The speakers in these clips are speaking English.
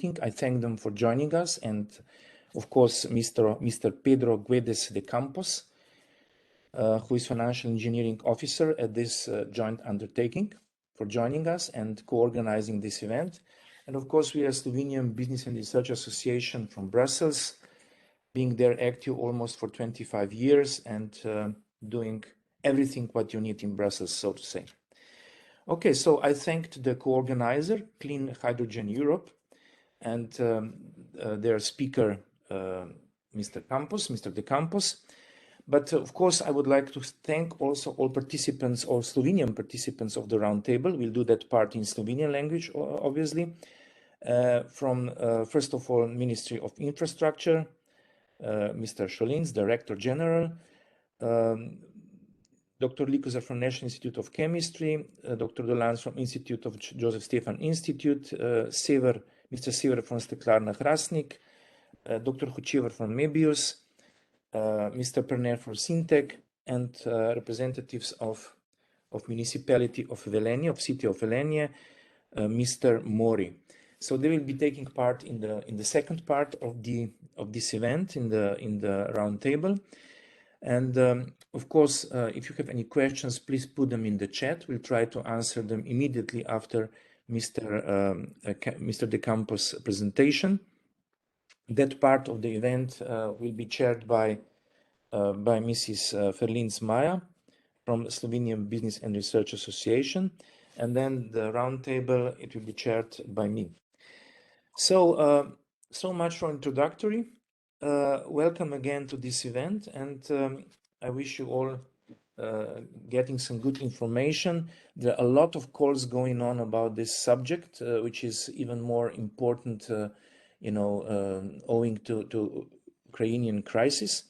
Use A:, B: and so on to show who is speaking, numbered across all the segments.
A: I thank them for joining us, and of course, Mr. Pedro Guedes de Campos, who is Financial Engineering Officer at this joint undertaking, for joining us and co-organizing this event. And of course, we are Slovenian Business and Research Association from Brussels, being there active almost for 25 years and doing everything what you need in Brussels, so to say. Okay, so I thanked the co-organizer, Clean Hydrogen Europe, and their speaker, Mr. De Campos. But of course, I would like to thank also all participants, all Slovenian participants of the roundtable. We'll do that part in Slovenian language, obviously. From, first of all, Ministry of Infrastructure, Mr. Šolins, Director General, Dr. Likuza from National Institute of Chemistry, Dr. Dolans from Institute of Joseph Stefan Institute, Mr. Sever from Steklarna Hrastnik, Dr. Hočevar from Mebius, Mr. Perner for Syntec, and representatives of municipality of Velenje, of city of Velenje, Mr. Mori. So they will be taking part in the second part of this event in the round table. And of course, if you have any questions, please put them in the chat. We'll try to answer them immediately after Mr. De Campos' presentation. That part of the event will be chaired by Mrs. Ferlins Maja from Slovenian Business and Research Association, and then the roundtable, it will be chaired by me. So, so much for introductory. Welcome again to this event, and I wish you all getting some good information. There are a lot of calls going on about this subject, which is even more important, you know, owing to Ukrainian crisis.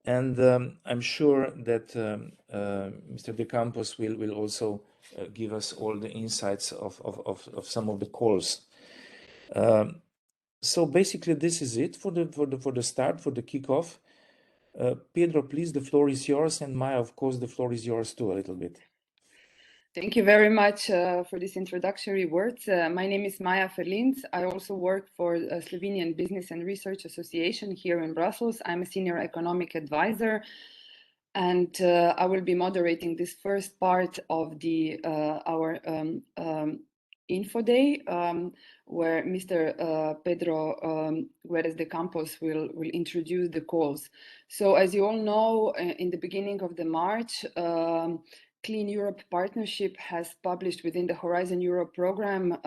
A: And I'm sure that Mr. De Campos will also give us all the insights of some of the calls. So basically, this is it for the start, for the kickoff. Pedro, please, the floor is yours, and Maya, of course, the floor is yours too, a little bit.
B: Thank you very much for this introductory words. My name is Maja Ferlins. I also work for Slovenian Business and Research Association here in Brussels. I'm a senior economic advisor, and I will be moderating this first part of our Info Day, where Mr. Pedro Guedes de Campos will introduce the calls. So as you all know, in the beginning of the March, Clean Europe Partnership has published within the Horizon Europe program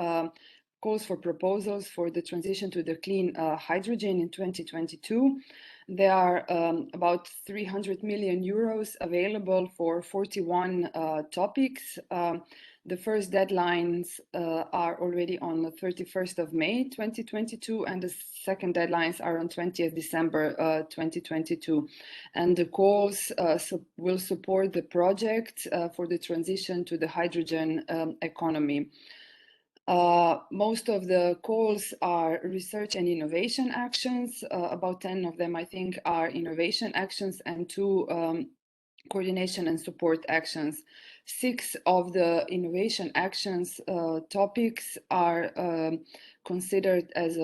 B: calls for proposals for the transition to the clean hydrogen in 2022. There are about 300 million euros available for 41 topics. The first deadlines are already on the 31st of May 2022, and the second deadlines are on 20th December 2022. And the calls will support the project for the transition to the hydrogen economy. Most of the calls are research and innovation actions. About 10 of them, I think, are innovation actions, and 2 coordination and support actions. 6 of the innovation actions topics are considered as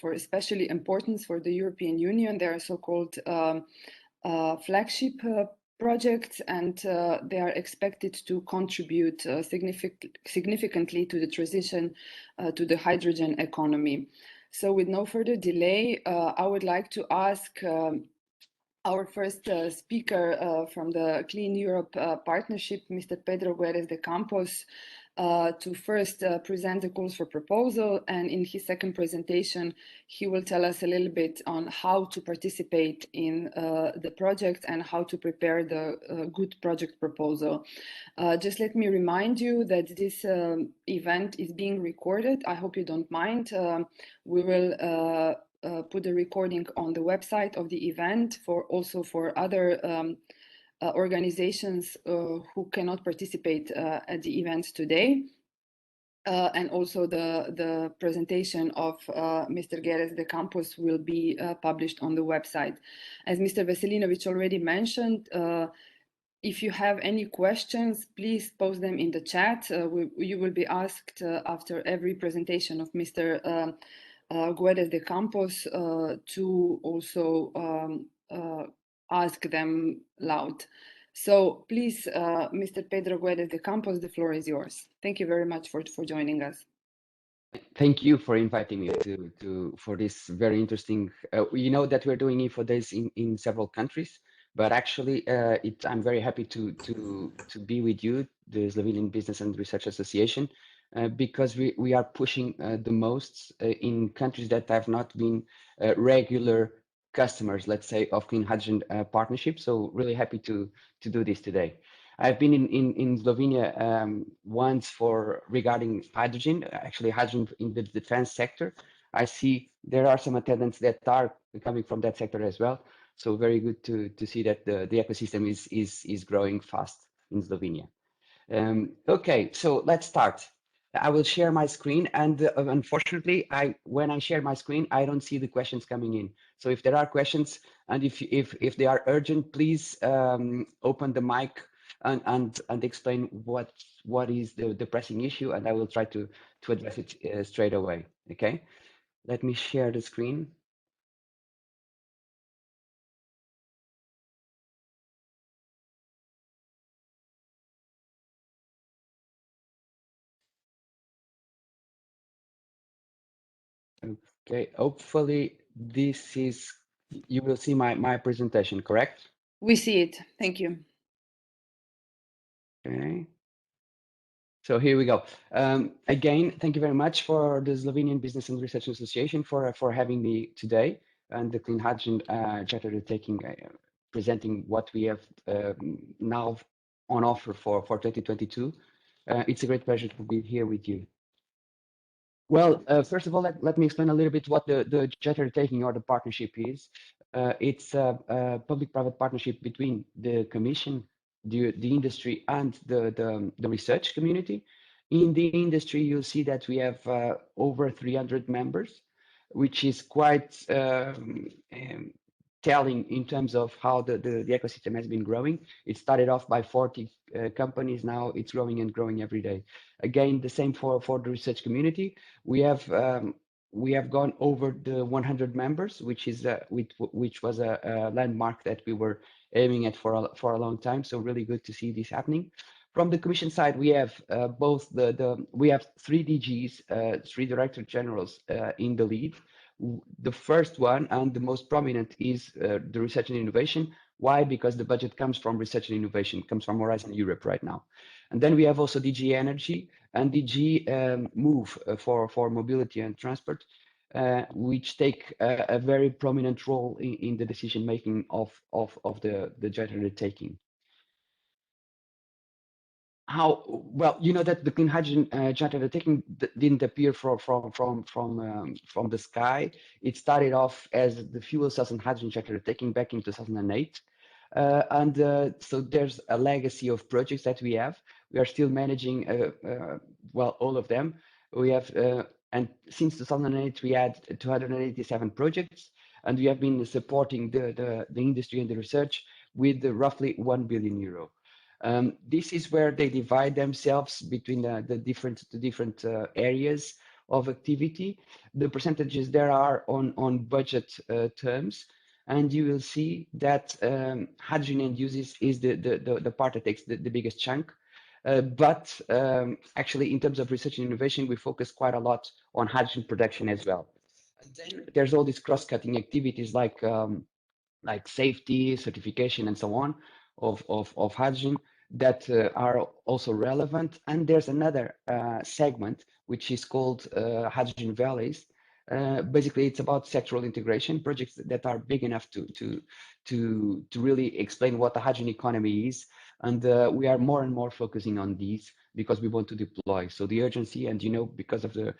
B: for especially importance for the European Union. They are so-called flagship projects, and they are expected to contribute significantly to the transition to the hydrogen economy. So with no further delay, I would like to ask our first speaker from the Clean Europe Partnership, Mr. Pedro Guedes de Campos, to first present the calls for proposal, and in his second presentation he will tell us a little bit on how to participate in the project and how to prepare the good project proposal. Just let me remind you that this event is being recorded. I hope you don't mind. We will put the recording on the website of the event also for other organizations who cannot participate at the event today. And also the presentation of Mr. Guedes de Campos will be published on the website. As Mr. Veselinovic already mentioned, if you have any questions, please post them in the chat. You will be asked after every presentation of Mr. Guedes de Campos to also ask them loud. So please, Mr. Pedro Guedes de Campos, the floor is yours. Thank you very much for joining us.
C: Thank you for inviting me for this very interesting. You know that we're doing Info Days in several countries, but actually, I'm very happy to be with you, the Slovenian Business and Research Association, because we are pushing the most in countries that have not been regular customers, let's say, of clean hydrogen partnerships. So really happy to do this today. I've been in Slovenia once regarding hydrogen, actually hydrogen in the defense sector. I see there are some attendants that are coming from that sector as well. So very good to see that the ecosystem is growing fast in Slovenia. Okay, so let's start. I will share my screen, and unfortunately, when I share my screen, I don't see the questions coming in. So if there are questions, and if they are urgent, please open the mic and explain what is the pressing issue, and I will try to address it straight away. Okay, let me share the screen. Okay, hopefully you will see my presentation, correct?
B: We see it. Thank you.
C: Okay. So here we go. Again, thank you very much for the Slovenian Business and Research Association for having me today, and the Clean Hydrogen Chapter presenting what we have now on offer for 2022. It's a great pleasure to be here with you. Well, first of all, let me explain a little bit what the jet undertaking or the partnership is. It's a public-private partnership between the Commission, the industry, and the research community. In the industry, you'll see that we have over 300 members, which is quite telling in terms of how the ecosystem has been growing. It started off by 40 companies. Now it's growing and growing every day. Again, the same for the research community. We have gone over the 100 members, which was a landmark that we were aiming at for a long time. So really good to see this happening. From the Commission side, we have we have 3 DGs, 3 Director Generals in the lead. The first one and the most prominent is the research and innovation. Why? Because the budget comes from research and innovation, comes from Horizon Europe right now. And then we have also DG Energy and DG Move for mobility and transport, which take a very prominent role in the decision making of the joint undertaking. How well, you know that the clean hydrogen joint undertaking didn't appear from the sky. It started off as the fuel cells and hydrogen joint undertaking back in 2008. So there's a legacy of projects that we have. We are still managing, well, all of them. We have, and since 2008, we had 287 projects, and we have been supporting the industry and the research with roughly €1 billion. This is where they divide themselves between the different areas of activity. The percentages there are on budget terms. And you will see that hydrogen end uses is the part that takes the biggest chunk. But actually, in terms of research and innovation, we focus quite a lot on hydrogen production as well. And then there's all these cross-cutting activities like safety, certification, and so on of hydrogen that are also relevant. And there's another segment which is called hydrogen valleys. Basically, it's about sectoral integration projects that are big enough to really explain what the hydrogen economy is, and we are more and more focusing on these because we want to deploy. So the urgency, and because of the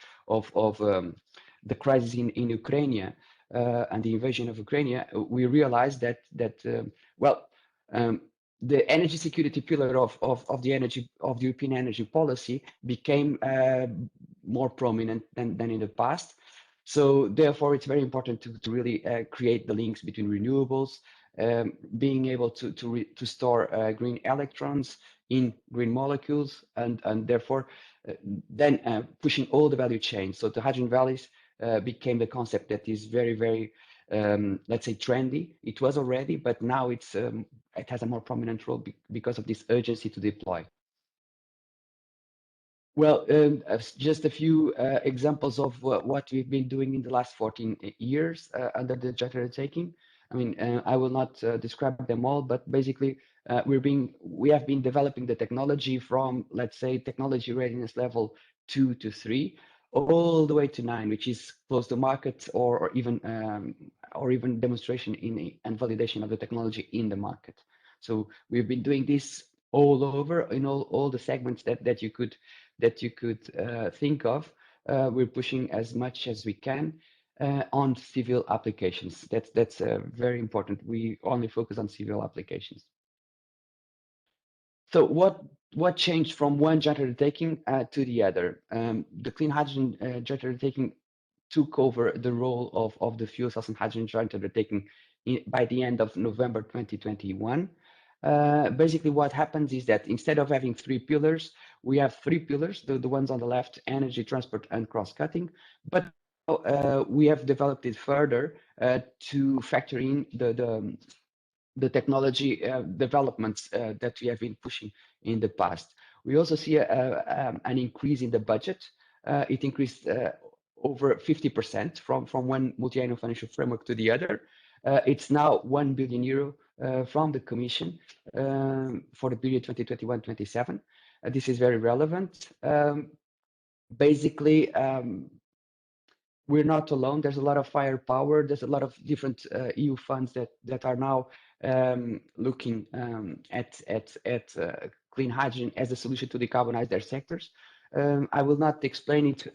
C: crisis in Ukraine and the invasion of Ukraine, we realized that the energy security pillar of the European energy policy became more prominent than in the past. So therefore, it's very important to really create the links between renewables, being able to store green electrons in green molecules, and therefore then pushing all the value chain. So the hydrogen valleys became the concept that is very, very, let's say, trendy. It was already, but now it has a more prominent role because of this urgency to deploy. Well, just a few examples of what we've been doing in the last 14 years under the charter taking. I mean, I will not describe them all, but basically we have been developing the technology from, let's say, technology readiness level 2 to 3, all the way to 9, which is close to market or even demonstration and validation of the technology in the market. So we've been doing this all over in all the segments that you could think of. We're pushing as much as we can on civil applications. That's very important. We only focus on civil applications. So what changed from one joint undertaking to the other? The clean hydrogen joint undertaking took over the role of the fuel cells and hydrogen joint undertaking by the end of November 2021. Basically, what happens is that instead of having 3 pillars, we have 3 pillars, the ones on the left: energy, transport, and cross-cutting. But we have developed it further to factor in the technology developments that we have been pushing in the past. We also see an increase in the budget. It increased over 50% from one multi-annual financial framework to the other. It's now 1 billion euro from the Commission for the period 2021-27. This is very relevant. Basically, we're not alone. There's a lot of firepower. There's a lot of different EU funds that are now looking at clean hydrogen as a solution to decarbonize their sectors. I will not explain it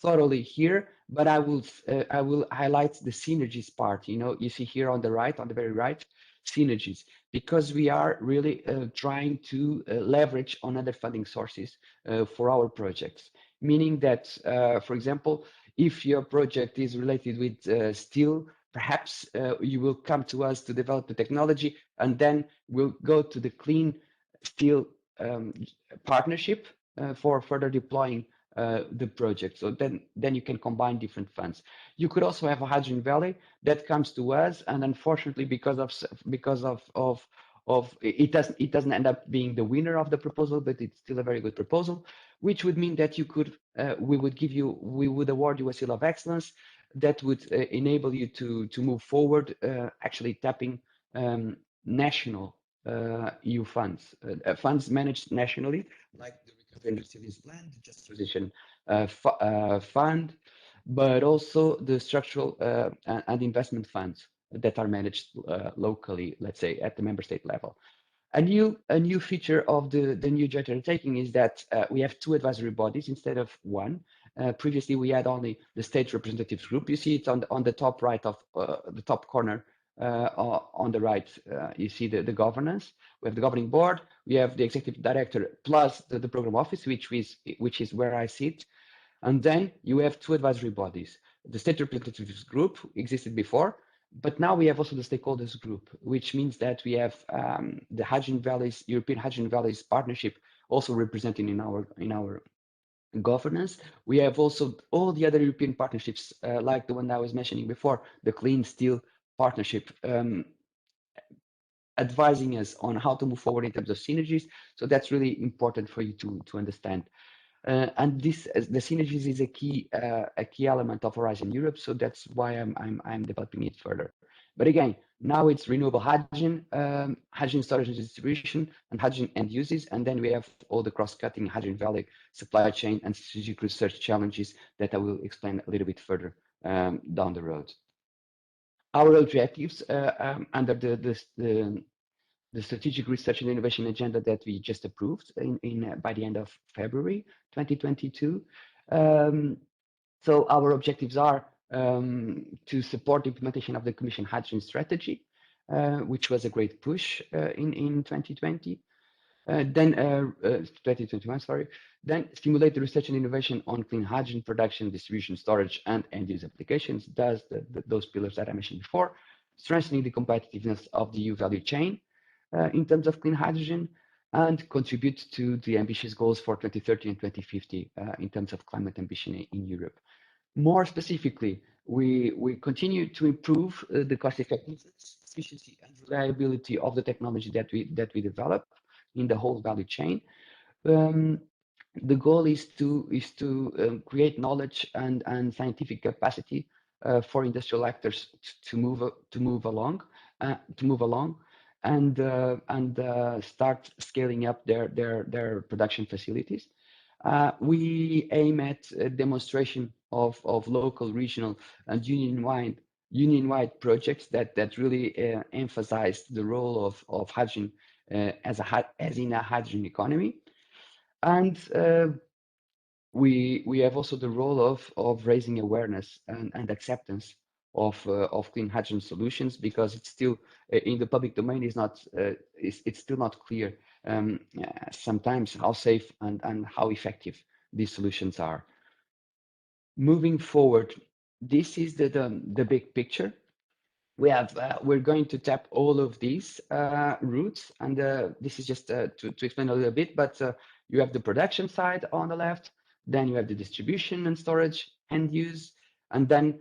C: thoroughly here, but I will highlight the synergies part. You see here on the right, on the very right, synergies, because we are really trying to leverage on other funding sources for our projects. Meaning that, for example, if your project is related with steel, perhaps you will come to us to develop the technology, and then we'll go to the clean steel partnership for further deploying the project. So then you can combine different funds. You could also have a hydrogen valley that comes to us, and unfortunately, because of it doesn't end up being the winner of the proposal, but it's still a very good proposal, which would mean that we would award you a seal of excellence that would enable you to move forward, actually tapping national EU funds, funds managed nationally, like the Recovery and Resilience Plan, the Just Transition Fund, but also the structural and investment funds that are managed locally, let's say at the member state level. A new feature of the new joint undertaking is that we have 2 advisory bodies instead of 1. Previously, we had only the state representatives group. You see it on the top right of the top corner. On the right, you see the governance. We have the governing board. We have the executive director plus the program office, which is where I sit. And then you have 2 advisory bodies. The state representatives group existed before, but now we have also the stakeholders group, which means that we have the Hydrogen Valleys, European Hydrogen Valleys Partnership, also represented in our governance. We have also all the other European partnerships, like the one I was mentioning before, the Clean Steel Partnership, advising us on how to move forward in terms of synergies. So that's really important for you to understand. And the synergies is a key element of Horizon Europe. So that's why I'm developing it further. But again, now it's renewable hydrogen, hydrogen storage and distribution, and hydrogen end uses. And then we have all the cross-cutting hydrogen valley supply chain and strategic research challenges that I will explain a little bit further down the road. Our objectives under the strategic research and innovation agenda that we just approved by the end of February 2022. So our objectives are to support the implementation of the Commission Hydrogen Strategy, which was a great push in 2020. Then 2021, sorry. Then stimulate the research and innovation on clean hydrogen production, distribution, storage, and end-use applications. Does those pillars that I mentioned before, strengthening the competitiveness of the EU value chain in terms of clean hydrogen, and contribute to the ambitious goals for 2030 and 2050 in terms of climate ambition in Europe. More specifically, we continue to improve the cost effectiveness, efficiency, and reliability of the technology that we develop in the whole value chain. The goal is to create knowledge and scientific capacity for industrial actors to move along and start scaling up their production facilities. We aim at a demonstration of local, regional, and union-wide projects that really emphasize the role of hydrogen as in a hydrogen economy. And we have also the role of raising awareness and acceptance of clean hydrogen solutions, because it's still in the public domain it's still not clear sometimes how safe and how effective these solutions are. Moving forward, this is the big picture. We're going to tap all of these routes, and this is just to explain a little bit, but you have the production side on the left, then you have the distribution and storage and use, and then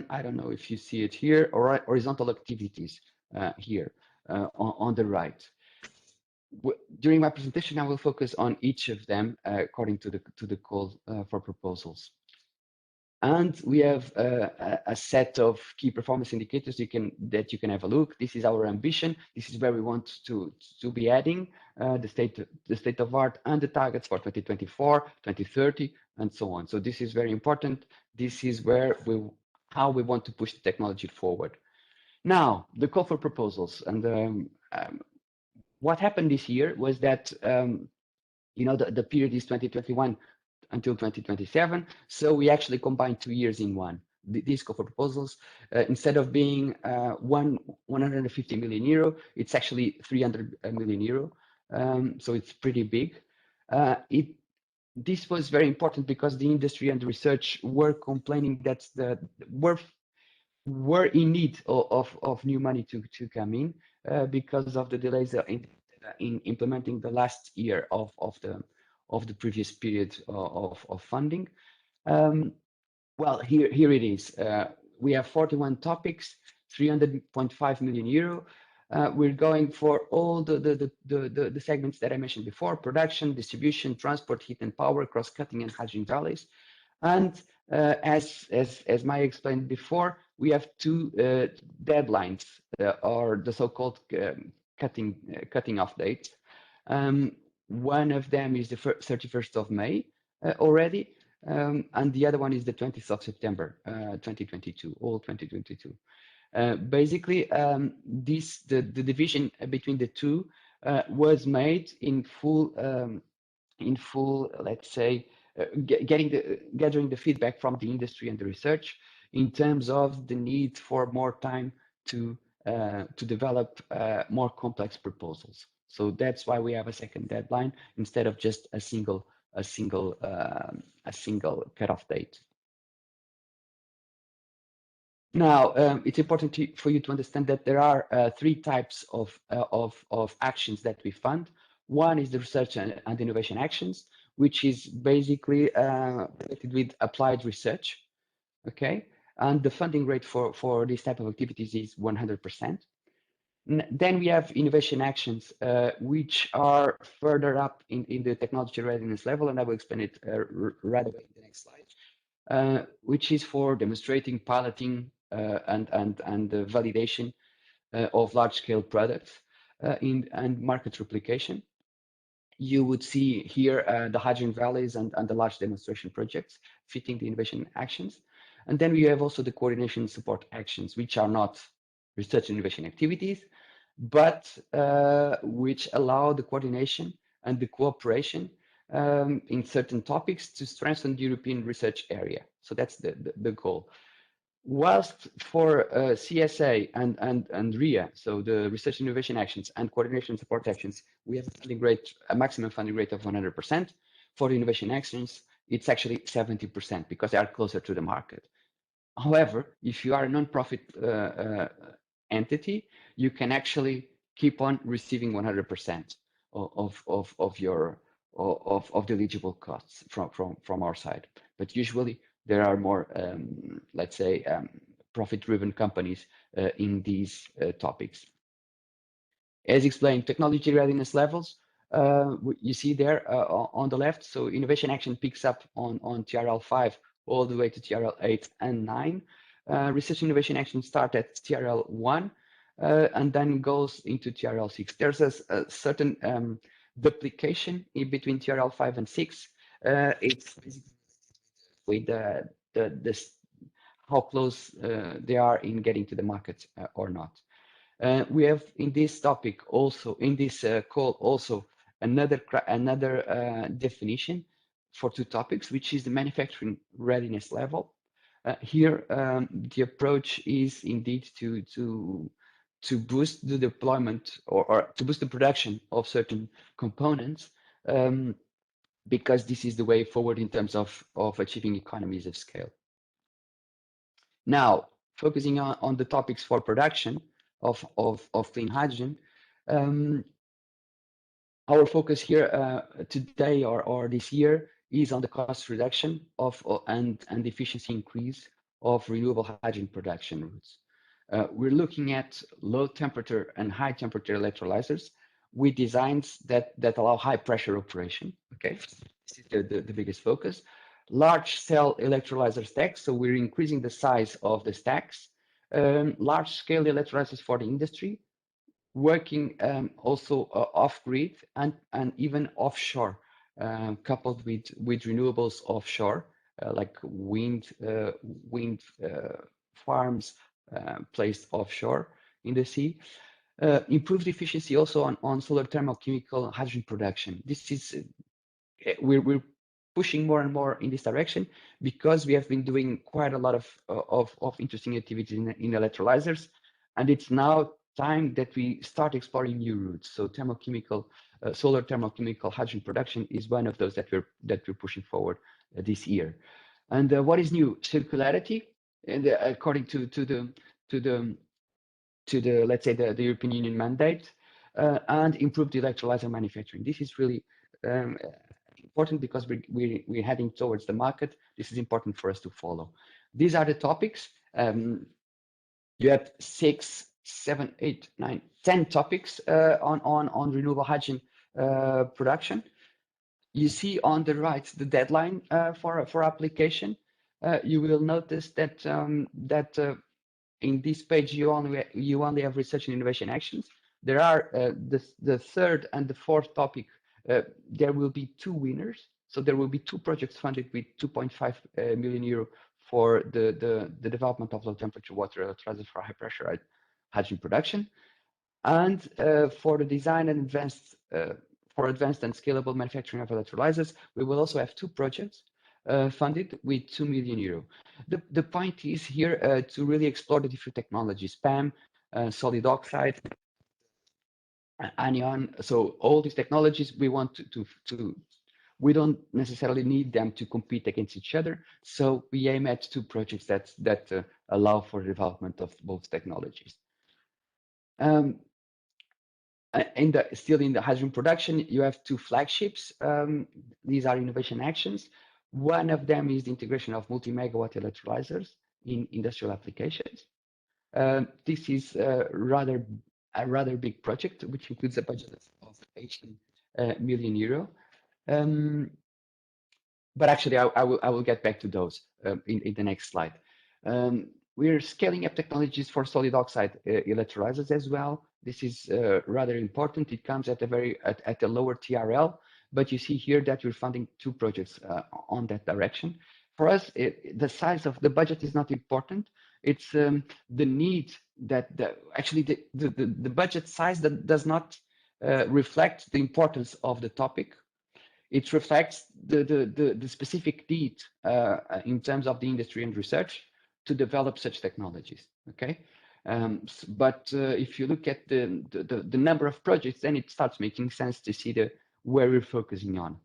C: I don't know if you see it here, or horizontal activities here on the right. During my presentation, I will focus on each of them according to the call for proposals. And we have a set of key performance indicators that you can have a look. This is our ambition. This is where we want to be adding the state of art and the targets for 2024, 2030, and so on. So this is very important. This is how we want to push the technology forward. Now, the call for proposals. And what happened this year was that the period is 2021 until 2027. So we actually combined 2 years in one. These call for proposals, instead of being 150 million euro, it's actually 300 million euro. So it's pretty big. This was very important because the industry and the research were complaining that were in need of new money to come in because of the delays in implementing the last year of the previous period of funding. Well, here it is. We have 41 topics, 300.5 million euro. We're going for all the segments that I mentioned before: production, distribution, transport, heat and power, cross-cutting, and hydrogen valleys. And as Maya explained before, we have two deadlines, or the so-called cutting off dates. One of them is the 31st of May already, and the other one is the 20th of September 2022, all 2022. Basically, the division between the two was made in full, let's say, gathering the feedback from the industry and the research in terms of the need for more time to develop more complex proposals. So that's why we have a second deadline instead of just a single cutoff date. Now, it's important for you to understand that there are 3 types of actions that we fund. One is the research and innovation actions, which is basically related with applied research. Okay, and the funding rate for this type of activities is 100%. Then we have innovation actions, which are further up in the technology readiness level, and I will explain it right away in the next slide, which is for demonstrating, piloting, and the validation of large-scale products and market replication. You would see here the hydrogen valleys and the large demonstration projects fitting the innovation actions. And then we have also the coordination support actions, which are not research and innovation activities, but which allow the coordination and the cooperation in certain topics to strengthen the European research area. So that's the goal. Whilst for CSA and RIA, so the research and innovation actions and coordination support actions, we have a maximum funding rate of 100%. For the innovation actions, it's actually 70% because they are closer to the market. However, if you are a non-profit entity, you can actually keep on receiving 100% of the eligible costs from our side. but usually there are more, let's say, profit-driven companies in these topics. As explained, technology readiness levels, you see there on the left. So innovation action picks up on TRL 5 all the way to TRL 8 and 9. Research innovation action start at TRL 1 and then goes into TRL 6. There's a certain duplication in between TRL 5 and 6. It's with how close they are in getting to the market or not. We have in this topic also, in this call also, another definition for two topics, which is the manufacturing readiness level. Here, the approach is indeed to boost the deployment or to boost the production of certain components, because this is the way forward in terms of achieving economies of scale. Now, focusing on the topics for production of clean hydrogen, our focus here today or this year is on the cost reduction and efficiency increase of renewable hydrogen production routes. We're looking at low temperature and high temperature electrolyzers with designs that allow high pressure operation. Okay, this is the biggest focus. Large cell electrolyzer stacks, so we're increasing the size of the stacks. Large scale electrolyzers for the industry, working also off-grid and even offshore, coupled with renewables offshore, like wind farms placed offshore in the sea. Improved efficiency also on solar thermal chemical hydrogen production. This is we're pushing more and more in this direction because we have been doing quite a lot of interesting activities in electrolyzers, and it's now time that we start exploring new routes. So solar thermal chemical hydrogen production is one of those that we're pushing forward this year. And what is new? Circularity, and according to the let's say the European Union mandate, and improved electrolyzer manufacturing. This is really important because we're heading towards the market. This is important for us to follow. These are the topics. You have 6, 7, 8, 9, 10 topics on renewable hydrogen production. You see on the right the deadline for application. You will notice that in this page you only have research and innovation actions. There are the third and the fourth topic. There will be 2 winners. So there will be 2 projects funded with 2.5 million euro for the development of low temperature water electrolyzers for high pressure hydrogen production, and for the design and advanced and scalable manufacturing of electrolyzers, we will also have 2 projects funded with 2 million euro. The point is here to really explore the different technologies, PEM, solid oxide, anion. So all these technologies we want we don't necessarily need them to compete against each other. So we aim at 2 projects that allow for the development of both technologies. Still in the hydrogen production, you have 2 flagships. These are innovation actions. One of them is the integration of multi-megawatt electrolyzers in industrial applications. This is a rather big project, which includes a budget of 18 million euro. But actually, I will get back to those in the next slide. We're scaling up technologies for solid oxide electrolyzers as well. This is rather important. It comes at a lower TRL, but you see here that we're funding 2 projects on that direction. For us, the size of the budget is not important. It's the need that actually the budget size that does not reflect the importance of the topic. It reflects the specific need in terms of the industry and research to develop such technologies. Okay, but if you look at the number of projects, then it starts making sense to see where we're focusing on.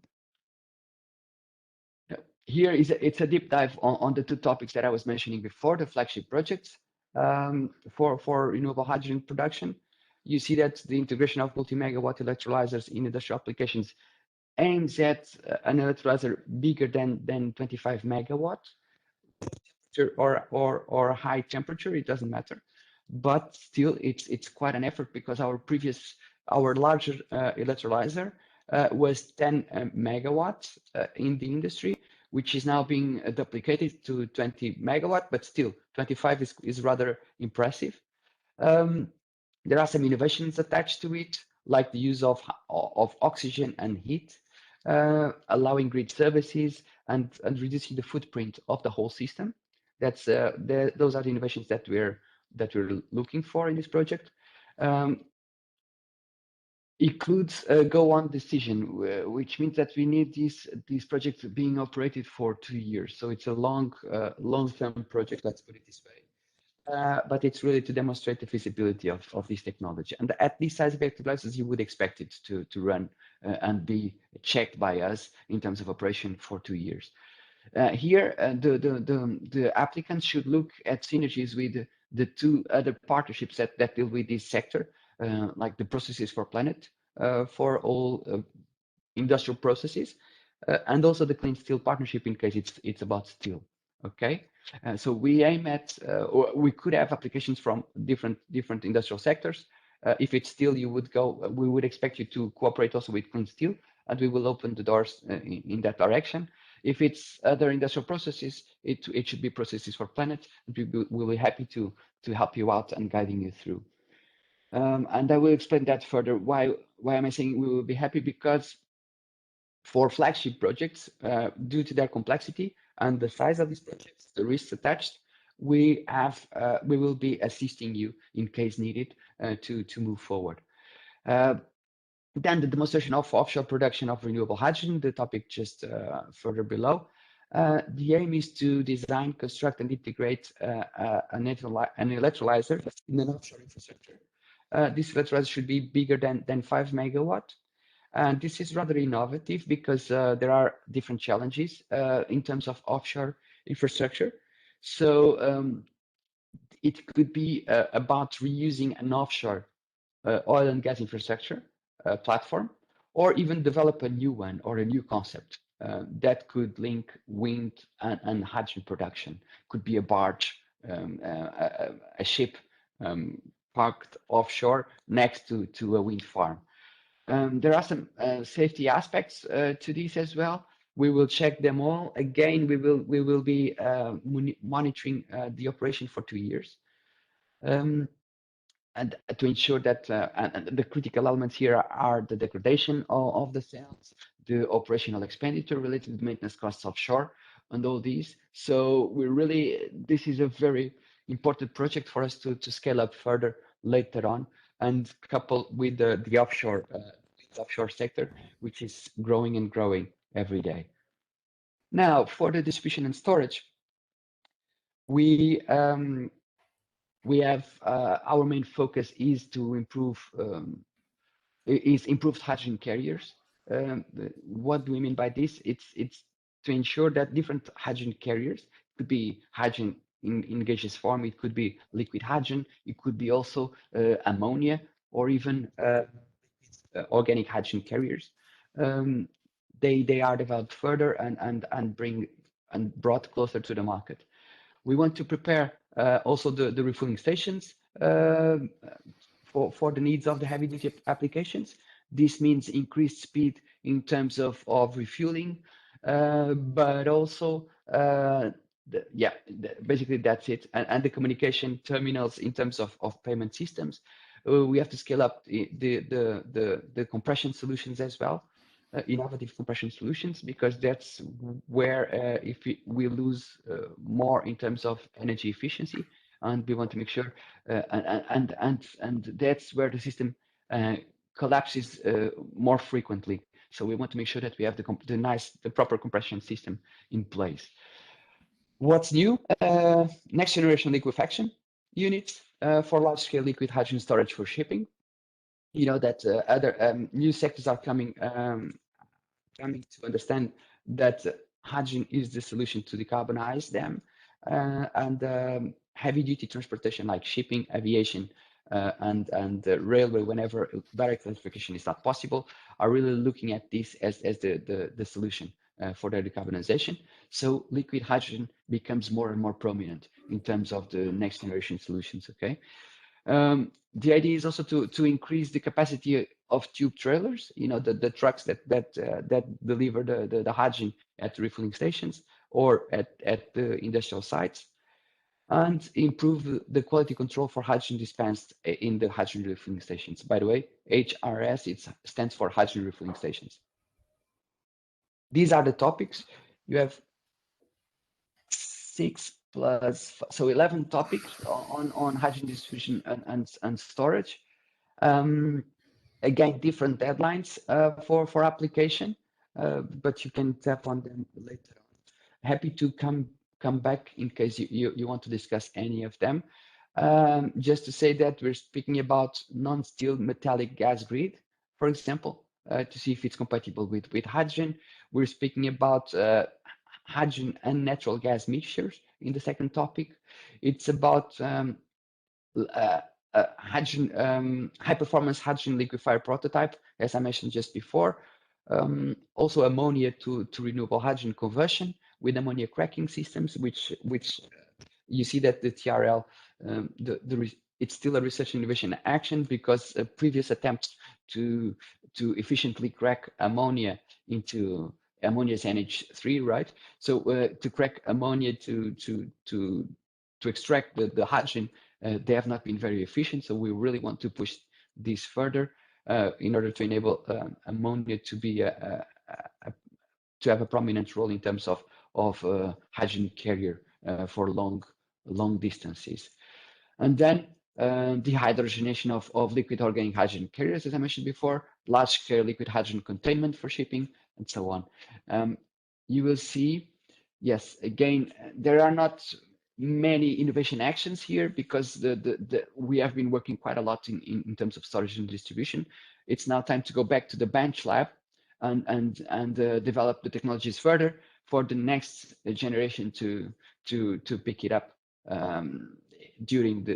C: Here it's a deep dive on the 2 topics that I was mentioning before, the flagship projects for renewable hydrogen production. You see that the integration of multi-megawatt electrolyzers in industrial applications aims at an electrolyzer bigger than 25 megawatt or high temperature. It doesn't matter, but still it's quite an effort because our larger electrolyzer was 10 megawatts in the industry, which is now being duplicated to 20 megawatt, but still 25 is rather impressive. There are some innovations attached to it, like the use of oxygen and heat, allowing grid services and reducing the footprint of the whole system. Those are the innovations that we're looking for in this project. Includes a go-on decision, which means that we need these projects being operated for 2 years. So it's a long-term project, let's put it this way. But it's really to demonstrate the feasibility of this technology. And at this size of electrolyzers, you would expect it to run and be checked by us in terms of operation for 2 years. Here, the applicants should look at synergies with the 2 other partnerships that deal with this sector, like the Processes for Planet for all industrial processes, and also the Clean Steel Partnership in case it's about steel. Okay, so we aim at, or we could have applications from different industrial sectors. If it's steel, we would expect you to cooperate also with Clean Steel, and we will open the doors in that direction. If it's other industrial processes, it should be Processes for Planet. We'll be happy to help you out and guiding you through. And I will explain that further. Why am I saying we will be happy? Because for flagship projects, due to their complexity and the size of these projects, the risks attached, we will be assisting you in case needed to move forward. Then the demonstration of offshore production of renewable hydrogen, the topic just further below. The aim is to design, construct, and integrate an electrolyzer in an offshore infrastructure. This electrolyzer should be bigger than 5 megawatt. And this is rather innovative because there are different challenges in terms of offshore infrastructure. So it could be about reusing an offshore oil and gas infrastructure platform, or even develop a new one or a new concept that could link wind and hydrogen production. Could be a barge, a ship parked offshore next to a wind farm. There are some safety aspects to this as well. We will check them all. Again, we will be monitoring the operation for 2 years. And to ensure that and the critical elements here are the degradation of the cells, the operational expenditure related to maintenance costs offshore, and all these. So this is a very important project for us to scale up further later on, and coupled with the offshore sector, which is growing and growing every day. Now, for the distribution and storage, we have our main focus is to improve improved hydrogen carriers. What do we mean by this? It's to ensure that different hydrogen carriers, could be hydrogen in gaseous form, it could be liquid hydrogen, it could be also ammonia, or even organic hydrogen carriers. They are developed further and brought closer to the market. We want to prepare also the refueling stations for the needs of the heavy duty applications. This means increased speed in terms of refueling, but also basically that's it. And the communication terminals in terms of payment systems. We have to scale up the compression solutions as well. Innovative compression solutions, because that's where if we lose more in terms of energy efficiency, and we want to make sure and that's where the system collapses more frequently. So we want to make sure that we have the proper compression system in place. What's new? Next generation liquefaction units for large scale liquid hydrogen storage for shipping. You know that other new sectors are coming to understand that hydrogen is the solution to decarbonize them, and heavy duty transportation like shipping, aviation and the railway, whenever direct electrification is not possible, are really looking at this as the solution for their decarbonization. So liquid hydrogen becomes more and more prominent in terms of the next generation solutions. Okay. The idea is also to increase the capacity of tube trailers, the trucks that deliver the hydrogen at the refueling stations or at the industrial sites, and improve the quality control for hydrogen dispensed in the hydrogen refueling stations. By the way, HRS, it stands for hydrogen refueling stations. These are the topics. You have 6 plus, so 11 topics on hydrogen distribution and storage. Again, different deadlines for application, but you can tap on them later on. Happy to come back in case you want to discuss any of them. Just to say that we're speaking about non-steel metallic gas grid, for example, to see if it's compatible with hydrogen. We're speaking about hydrogen and natural gas mixtures in the second topic. It's about hydrogen, high performance hydrogen liquefier prototype, as I mentioned just before. Also ammonia to renewable hydrogen conversion with ammonia cracking systems, which you see that the TRL, it's still a research and innovation action, because previous attempts to efficiently crack ammonia into ammonia's NH3, right? So to crack ammonia to extract the hydrogen, they have not been very efficient. So we really want to push this further in order to enable ammonia to be to have a prominent role in terms of hydrogen carrier for long distances. And then the hydrogenation of liquid organic hydrogen carriers, as I mentioned before, large scale liquid hydrogen containment for shipping, and so on. You will see, yes, again, there are not many innovation actions here, because we have been working quite a lot in terms of storage and distribution. It's now time to go back to the bench lab and develop the technologies further for the next generation to pick it up during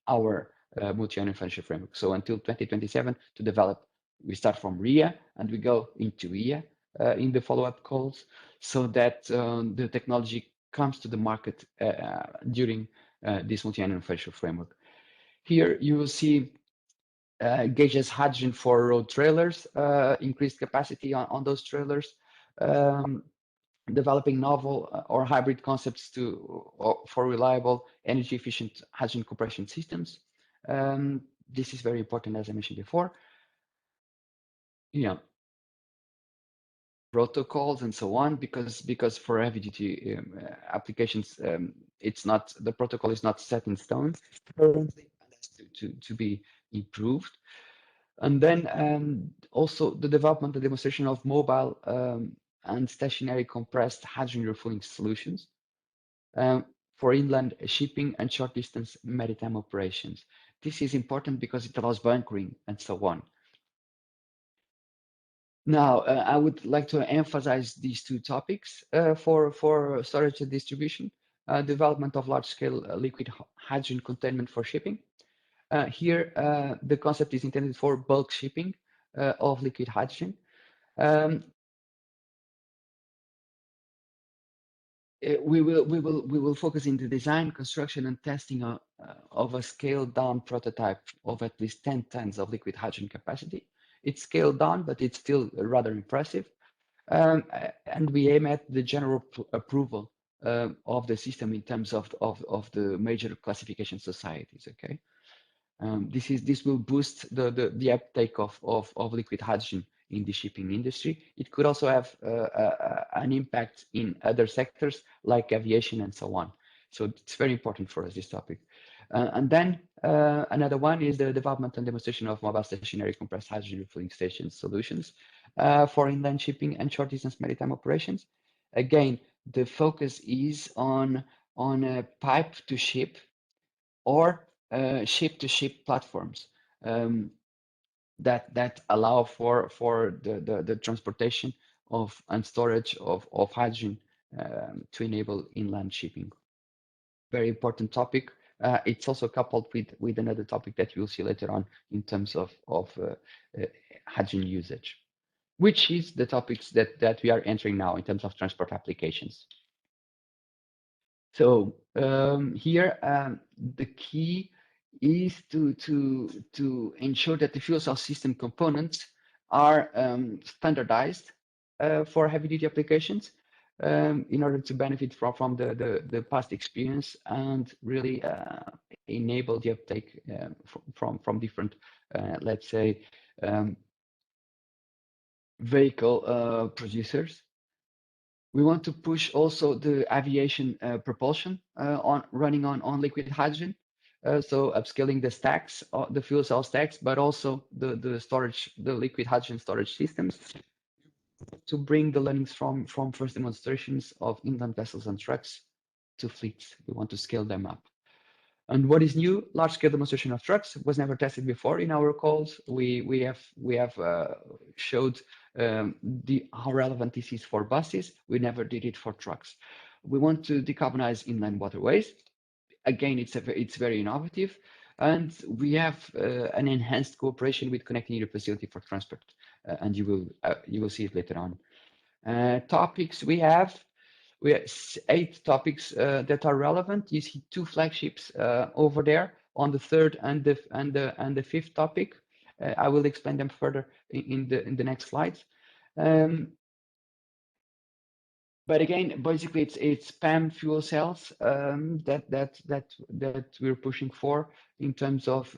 C: our multi-annual financial framework. So until 2027 to develop, we start from RIA and we go into IA in the follow-up calls, so that the technology comes to the market during this multi-annual financial framework. Here you will see gauges hydrogen for road trailers, increased capacity on those trailers, developing novel or hybrid concepts for reliable, energy efficient hydrogen compression systems. This is very important, as I mentioned before. Protocols and so on, because for heavy duty applications, the protocol is not set in stone currently, and that's to be improved. And then also the development and demonstration of mobile and stationary compressed hydrogen refueling solutions for inland shipping and short distance maritime operations. This is important because it allows bunkering and so on. Now, I would like to emphasize these two topics for storage and distribution, development of large-scale liquid hydrogen containment for shipping. Here, the concept is intended for bulk shipping of liquid hydrogen. We will focus in the design, construction, and testing of a scaled-down prototype of at least 10 tons of liquid hydrogen capacity. It's scaled down, but it's still rather impressive. And we aim at the general approval of the system in terms of the major classification societies. Okay, this will boost the uptake of liquid hydrogen in the shipping industry. It could also have an impact in other sectors like aviation and so on. So it's very important for us, this topic. And then another one is the development and demonstration of mobile stationary compressed hydrogen refueling station solutions for inland shipping and short distance maritime operations. Again, the focus is on pipe to ship or ship to ship platforms that allow for the transportation of and storage of hydrogen to enable inland shipping. Very important topic It's also coupled with another topic that you'll see later on in terms of hydrogen usage, which is the topics that we are entering now in terms of transport applications. So here the key is to ensure that the fuel cell system components are standardized for heavy-duty applications in order to benefit from the past experience and really enable the uptake from different, let's say, vehicle producers. We want to push also the aviation propulsion running on liquid hydrogen. So upscaling the stacks, the fuel cell stacks, but also the storage, the liquid hydrogen storage systems to bring the learnings from first demonstrations of inland vessels and trucks to fleets. We want to scale them up. And what is new? Large-scale demonstration of trucks was never tested before in our calls. We have showed how relevant this is for buses. We never did it for trucks. We want to decarbonize inland waterways. Again, it's very innovative, and we have an enhanced cooperation with Connecting Europe Facility for Transport, and you will see it later on. Topics we have 8 topics that are relevant. You see 2 flagships over there on the 3rd and the 5th topic. I will explain them further in the next slides. But again, basically, it's PEM fuel cells that we're pushing for in terms of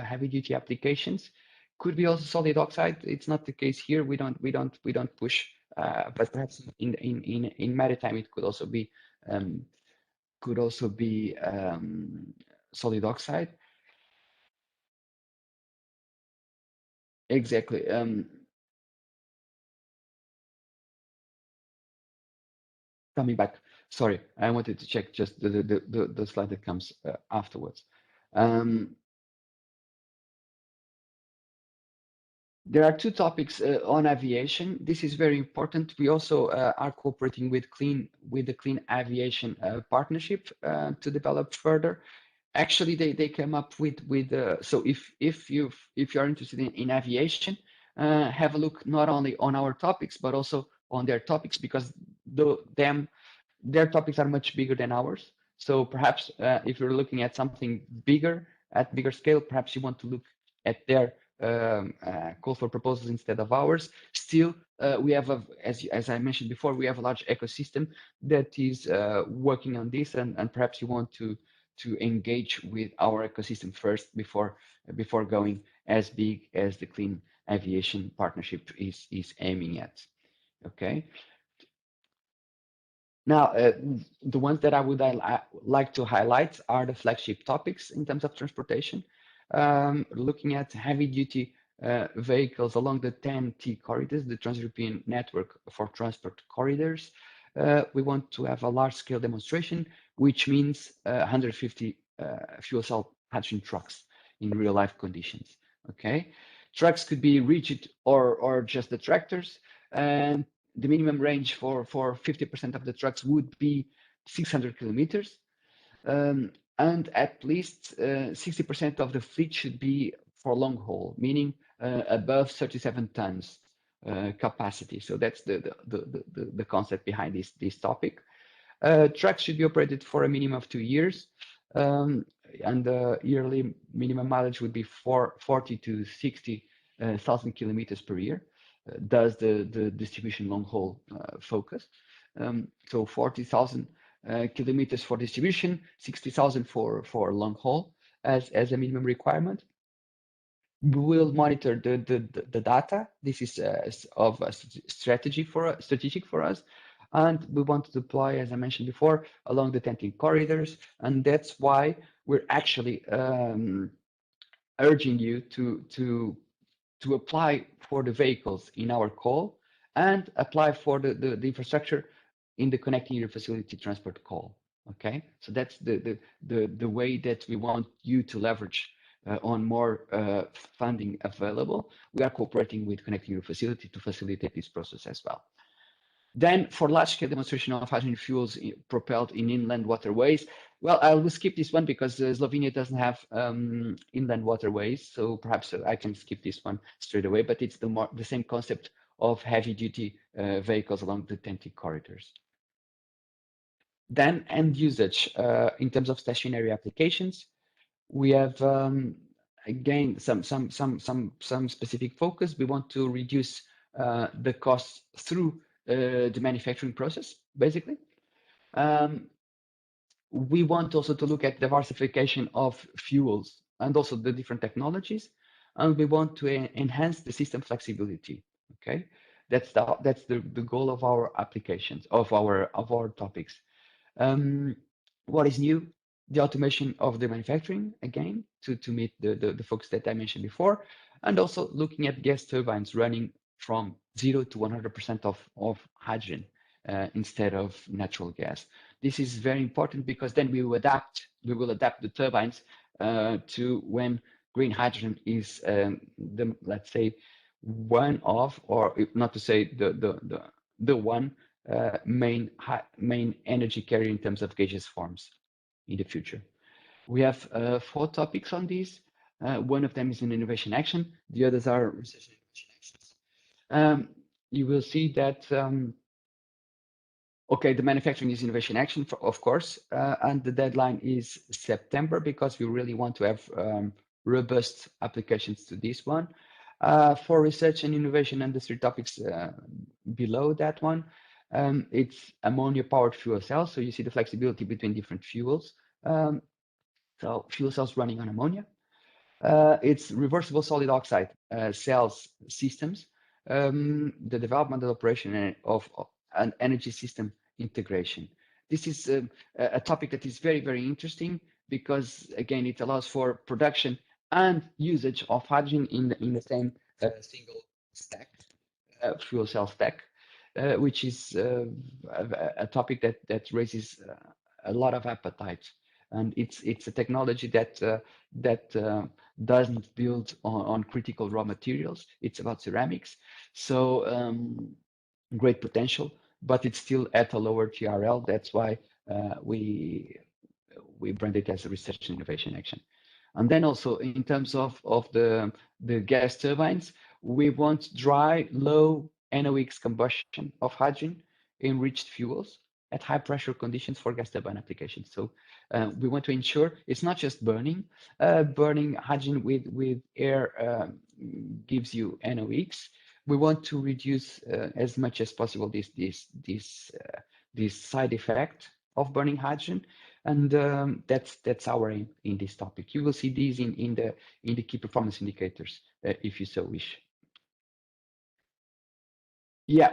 C: heavy-duty applications. Could be also solid oxide. It's not the case here. We don't push. But perhaps in maritime, it could also be solid oxide. Exactly. Coming back. Sorry, I wanted to check just the slide that comes afterwards. There are 2 topics on aviation. This is very important. We also are cooperating with the Clean Aviation Partnership to develop further. Actually, they came up with so if you're interested in aviation, have a look not only on our topics but also on their topics, because their topics are much bigger than ours. So perhaps if you're looking at something bigger at bigger scale, perhaps you want to look at their call for proposals instead of ours. Still, we have as I mentioned before, we have a large ecosystem that is working on this, and perhaps you want to engage with our ecosystem first before going as big as the Clean Aviation Partnership is aiming at. Okay. Now, the ones that I would like to highlight are the flagship topics in terms of transportation. Looking at heavy-duty vehicles along the 10T corridors, the Trans-European Network for Transport Corridors. We want to have a large-scale demonstration, which means 150 fuel cell hydrogen trucks in real-life conditions. Okay, trucks could be rigid or just the tractors, and the minimum range for 50% of the trucks would be 600 kilometers. And at least 60% of the fleet should be for long haul, meaning above 37 tons capacity. So that's the concept behind this topic. Trucks should be operated for a minimum of 2 years, and the yearly minimum mileage would be 40 to 60,000 kilometers per year. Does the distribution long haul focus? So 40,000 kilometers for distribution, 60,000 for long haul as a minimum requirement. We will monitor the data. This is of a strategic for us, and we want to deploy, as I mentioned before, along the 10T corridors, and that's why we're actually urging you to apply for the vehicles in our call and apply for the infrastructure in the Connecting Europe Facility Transport call. Okay, so that's the way that we want you to leverage on more funding available. We are cooperating with Connecting Europe Facility to facilitate this process as well. Then for large-scale demonstration of hydrogen fuels propelled in inland waterways, Well, I will skip this one because Slovenia doesn't have inland waterways, so perhaps I can skip this one straight away. But it's the same concept of heavy-duty vehicles along the TEN-T corridors. Then end usage in terms of stationary applications, we have again some specific focus. We want to reduce the costs through the manufacturing process, basically. We want also to look at diversification of fuels and also the different technologies, and we want to enhance the system flexibility. Okay, that's the goal of our applications, of our topics. What is new? The automation of the manufacturing, again, to meet the focus that I mentioned before, and also looking at gas turbines running from 0 to 100% of hydrogen instead of natural gas. This is very important because then we will adapt the turbines to when green hydrogen is let's say one of, or not to say the one main energy carrier in terms of gaseous forms in the future. We have 4 topics on this. One of them is an innovation action. The others are research and innovation actions. You will see that okay, the manufacturing is innovation action, of course, and the deadline is September because we really want to have robust applications to this one. For research and innovation industry topics below that one, it's ammonia powered fuel cells. So you see the flexibility between different fuels. So fuel cells running on ammonia. It's reversible solid oxide cells systems, the development and operation of an energy system integration. This is a topic that is very, very interesting because, again, it allows for production and usage of hydrogen in the same single stack, fuel cell stack, which is a topic that raises a lot of appetite. And it's a technology that doesn't build on critical raw materials. It's about ceramics, so great potential, but it's still at a lower TRL. That's why we brand it as a research and innovation action. And then also in terms of the gas turbines, we want dry, low NOx combustion of hydrogen enriched fuels at high pressure conditions for gas turbine applications. So we want to ensure it's not just burning. Burning hydrogen with air gives you NOx. We want to reduce as much as possible this side effect of burning hydrogen, and that's our aim in this topic. You will see these in the key performance indicators if you so wish. Yeah.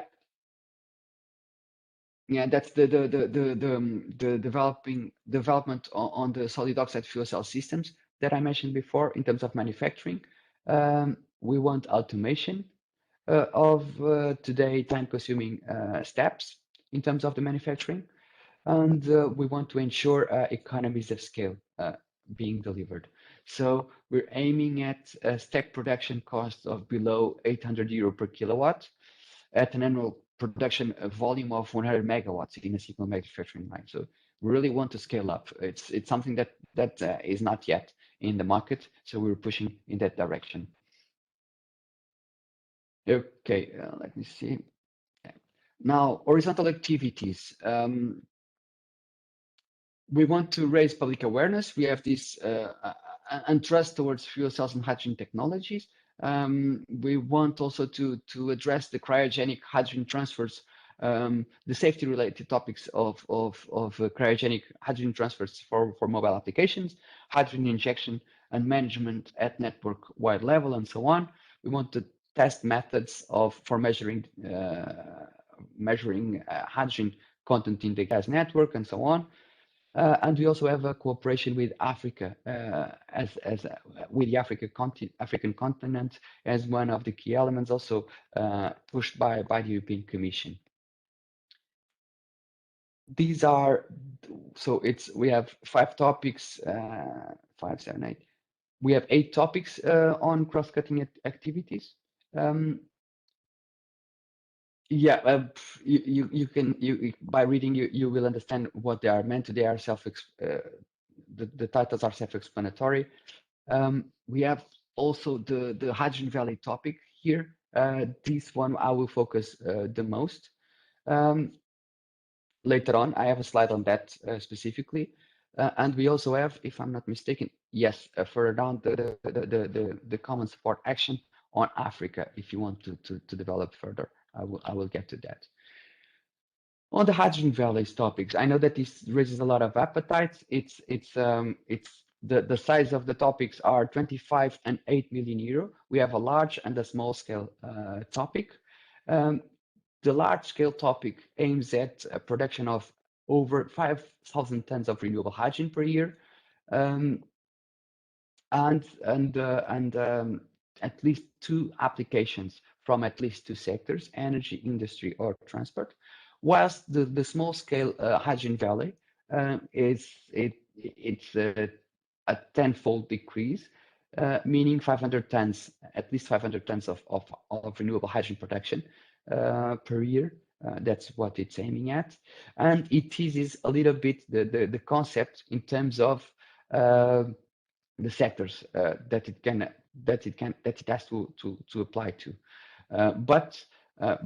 C: Yeah, that's the development on the solid oxide fuel cell systems that I mentioned before in terms of manufacturing. We want automation of today time-consuming steps in terms of the manufacturing, and we want to ensure economies of scale being delivered. So we're aiming at a stack production cost of below 800 euro per kilowatt at an annual production volume of 100 megawatts in a single manufacturing line. So we really want to scale up. It's something that is not yet in the market, so we're pushing in that direction. Okay, let me see. Now, horizontal activities. We want to raise public awareness. We have this and trust towards fuel cells and hydrogen technologies. We want also to address the cryogenic hydrogen transfers, the safety related topics of cryogenic hydrogen transfers for mobile applications, hydrogen injection and management at network wide level, and so on. We want to test methods for measuring hydrogen content in the gas network, and so on. And we also have a cooperation with Africa, with the African continent as one of the key elements, also pushed by the European Commission. These are, so we have 5 topics, 5, 7, 8. We have 8 topics on cross-cutting activities. Yeah, you can by reading you will understand what they are meant to. They are the titles are self-explanatory. We have also the Hydrogen Valley topic here. This one I will focus the most. Later on, I have a slide on that specifically. And we also have, if I'm not mistaken, yes, further down the common support action on Africa. If you want to develop further, I will get to that. On the Hydrogen Valleys topics, I know that this raises a lot of appetite. It's the size of the topics are 25 and 8 million euro. We have a large and a small scale topic. The large scale topic aims at a production of over 5,000 tons of renewable hydrogen per year, and at least 2 applications from at least 2 sectors: energy, industry, or transport. Whilst the small scale Hydrogen Valley it's a tenfold decrease, meaning 500 tons, at least 500 tons of renewable hydrogen production per year. That's what it's aiming at, and it teases a little bit the concept in terms of the sectors that it has to apply to. But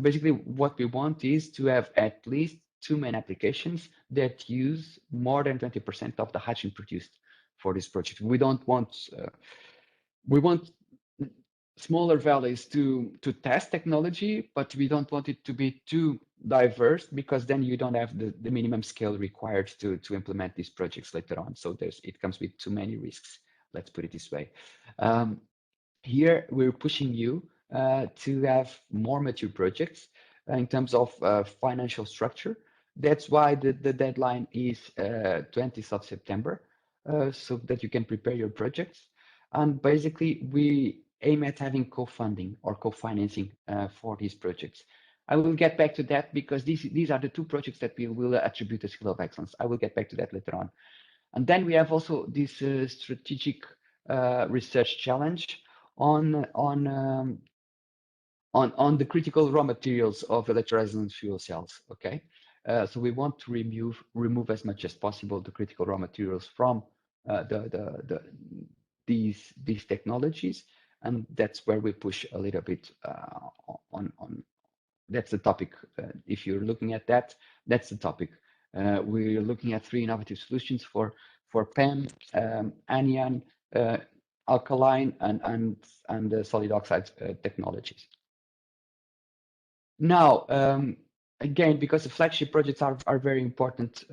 C: basically, what we want is to have at least 2 main applications that use more than 20% of the hydrogen produced for this project. We don't want we want smaller valleys to test technology, but we don't want it to be too diverse, because then you don't have the minimum scale required to implement these projects later on. So it comes with too many risks. Let's put it this way. Here we're pushing you to have more mature projects in terms of financial structure. That's why the deadline is 20th of September, so that you can prepare your projects. And basically, we aim at having co-funding or co-financing for these projects. I will get back to that, because these are the 2 projects that we will attribute a Seal of Excellence. I will get back to that later on. And then we have also this strategic research challenge on the critical raw materials of electrolyzers and fuel cells. Okay, so we want to remove as much as possible the critical raw materials from these technologies, and that's where we push a little bit on. That's the topic. If you're looking at that, that's the topic. We're looking at 3 innovative solutions for PEM, anion, alkaline, and solid oxide technologies. Now, again, because the flagship projects are very important,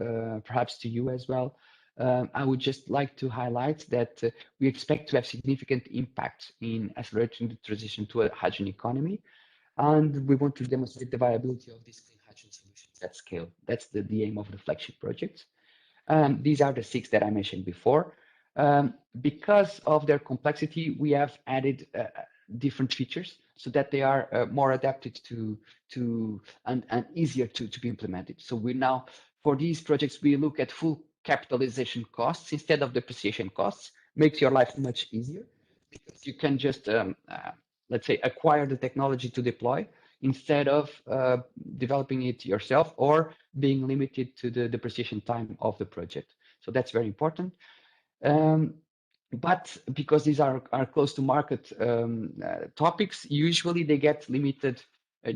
C: perhaps to you as well, I would just like to highlight that we expect to have significant impact in accelerating the transition to a hydrogen economy, and we want to demonstrate the viability of these clean hydrogen solutions at scale. That's the aim of the flagship projects. These are the 6 that I mentioned before. Because of their complexity, we have added different features so that they are more adapted to and easier to be implemented. So we now, for these projects, we look at full capitalization costs instead of depreciation costs. Makes your life much easier, because you can just let's say acquire the technology to deploy instead of developing it yourself or being limited to the depreciation time of the project. So that's very important. But because these are close to market topics, usually they get limited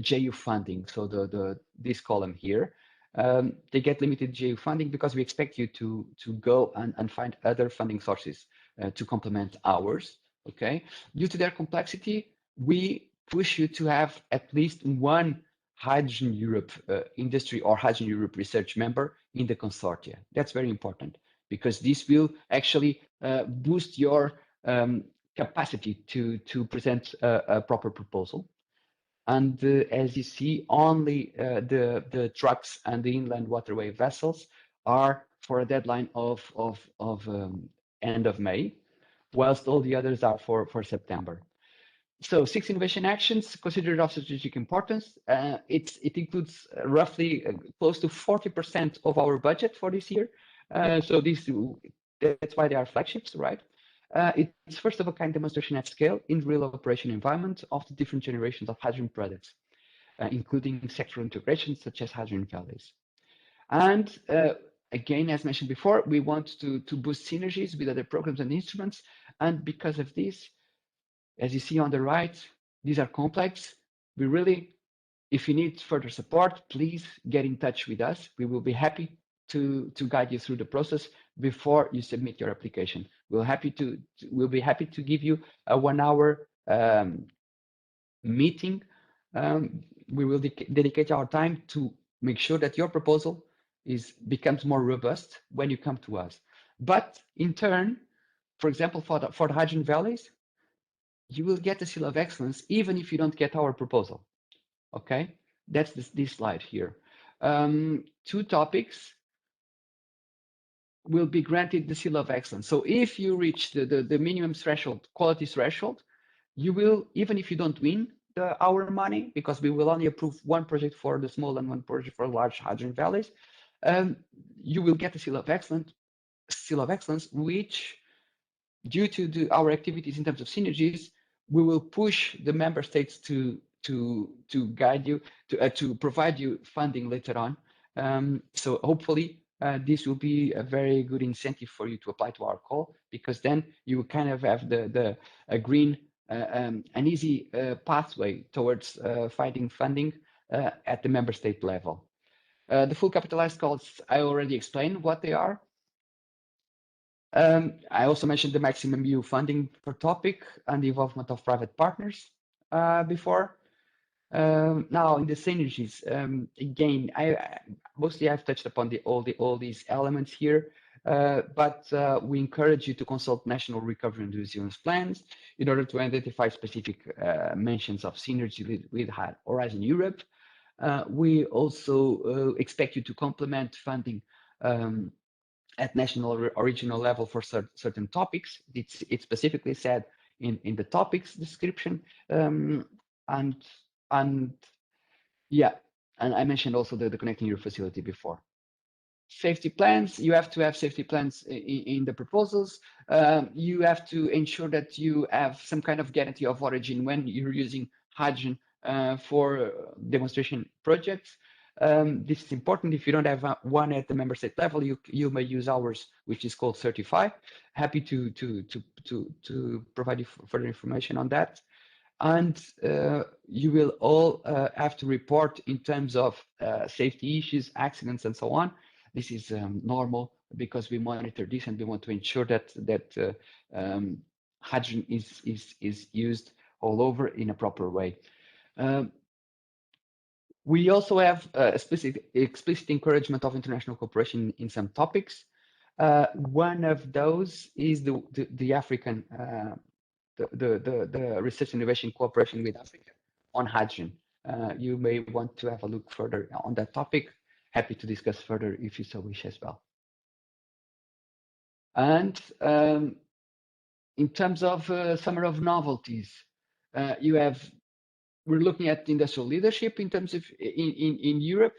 C: JU funding. So this column here, they get limited JU funding because we expect you to go and find other funding sources to complement ours. Okay, due to their complexity, we push you to have at least 1 Hydrogen Europe industry or Hydrogen Europe research member in the consortia. That's very important, because this will actually boost your capacity to present a proper proposal. And as you see, only the trucks and the inland waterway vessels are for a deadline of end of May, whilst all the others are for September. So 6 innovation actions considered of strategic importance. It includes roughly close to 40% of our budget for this year. So that's why they are flagships, right? It's first of a kind demonstration at scale in real operation environment of the different generations of hydrogen products. including sectoral integration such as hydrogen valleys. And again, as mentioned before, we want to boost synergies with other programs and instruments. And because of this, as you see on the right, these are complex. We really, if you need further support, please get in touch with us. We will be happy to guide you through the process before you submit your application. We'll be happy to give you a 1 hour meeting. We will dedicate our time to make sure that your proposal becomes more robust when you come to us. But in turn, for example, for the hydrogen valleys, you will get a seal of excellence even if you don't get our proposal. Okay, that's this slide here. 2 topics will be granted the seal of excellence. So if you reach the minimum threshold, quality threshold, you will, even if you don't win our money, because we will only approve 1 project for the small and 1 project for large hydrogen valleys, you will get a seal of excellence, which, due to our activities in terms of synergies, we will push the member states to guide you, to provide you funding later on. So hopefully this will be a very good incentive for you to apply to our call, because then you kind of have a green, an easy pathway towards finding funding at the member state level. The full capitalized calls, I already explained what they are. I also mentioned the maximum EU funding per topic and the involvement of private partners before. Now in the synergies, again, I've touched upon all these elements here, but we encourage you to consult national recovery and resilience plans in order to identify specific mentions of synergy with Horizon Europe. We also expect you to complement funding at national or regional level for certain topics. It's specifically said in the topics description, and yeah, and I mentioned also the Connecting Europe facility before. Safety plans, you have to have safety plans in the proposals. You have to ensure that you have some kind of guarantee of origin when you're using hydrogen for demonstration projects. This is important. If you don't have one at the member state level, you may use ours, which is called Certify. Happy to provide you further information on that. And you will all have to report in terms of safety issues, accidents, and so on. This is normal because we monitor this and we want to ensure that hydrogen is used all over in a proper way. We also have explicit encouragement of international cooperation in some topics. One of those is the African, the research innovation cooperation with Africa on hydrogen. You may want to have a look further on that topic. Happy to discuss further if you so wish as well. And in terms of summary of novelties, we're looking at industrial leadership in terms of in Europe.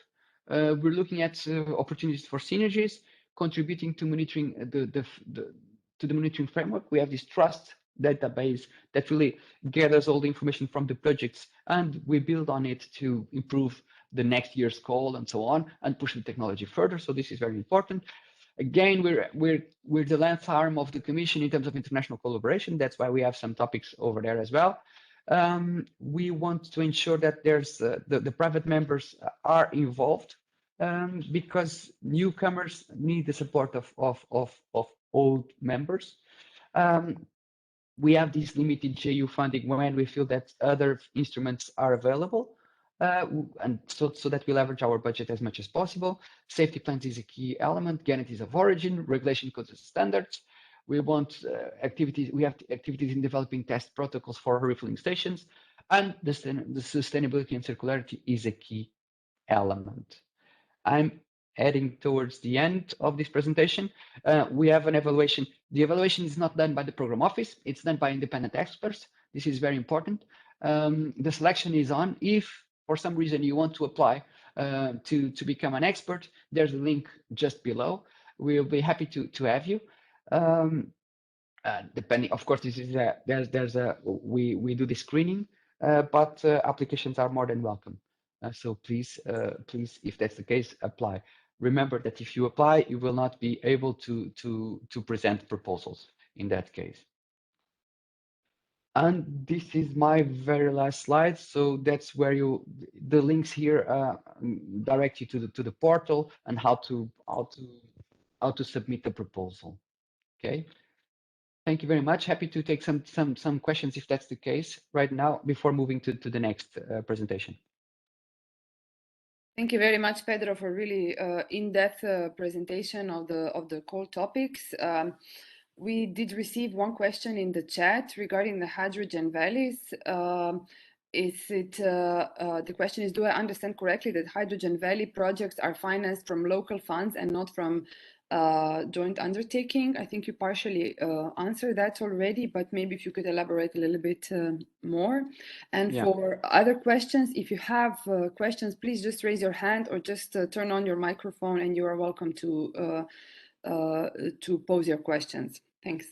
C: We're looking at opportunities for synergies, contributing to monitoring to the monitoring framework. We have this trust database that really gathers all the information from the projects, and we build on it to improve the next year's call and so on, and push the technology further. So this is very important. Again, we're the length arm of the Commission in terms of international collaboration. That's why we have some topics over there as well. We want to ensure that there's the private members are involved, because newcomers need the support of old members. We have this limited JU funding when we feel that other instruments are available, and so that we leverage our budget as much as possible. Safety plans is a key element, guarantees of origin, regulation codes and standards. We want activities. We have activities in developing test protocols for refilling stations, and the sustainability and circularity is a key element. I'm heading towards the end of this presentation. We have an evaluation. The evaluation is not done by the program office. It's done by independent experts. This is very important. The selection is on. If for some reason you want to apply to become an expert, there's a link just below. We'll be happy to have you. Depending, of course, this is we do the screening, but applications are more than welcome. So please, if that's the case, apply. Remember that if you apply, you will not be able to present proposals in that case. And this is my very last slide. So that's where the links here direct you to the portal and how to submit the proposal. Okay. Thank you very much. Happy to take some questions if that's the case right now before moving to the next presentation.
B: Thank you very much, Pedro, for really in-depth presentation of the core topics. We did receive one question in the chat regarding the hydrogen valleys. The question is, do I understand correctly that hydrogen valley projects are financed from local funds and not from joint undertaking? I think you partially answered that already, but maybe if you could elaborate a little bit more. And
C: Yeah.
B: for other questions, if you have questions, please just raise your hand or just turn on your microphone, and you are welcome to pose your questions. Thanks.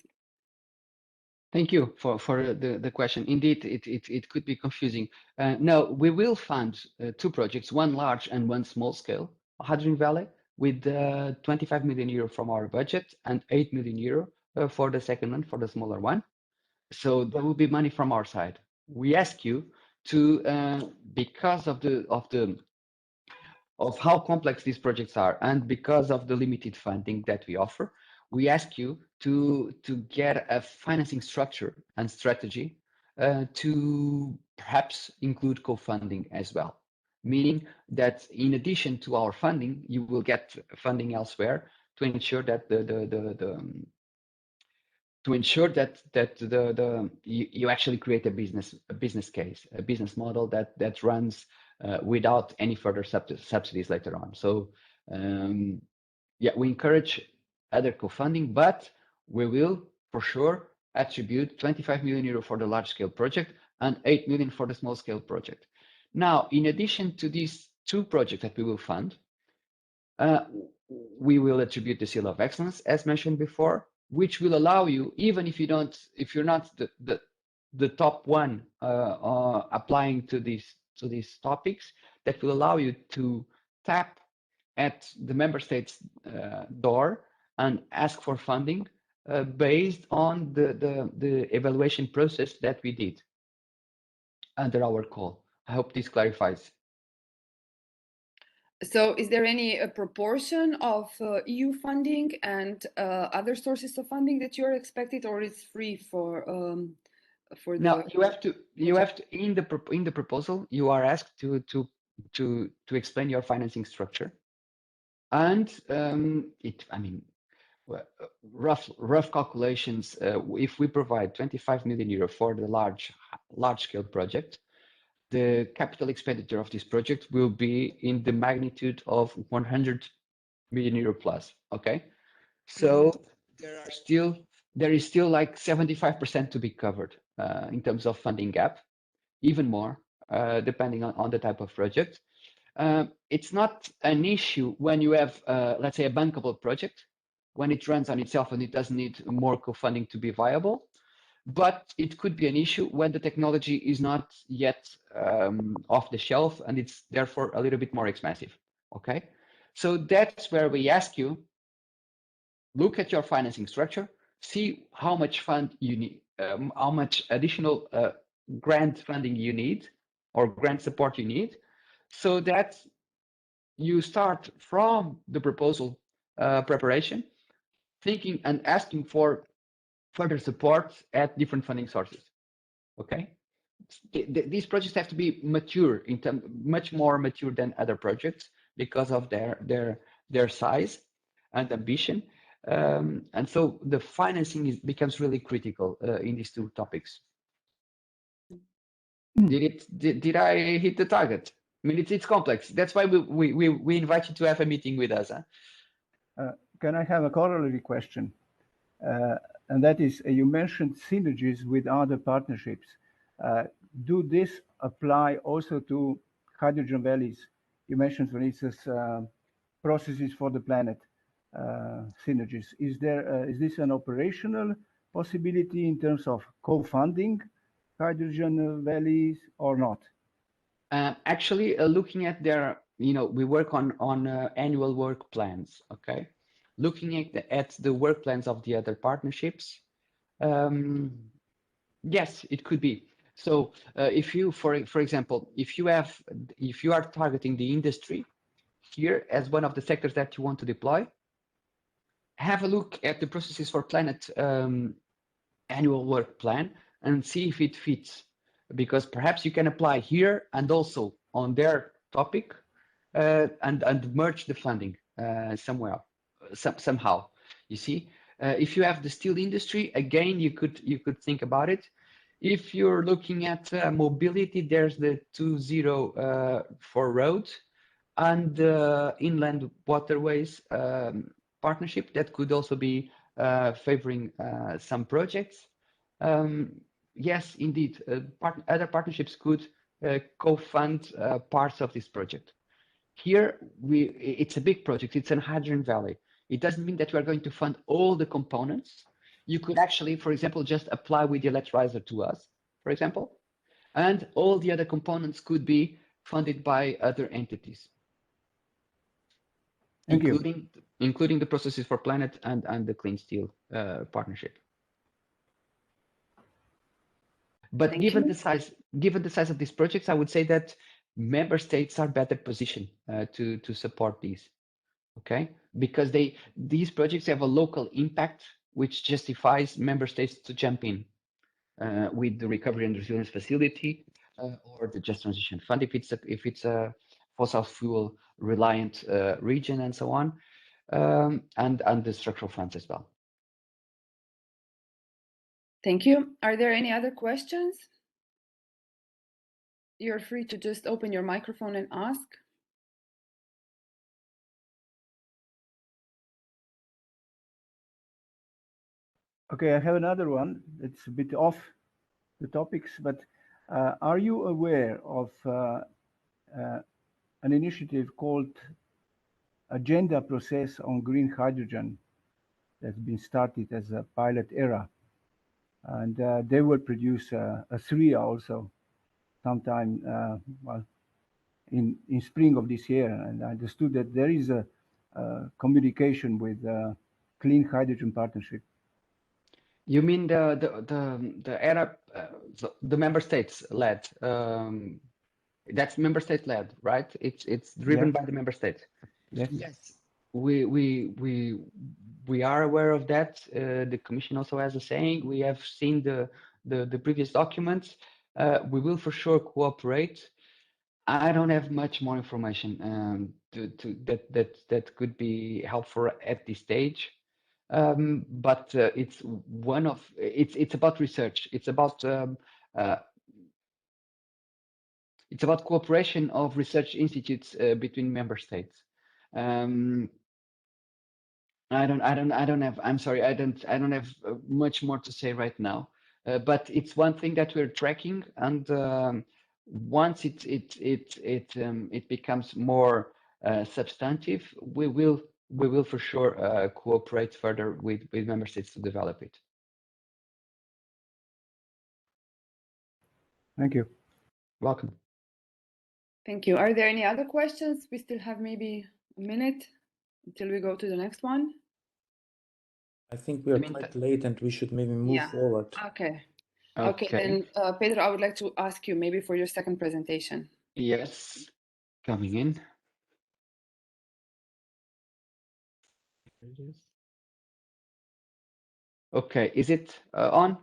C: Thank you for the question. Indeed, it could be confusing. No, we will fund two projects, one large and one small scale hydrogen valley, with 25 million euro from our budget and 8 million euro for the second one, for the smaller one. So there will be money from our side. We ask you to, because of how complex these projects are and because of the limited funding that we offer, we ask you to get a financing structure and strategy to perhaps include co-funding as well. Meaning that in addition to our funding, you will get funding elsewhere to ensure that you actually create a business case, a business model that runs without any further subsidies later on. So yeah, we encourage other co-funding, but we will for sure attribute 25 million euro for the large scale project and 8 million for the small scale project. Now, in addition to these two projects that we will fund, we will attribute the Seal of Excellence, as mentioned before, which will allow you, even if you're not the top one applying to these topics, that will allow you to tap at the member state's door and ask for funding based on the evaluation process that we did under our call. I hope this clarifies.
B: So is there any proportion of EU funding and other sources of funding that you're expected, or is free for the?
C: No, you have to in the proposal you are asked to explain your financing structure, and rough calculations. If we provide 25 million euro for the large scale project, the capital expenditure of this project will be in the magnitude of 100 million euro plus. Okay, so there is still like 75% to be covered in terms of funding gap, even more depending on the type of project. It's not an issue when you have, let's say, a bankable project, when it runs on itself and it doesn't need more co-funding to be viable. But it could be an issue when the technology is not yet off the shelf and it's therefore a little bit more expensive. Okay, so that's where we ask you, look at your financing structure, see how much fund you need, how much additional grant funding you need or grant support you need, so that you start from the proposal preparation, thinking and asking for further support at different funding sources. Okay, these projects have to be mature much more mature than other projects because of their size and ambition, and so the financing becomes really critical in these two topics. Did I hit the target? I mean, it's complex. That's why we invite you to have a meeting with us.
D: Can I have a corollary question? And that is, you mentioned synergies with other partnerships. Do this apply also to hydrogen valleys? You mentioned, for instance, processes for the planet synergies. Is this an operational possibility in terms of co-funding hydrogen valleys or not?
C: Actually, looking at their, we work on annual work plans. Okay, looking at the work plans of the other partnerships. Yes, it could be. So if you, for example, if you are targeting the industry here as one of the sectors that you want to deploy, have a look at the Processes for Planet annual work plan and see if it fits, because perhaps you can apply here and also on their topic and merge the funding somehow. You see, if you have the steel industry, again, you could think about it. If you're looking at mobility, there's the 2.0 for road and inland waterways partnership that could also be favoring some projects. Yes, indeed, other partnerships could co-fund parts of this project. Here, it's a big project. It's in Hydrogen Valley. It doesn't mean that we are going to fund all the components. You could actually, for example, just apply with the electrolyzer to us, for example, and all the other components could be funded by other entities, including the Processes for Planet and the Clean Steel partnership. But given the size of these projects, I would say that member states are better positioned to support these. Okay, because these projects have a local impact which justifies member states to jump in with the Recovery and Resilience Facility or the Just Transition Fund if it's a fossil fuel reliant region and so on, and the structural funds as well.
B: Thank you. Are there any other questions? You're free to just open your microphone and ask.
D: Okay, I have another one. It's a bit off the topics, but are you aware of an initiative called Agenda Process on Green Hydrogen that's been started as a pilot era? And they will produce a 3 also sometime well, in spring of this year. And I understood that there is a communication with Clean Hydrogen Partnership.
C: You mean the era, the member states led? That's member state led, right? It's driven by the member states. Yes. We are aware of that. The Commission also has a saying. We have seen the previous documents. We will for sure cooperate. I don't have much more information that could be helpful at this stage. But it's about research. It's about cooperation of research institutes between member states. I'm sorry, I don't have much more to say right now. But it's one thing that we're tracking, and once it becomes more substantive, we will for sure cooperate further with member states to develop it.
D: Thank you.
C: Welcome.
B: Thank you. Are there any other questions? We still have maybe a minute until we go to the next one.
A: I think we are quite late and we should maybe move forward.
B: Okay. Okay, then Pedro, I would like to ask you maybe for your second presentation.
C: Yes, coming in. Okay, is it on?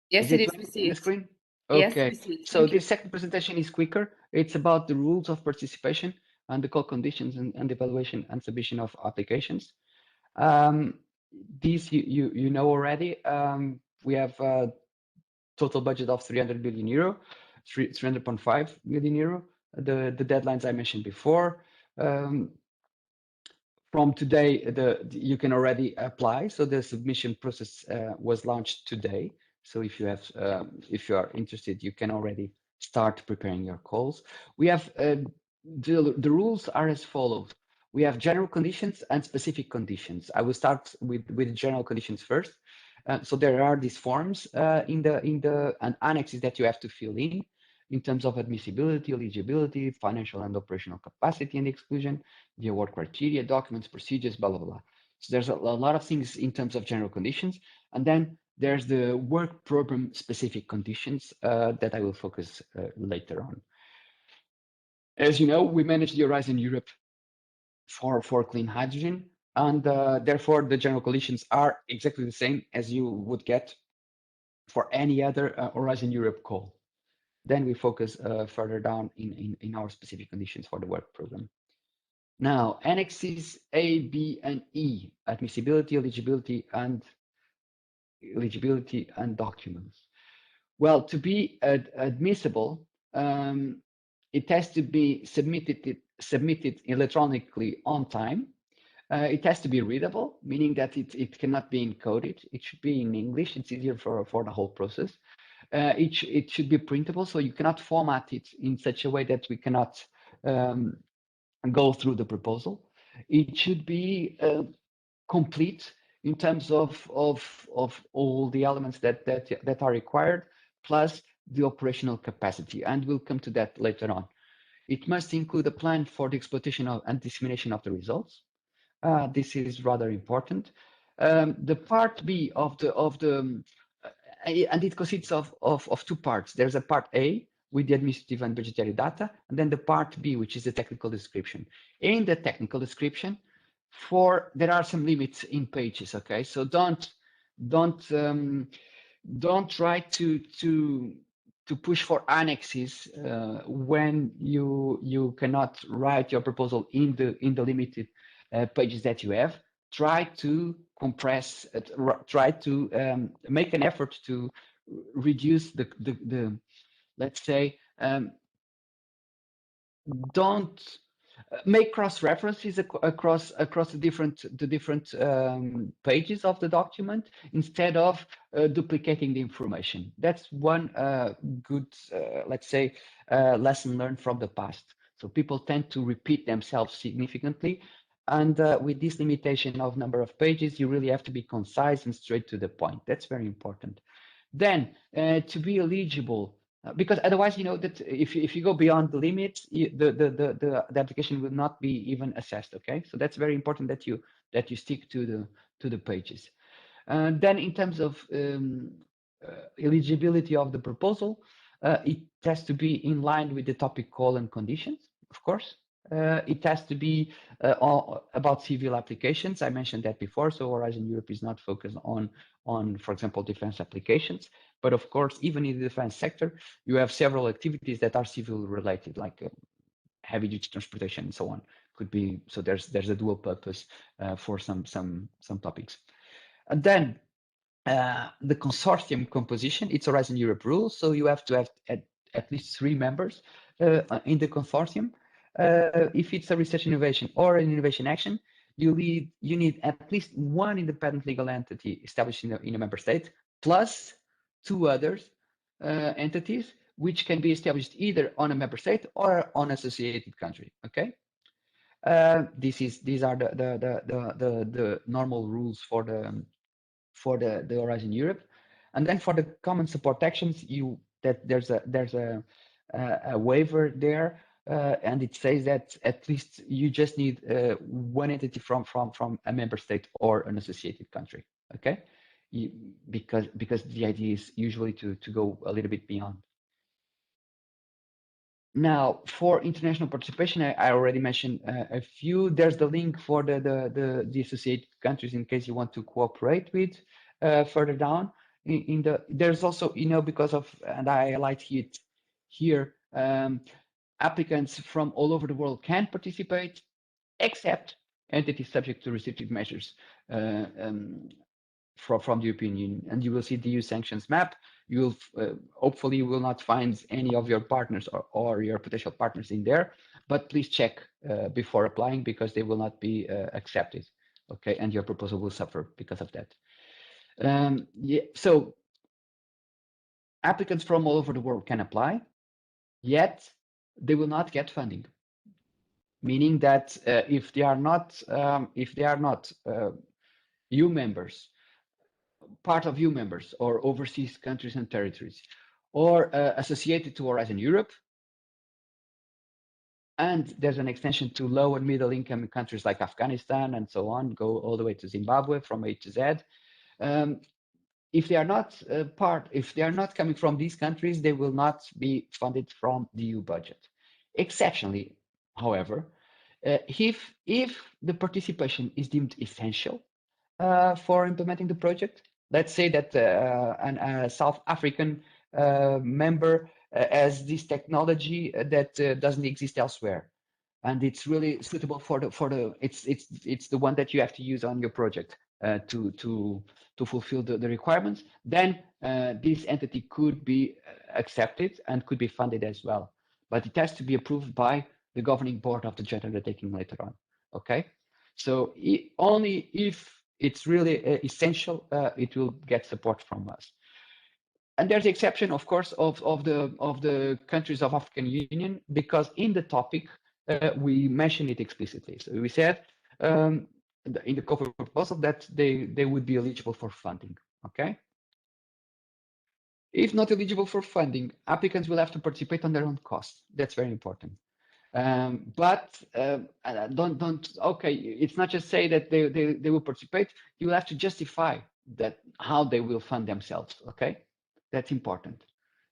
B: Yes, it is. We see
C: the screen.
B: Yes,
C: Okay,
B: we see it.
C: so this second presentation is quicker. It's about the rules of participation and the call conditions and evaluation and submission of applications. These you know already. We have a total budget of 300 billion euro, 300.5 million euro. The deadlines I mentioned before. From today, you can already apply. So the submission process was launched today. So if you are interested, you can already start preparing your calls. We have the rules are as follows. We have general conditions and specific conditions. I will start with general conditions first. So there are these forms in the and annexes that you have to fill in. in terms of admissibility, eligibility, financial and operational capacity and exclusion, the award criteria, documents, procedures, blah, blah, blah. So there's a lot of things in terms of general conditions. And then there's the work program specific conditions that I will focus later on. As you know, we manage the Horizon Europe for clean hydrogen, and therefore the general conditions are exactly the same as you would get for any other Horizon Europe call. Then we focus further down in our specific conditions for the work program. Now, annexes A, B, and E, admissibility, eligibility, and documents. Well, to be admissible, it has to be submitted electronically on time. It has to be readable, meaning that it cannot be encoded. It should be in English. It's easier for the whole process. It should be printable, so you cannot format it in such a way that we cannot go through the proposal. It should be complete in terms of all the elements that are required, plus the operational capacity, and we'll come to that later on. It must include a plan for the exploitation of and dissemination of the results. This is rather important. The part B of the and it consists of two parts. There's a part A with the administrative and budgetary data, and then the part B, which is the technical description. In the technical description, there are some limits in pages. Okay, so don't try to push for annexes when you cannot write your proposal in the limited pages that you have. Try to compress, try to make an effort to reduce the let's say, don't make cross references across the different pages of the document instead of duplicating the information. That's one good, let's say, lesson learned from the past. So people tend to repeat themselves significantly. And with this limitation of number of pages, you really have to be concise and straight to the point. That's very important. Then to be eligible, because otherwise, you know that if you go beyond the limits, the application will not be even assessed. Okay, so that's very important that you stick to the pages. Then in terms of eligibility of the proposal, it has to be in line with the topic call and conditions, of course. It has to be about civil applications. I mentioned that before. So Horizon Europe is not focused on, for example, defense applications. But of course, even in the defense sector, you have several activities that are civil related, like heavy duty transportation and so on. Could be, so there's a dual purpose for some topics. And then the consortium composition, it's Horizon Europe rules. So you have to have at least 3 members in the consortium. If it's a research innovation or an innovation action, you need at least 1 independent legal entity established in a member state, plus 2 others entities, which can be established either on a member state or on associated country. Okay, these are the normal rules for the Horizon Europe, and then for the common support actions, there's a waiver there. And it says that at least you just need 1 entity from a member state or an associated country. Okay, because the idea is usually to go a little bit beyond. Now, for international participation, I already mentioned a few. There's the link for the associated countries in case you want to cooperate with further down. There's also, you know, because of, and I highlight it here. Applicants from all over the world can participate, except entities subject to restrictive measures from the European Union. And you will see the EU sanctions map. You will hopefully you will not find any of your partners or your potential partners in there, but please check before applying, because they will not be accepted. Okay, and your proposal will suffer because of that. Yeah, so applicants from all over the world can apply, yet they will not get funding, meaning that if they are not EU members, part of EU members or overseas countries and territories, or associated to Horizon Europe. And there's an extension to low and middle income countries like Afghanistan and so on, go all the way to Zimbabwe from A to Z. If they are not if they are not coming from these countries, they will not be funded from the EU budget. Exceptionally, however, if the participation is deemed essential for implementing the project, let's say that a South African member has this technology that doesn't exist elsewhere, and it's really suitable for the it's the one that you have to use on your project to fulfill the requirements, then this entity could be accepted and could be funded as well. But it has to be approved by the governing board of the joint undertaking later on. Okay, so only if it's really essential, it will get support from us. And there's the exception, of course, of the countries of African Union, because in the topic we mentioned it explicitly. So we said in the cover proposal that they would be eligible for funding. Okay. If not eligible for funding, applicants will have to participate on their own cost. That's very important. But don't. Okay, it's not just say that they will participate. You will have to justify that how they will fund themselves. Okay, that's important.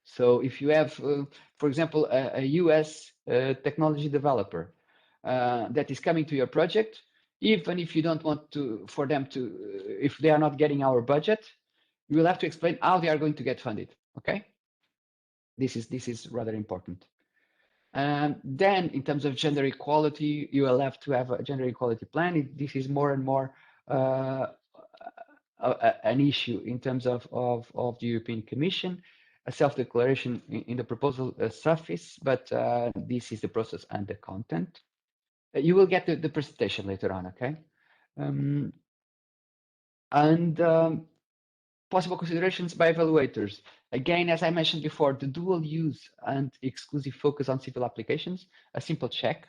C: So if you have, for example, a US technology developer that is coming to your project, even if you don't want to for them to, if they are not getting our budget, you will have to explain how they are going to get funded. Okay, this is rather important. And then in terms of gender equality, you will have to have a gender equality plan. This is more and more an issue in terms of the European Commission. A self-declaration in the proposal surface, but this is the process and the content. You will get the presentation later on, okay? Possible considerations by evaluators. Again, as I mentioned before, the dual use and exclusive focus on civil applications, a simple check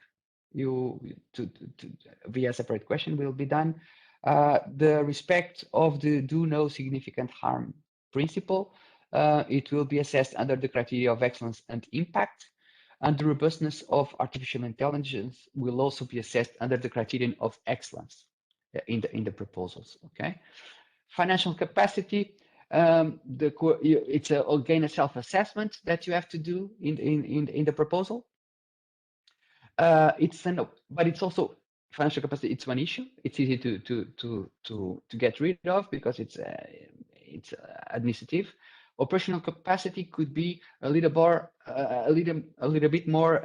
C: via a separate question will be done. The respect of the do no significant harm principle, it will be assessed under the criteria of excellence and impact, and the robustness of artificial intelligence will also be assessed under the criterion of excellence in the proposals, okay? Financial capacity, it's again a self-assessment that you have to do in the proposal. But it's also financial capacity. It's one issue. It's easy to get rid of because it's administrative. Operational capacity could be a little bit more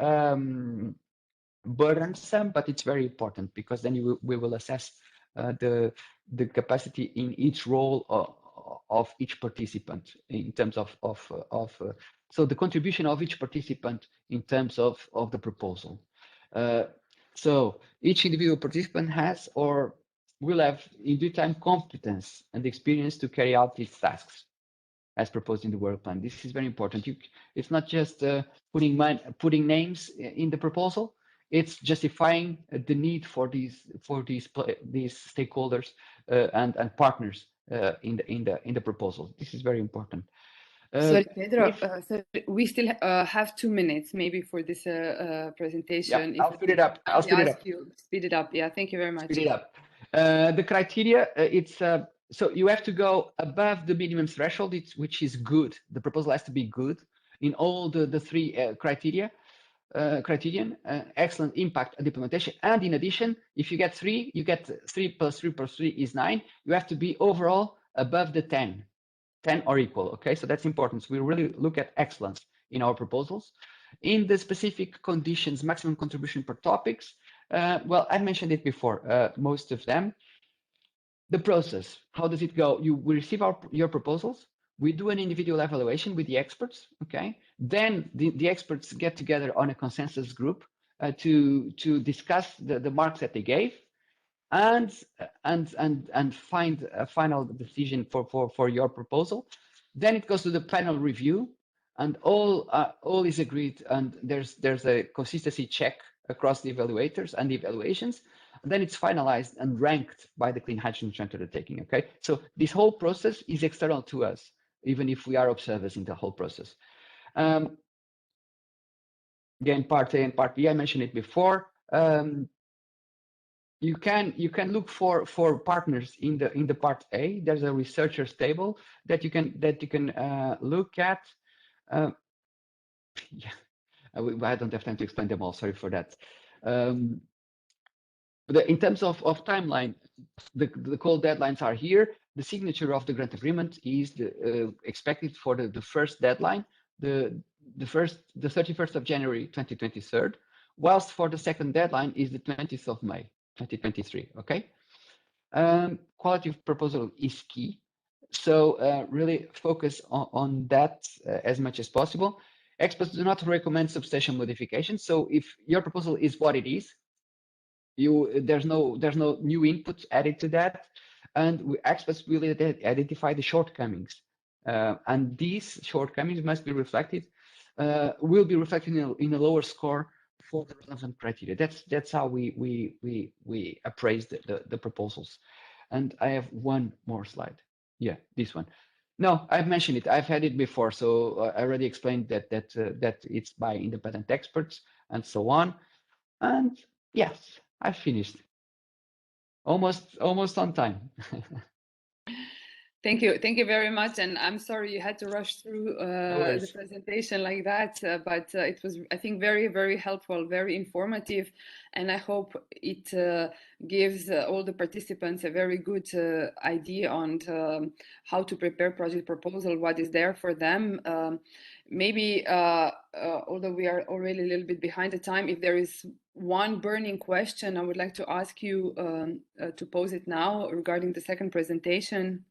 C: burdensome, but it's very important because then we will assess the capacity in each role of each participant in terms of so the contribution of each participant in terms of the proposal. So each individual participant has or will have in due time competence and experience to carry out these tasks as proposed in the work plan. This is very important. It's not just putting names in the proposal. It's justifying the need for these stakeholders and partners in the proposal. This is very important.
B: Sorry, Pedro. We still have 2 minutes, maybe, for this presentation.
C: Yeah, I'll speed it up. I'll speed it up.
B: Speed it up. Yeah, thank you very much.
C: Speed it up. The criteria, it's so you have to go above the minimum threshold, which is good. The proposal has to be good in all the three criterion, excellent impact and implementation. And in addition, if you get 3, you get 3 plus 3 plus 3 is 9. You have to be overall above the 10 or equal. Okay, so that's important. So we really look at excellence in our proposals. In the specific conditions, maximum contribution per topics. Well, I mentioned it before, most of them. The process, how does it go? We receive your proposals. We do an individual evaluation with the experts, okay? Then the experts get together on a consensus group to discuss the marks that they gave and find a final decision for your proposal. Then it goes to the panel review, and all is agreed, and there's a consistency check across the evaluators and the evaluations. And then it's finalized and ranked by the Clean Hydrogen Joint Undertaking, okay? So this whole process is external to us, even if we are observers in the whole process. Again, part A and part B, I mentioned it before. You can look for partners in the part A. There's a researchers table that you can look at. Yeah, I don't have time to explain them all. Sorry for that. But in terms of timeline, the call deadlines are here. The signature of the grant agreement is expected for the first deadline, the 31st of January 2023, whilst for the second deadline is the 20th of May 2023. Okay. Quality of proposal is key, so really focus on that as much as possible. Experts do not recommend substantial modifications. So if your proposal is what it is, there's no new input added to that, and experts will identify the shortcomings, and these shortcomings must be reflected, will be reflected in a lower score for the relevant criteria. That's how we appraise the proposals. And I have one more slide. Yeah, this one. No, I've mentioned it. I've had it before, so I already explained that it's by independent experts and so on. And yes, I finished. Almost on time.
B: Thank you very much, and I'm sorry you had to rush through the presentation like that, but it was, I think, very helpful, very informative, and I hope it gives all the participants a very good idea on how to prepare project proposal, what is there for them. Maybe, although we are already a little bit behind the time, if there is one burning question, I would like to ask you to pose it now regarding the second presentation.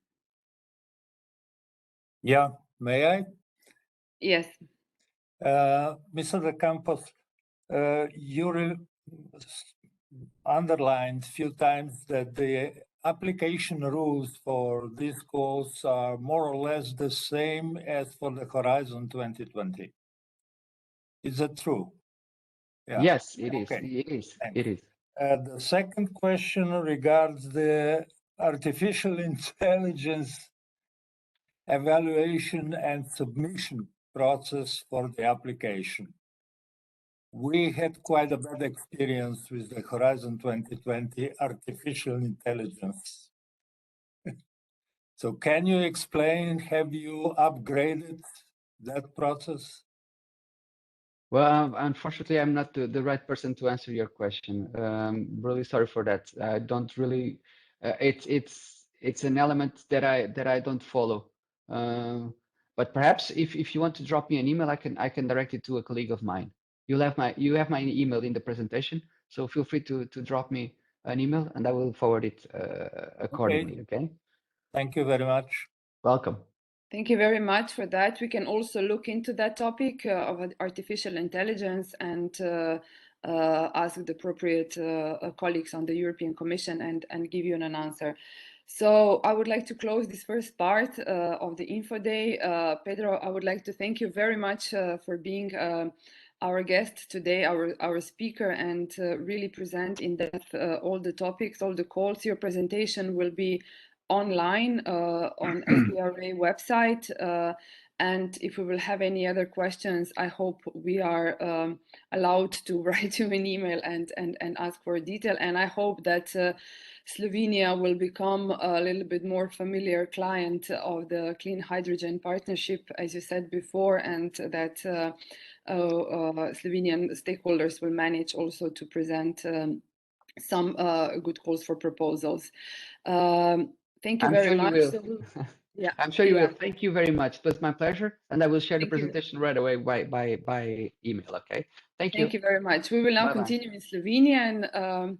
E: Yeah, may I?
B: Yes.
E: Mr. De Campos, you underlined a few times that the application rules for these calls are more or less the same as for the Horizon 2020. Is that true?
C: Yeah. Yes, it is.
E: Okay.
C: It is.
E: Thanks.
C: It is.
E: The second question regards the artificial intelligence evaluation and submission process for the application. We had quite a bad experience with the Horizon 2020 artificial intelligence. So can you explain, have you upgraded that process?
C: Well, unfortunately, I'm not the right person to answer your question. Really sorry for that. I don't really, it's an element that I don't follow. But perhaps if you want to drop me an email, I can direct it to a colleague of mine. You have my email in the presentation, so feel free to drop me an email and I will forward it accordingly. Okay.
E: Thank you very much.
C: Welcome.
B: Thank you very much for that. We can also look into that topic of artificial intelligence and ask the appropriate colleagues on the European Commission and give you an answer. So I would like to close this first part of the Info Day. Pedro, I would like to thank you very much for being our guest today, our speaker, and really present in depth all the topics, all the calls. Your presentation will be online on SBRA website. And if we will have any other questions, I hope we are allowed to write you an email and ask for detail. And I hope that Slovenia will become a little bit more familiar client of the Clean Hydrogen Partnership, as you said before, and that Slovenian stakeholders will manage also to present some good calls for proposals. Thank you very much.
C: Yeah, I'm sure you will. Thank you very much. It was my pleasure, and I will share the presentation right away by email. Okay. Thank you.
B: Thank you very much. We will now continue in Slovenian.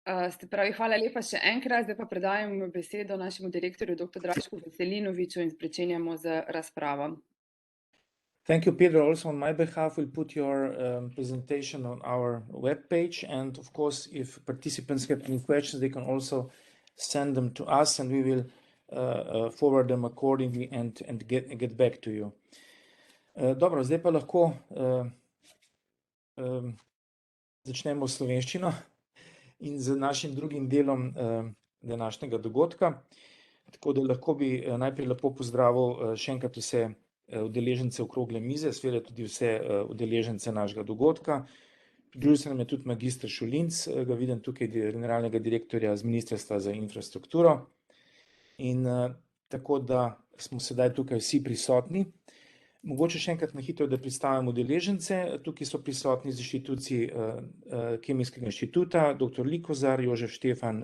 B: Ste pravi, hvala lepa še enkrat. Zdaj pa predajam besedo našemu direktorju, dr. Drašku Veselinoviču, in pričenjamo z razpravo.
A: Thank you, Pedro. Also on my behalf, we'll put your presentation on our webpage. And of course, if participants have any questions, they can also send them to us and we will forward them accordingly and get back to you. Dobro, zdaj pa lahko začnemo s slovenščino in z našim drugim delom današnjega dogodka. Tako da lahko bi najprej lepo pozdravil še enkrat vse udeležence okrogle mize, seveda tudi vse udeležence našega dogodka. Pridružil se nam je tudi magister Šulinc, ga vidim tukaj, generalnega direktorja z Ministrstva za infrastrukturo. In tako da smo sedaj tukaj vsi prisotni. Mogoče še enkrat na hitro, da predstavim udeležence. Tukaj so prisotni z inštitucij Kemijskega inštituta, dr. Likozar, Jožef Štefan,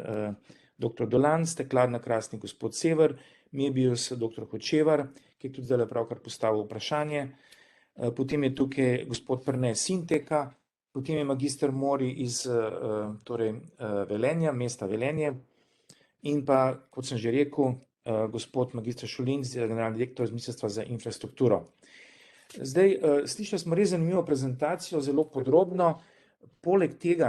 A: dr. Dolan, Steklarna Krasnik, gospod Sever, Mebius, dr. Hočevar, ki je tudi zdaj pravkar postavil vprašanje. Potem je tukaj gospod Prne Sinteka, potem je magister Mori iz Velenja, mesta Velenje, in pa, kot sem že rekel, gospod magister Šulinc, generalni direktor z Ministrstva za infrastrukturo. Zdaj, slišali smo res zanimivo prezentacijo, zelo podrobno. Poleg tega,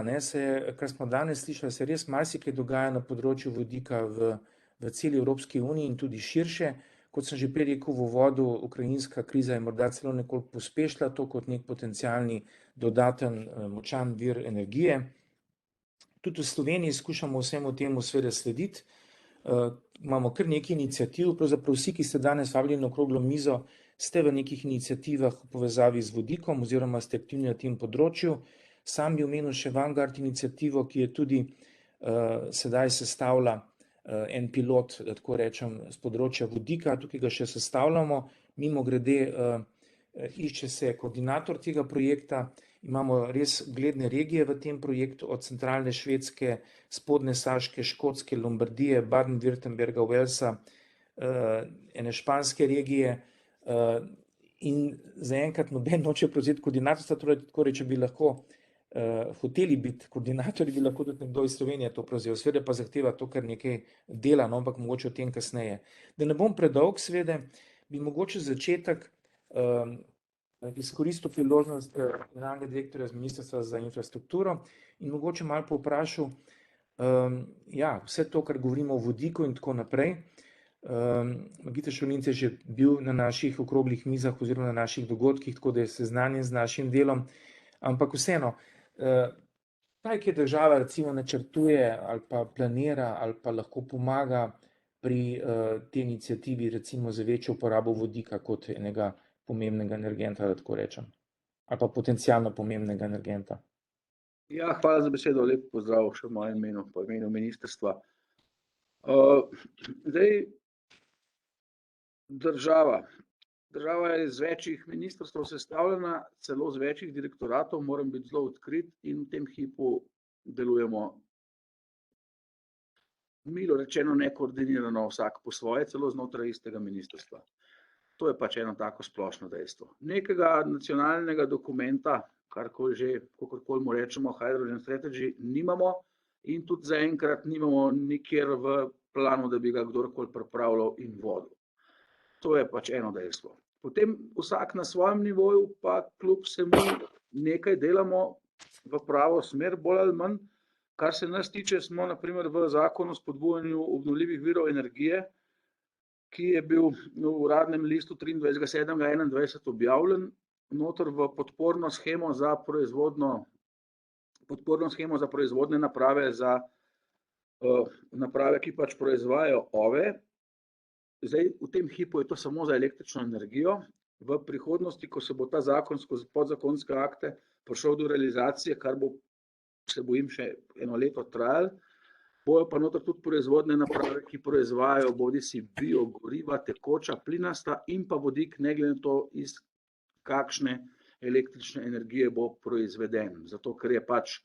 A: kar smo danes slišali, se res marsikaj dogaja na področju vodika v celi Evropski uniji in tudi širše. Kot sem že prej rekel v uvodu, ukrajinska kriza je morda celo nekoliko pospešila to kot nek potencialni dodaten močan vir energije. Tudi v Sloveniji skušamo vsemu temu seveda slediti. Imamo kar nekaj iniciativ, pravzaprav vsi, ki ste danes vabljeni na okroglo mizo, ste v nekih iniciativah v povezavi z vodikom oziroma ste aktivni na tem področju. Sam bi omenil še Vanguard inicijativo, ki je tudi sedaj sestavlja en pilot, da tako rečem, z področja vodika, tukaj ga še sestavljamo. Mimogrede, išče se koordinator tega projekta, imamo res ugledne regije v tem projektu, od centralne Švedske, spodnje Saške, Škotske, Lombardije, Baden-Württemberga, Walesa, ene španske regije, in zaenkrat noben noče prevzeti koordinatorstva, torej tako reče, bi lahko hoteli biti koordinatorji, bi lahko tudi nekdo iz Slovenije to prevzel, seveda pa zahteva to kar nekaj dela, ampak mogoče o tem kasneje. Da ne bom predolg, seveda, bi mogoče začetek izkoristil priložnost generalnega direktorja z Ministrstva za infrastrukturo in mogoče malo povprašal, vse to, kar govorimo o vodiku in tako naprej. Magister Šulinc je že bil na naših okroglih mizah oziroma na naših dogodkih, tako da je seznanjen z našim delom, ampak vseeno, kaj je država recimo načrtuje ali pa planira ali pa lahko pomaga pri tej inicijativi recimo za večjo uporabo vodika kot enega pomembnega energenta, da tako rečem, ali pa potencialno pomembnega energenta.
F: Ja, hvala za besedo, lep pozdrav še v mojem imenu, po imenu ministrstva. Zdaj, država je iz večjih ministrstv sestavljena, celo z večjih direktoratov, moram biti zelo odkrit in v tem hipu delujemo milo rečeno nekoordinirano, vsak po svoje, celo znotraj istega ministrstva. To je pač eno tako splošno dejstvo. Nekega nacionalnega dokumenta, kakorkoli mu rečemo, Hydrogen Strategy, nimamo in tudi zaenkrat nimamo nikjer v planu, da bi ga kdorkoli pripravljal in vodil. To je pač eno dejstvo. Potem vsak na svojem nivoju pa kljub vsemu nekaj delamo v pravo smer, bolj ali manj. Kar se nas tiče, smo na primer v zakonu o spodbujanju obnovljivih virov energije, ki je bil v uradnem listu 23.7.2021 objavljen, noter v podporno shemo za proizvodne naprave, za naprave, ki pač proizvajajo OVE. Zdaj, v tem hipu je to samo za električno energijo. V prihodnosti, ko se bo ta zakon skozi podzakonske akte prišel do realizacije, kar bo, se bojim, še eno leto trajalo, bojo pa noter tudi proizvodne naprave, ki proizvajajo bodisi biogoriva, tekoča, plinasta in pa vodik, ne glede na to, iz kakšne električne energije bo proizveden. Zato, ker je pač,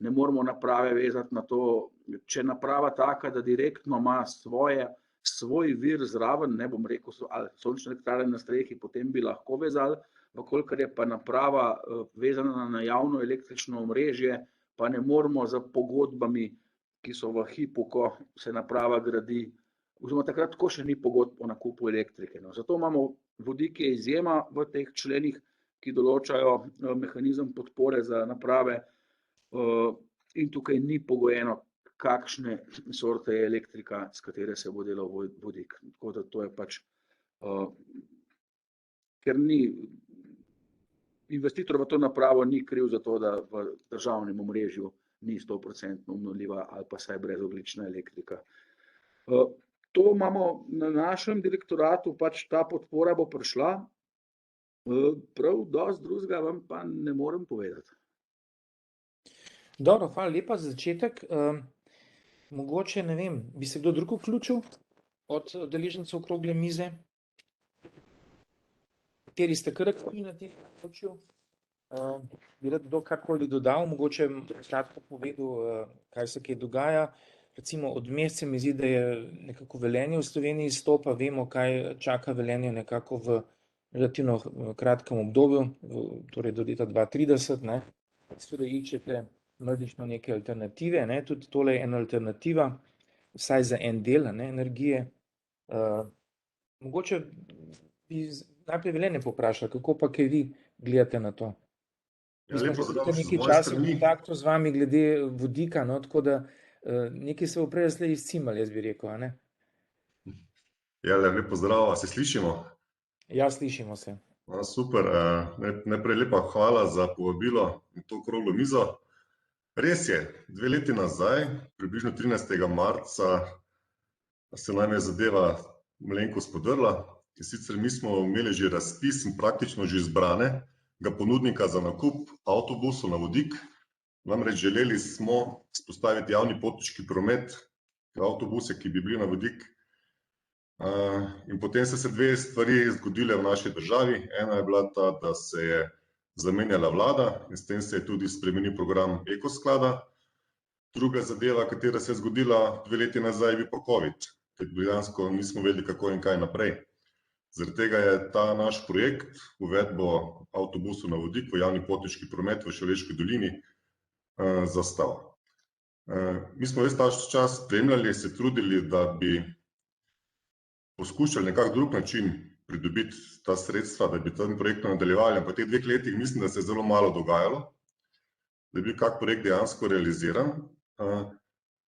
F: ne moramo naprave vezati na to, če naprava taka, da direktno ima svoj vir zraven, ne bom rekel, ali sončne elektrarne na strehi, potem bi lahko vezali, kolikor je pa naprava vezana na javno električno omrežje, pa ne moramo za pogodbami, ki so v hipu, ko se naprava gradi, oziroma takrat, ko še ni pogodb o nakupu elektrike. Zato imamo vodik je izjema v teh členih, ki določajo mehanizem podpore za naprave in tukaj ni pogojeno, kakšne sorte je elektrika, s katere se bo delal vodik. Tako da to je pač, ker ni, investitor v to napravo ni kriv za to, da v državnem omrežju ni 100% obnovljiva ali pa saj brezogljična elektrika. To imamo na našem direktoratu, pač ta podpora bo prišla, Prav dosti drugega vam pa ne morem povedati.
A: Dobro, hvala lepa za začetek. Mogoče, ne vem, bi se kdo drug vključil od udeležencev okrogle mize? Kateri ste kar aktivni na tem področju? Bi rad kdo karkoli dodal, mogoče kratko povedal, kaj se kaj dogaja. Recimo od meseca mi zdi, da je nekako Velenje v Sloveniji stopa, vemo, kaj čaka Velenje nekako v relativno kratkem obdobju, torej do leta 2030, ne. Seveda iščete mrzlično neke alternative, ne, tudi tole je ena alternativa, vsaj za en del, ne, energije. Mogoče bi najprej Velenje povprašal, kako pa kaj vi gledate na to? Mi smo že nekaj časa v kontaktu z vami glede vodika, no, tako da nekaj se bo prej slej izcimali, jaz bi rekel, a ne?
G: Ja, lep pozdrav, se slišimo?
A: Ja, slišimo se.
G: Super, najprej lepa hvala za povabilo na to okroglo mizo. Res je, 2 leti nazaj, približno 13. marca, se nam je zadeva malenkost podrla, in sicer mi smo imeli že razpis in praktično že izbranega ponudnika za nakup avtobusov na vodik. Namreč želeli smo vzpostaviti javni potniški promet, avtobuse, ki bi bili na vodik. In potem so se 2 stvari zgodile v naši državi. Ena je bila ta, da se je zamenjala vlada in s tem se je tudi spremenil program ekosklada. Druga zadeva, katera se je zgodila 2 leti nazaj, je bil pa COVID, ker dejansko nismo vedeli, kako in kaj naprej. Zaradi tega je ta naš projekt, uvedbo avtobusov na vodik v javni potniški promet v Šaleški dolini, zastal. Mi smo ves ta čas spremljali, se trudili, da bi poskušali nekak drug način pridobiti ta sredstva, da bi tem projektom nadaljevali, ampak v teh 2 letih mislim, da se je zelo malo dogajalo, da je bil kak projekt dejansko realiziran.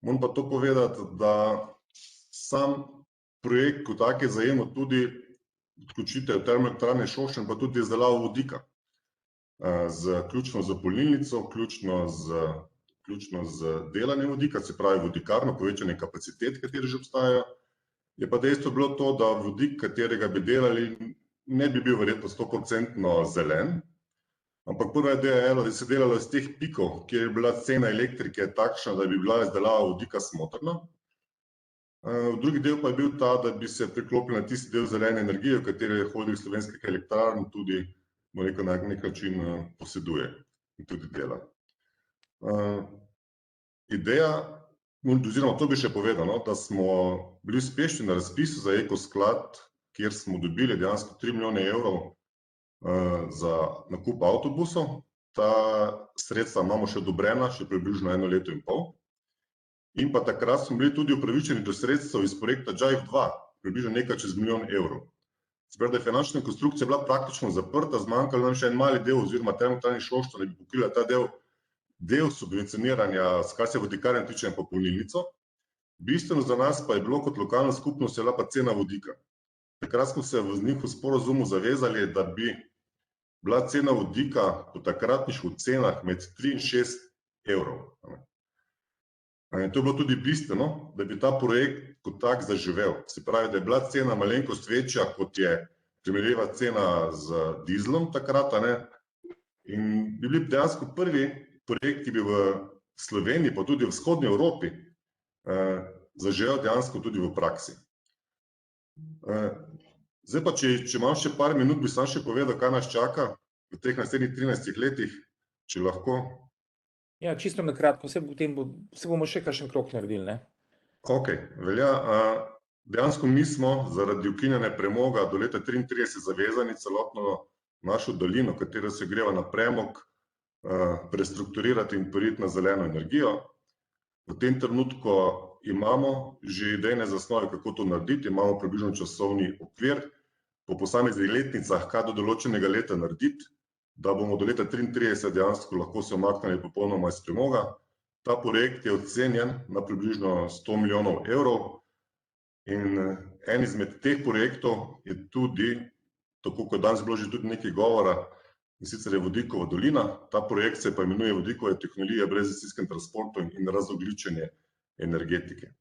G: Moram pa to povedati, da sam projekt kot tak je zajemal tudi vključitev termoelektrarne Šoštanj, pa tudi izdelavo vodika, vključno z polnilnico, vključno z delanjem vodika, se pravi vodikarno, povečanje kapacitet, katere že obstajajo. Je pa dejstvo bilo to, da vodik, katerega bi delali, ne bi bil verjetno 100% zelen, ampak prva ideja je, da se je delalo iz teh pikov, kjer je bila cena elektrike takšna, da bi bila izdelava vodika smotrna. Drugi del pa je bil ta, da bi se priklopili na tisti del zelene energije, v kateri holding slovenskih elektrarn tudi na nek način poseduje in tudi dela. Ideja, oziroma to bi še povedal, da smo bili uspešni na razpisu za ekosklad, kjer smo dobili dejansko 3 milijone evrov za nakup avtobusov. Ta sredstva imamo še odobrena, še približno 1 leto in pol. In pa takrat smo bili tudi upravičeni do sredstev iz projekta Jive 2, približno nekaj čez 1 milijon evrov. Se pravi, da je finančna konstrukcija bila praktično zaprta, zmanjkalo nam še en mali del oziroma termoelektrarna Šoštanj, da bi pokrila ta del subvencioniranja, kar se vodikarne tiče, in pa polnilnico. Bistveno za nas pa je bilo kot lokalna skupnost je bila pa cena vodika. Takrat smo se v njihovem sporazumu zavezali, da bi bila cena vodika po takratnih ocenah med 3 in 6 evrov. In to je bilo tudi bistveno, da bi ta projekt kot tak zaživel. Se pravi, da je bila cena malenkost večja, kot je primerljiva cena z dizlom takrat, in bi bili dejansko prvi projekt, ki bi v Sloveniji, pa tudi v vzhodni Evropi, zaživel dejansko tudi v praksi. Zdaj pa, če imam še par minut, bi sam še povedal, kaj nas čaka v teh naslednjih 13 letih, če lahko.
A: Ja, čisto na kratko, se bomo še kakšen krog naredili, ne?
G: Ok, velja. Dejansko mi smo zaradi ukinjanja premoga do leta 2033 zavezani celotno našo dolino, katero se greva na premog, prestrukturirati in priti na zeleno energijo. V tem trenutku imamo že idejne zasnove, kako to narediti, imamo približno časovni okvir, po posameznih letnicah, kaj do določenega leta narediti, da bomo do leta 2033 dejansko lahko se umaknili popolnoma iz premoga. Ta projekt je ocenjen na približno 100 milijonov evrov in en izmed teh projektov je tudi, tako kot danes bilo že tudi nekaj govora, in sicer je vodikova dolina. Ta projekt se pa imenuje vodikove tehnologije v brezemisijskem transportu in razogljičenje energetike.